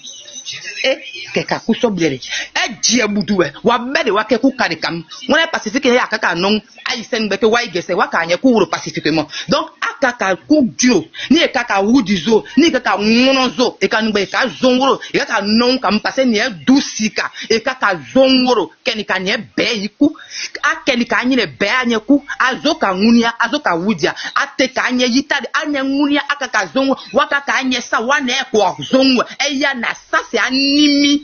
keka ku soblere jiebudu wa bede wa ke ku kare kam wona pacifique ya kaka non ai sen be ke wa igese wa ka anye ku wuro pacifiquement donc aka ku dio ni kaka wudizo ni kaka ngonozo e ka ngbe ka zongoro e kaka non kam passe ni dusika e kaka zongoro keni ka nye be yiku akeni ka nye be anye ku azoka ngunia azoka wudia ate ka nye yitade anye ngunia akaka zongoro waka ka anye sa wane ko zongoro eya na sa c'est animi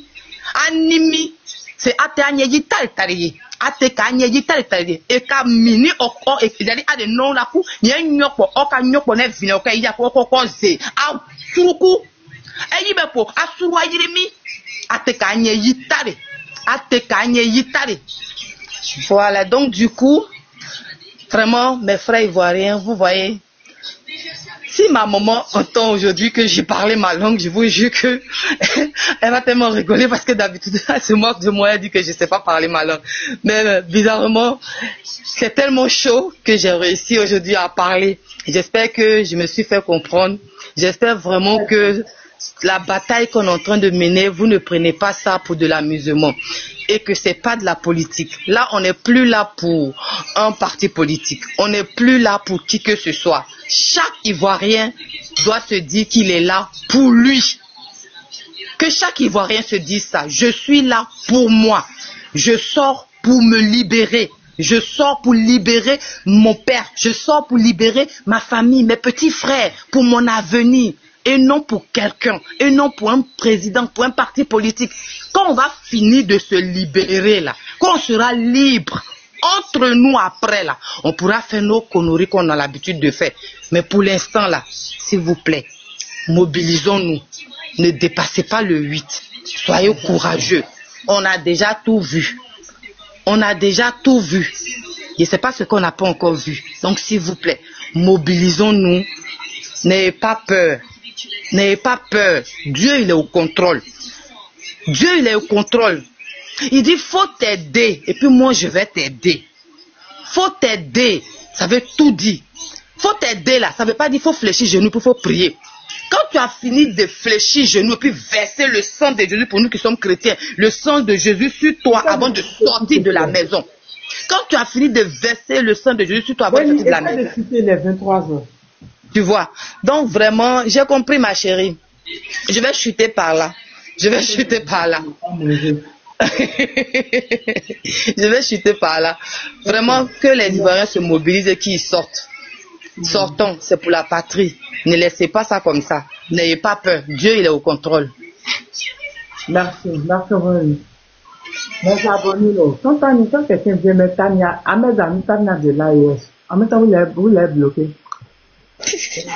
c'est ate anye yitade tari ate ka anye yitade tari e ka mini oko e jadi ade non la ku nye nyoko oka nyoko ne vine oka iya ko ze a suruku eyi be po asuru ayirimi ate ka anye yitade voilà, donc du coup, vraiment, mes frères ivoiriens, vous voyez, si ma maman entend aujourd'hui que j'ai parlé ma langue, je vous jure que elle va tellement rigoler parce que d'habitude, elle se moque de moi, elle dit que je ne sais pas parler ma langue. Mais bizarrement, c'est tellement chaud que j'ai réussi aujourd'hui à parler. J'espère que je me suis fait comprendre. J'espère vraiment que la bataille qu'on est en train de mener, vous ne prenez pas ça pour de l'amusement et que c'est pas de la politique. Là, on n'est plus là pour un parti politique. On n'est plus là pour qui que ce soit. Chaque Ivoirien doit se dire qu'il est là pour lui. Que chaque Ivoirien se dise ça. Je suis là pour moi. Je sors pour me libérer. Je sors pour libérer mon père. Je sors pour libérer ma famille, mes petits frères, pour mon avenir. Et non pour quelqu'un, et non pour un président, pour un parti politique. Quand on va finir de se libérer là, quand on sera libre, entre nous après là, on pourra faire nos conneries qu'on a l'habitude de faire. Mais pour l'instant là, s'il vous plaît, mobilisons-nous. Ne dépassez pas le 8. Soyez courageux. On a déjà tout vu. On a déjà tout vu. Je ne sais pas ce qu'on n'a pas encore vu. Donc s'il vous plaît, mobilisons-nous. N'ayez pas peur. N'ayez pas peur. Dieu, il est au contrôle. Dieu, il est au contrôle. Il dit, faut t'aider. Et puis moi, je vais t'aider. Faut t'aider. Ça veut tout dire. Faut t'aider là. Ça veut pas dire faut fléchir genoux, puis faut prier. Quand tu as fini de fléchir genoux, puis verser le sang de Jésus pour nous qui sommes chrétiens, le sang de Jésus sur toi avant de sortir de la maison. Quand tu as fini de verser le sang de Jésus sur toi avant de sortir de la maison. Les 23 heures. Tu vois. Donc vraiment, j'ai compris ma chérie. Je vais chuter par là. Je vais chuter par là. Je vais chuter par là. Vraiment que les Ivoiriens se mobilisent et qu'ils sortent. Sortons, c'est pour la patrie. Ne laissez pas ça comme ça. N'ayez pas peur. Dieu, il est au contrôle. Merci. Merci, Roy. Mes abonnés, quand quelqu'un vient mettre Tania, à mes amis, Tania de l'AES, en même temps, vous l'avez bloqué.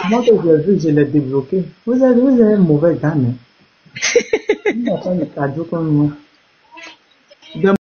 Moi que j'ai vu, je l'ai débloqué. Vous avez un mauvais gars, mais. Vous n'avez pas de cadeau comme moi.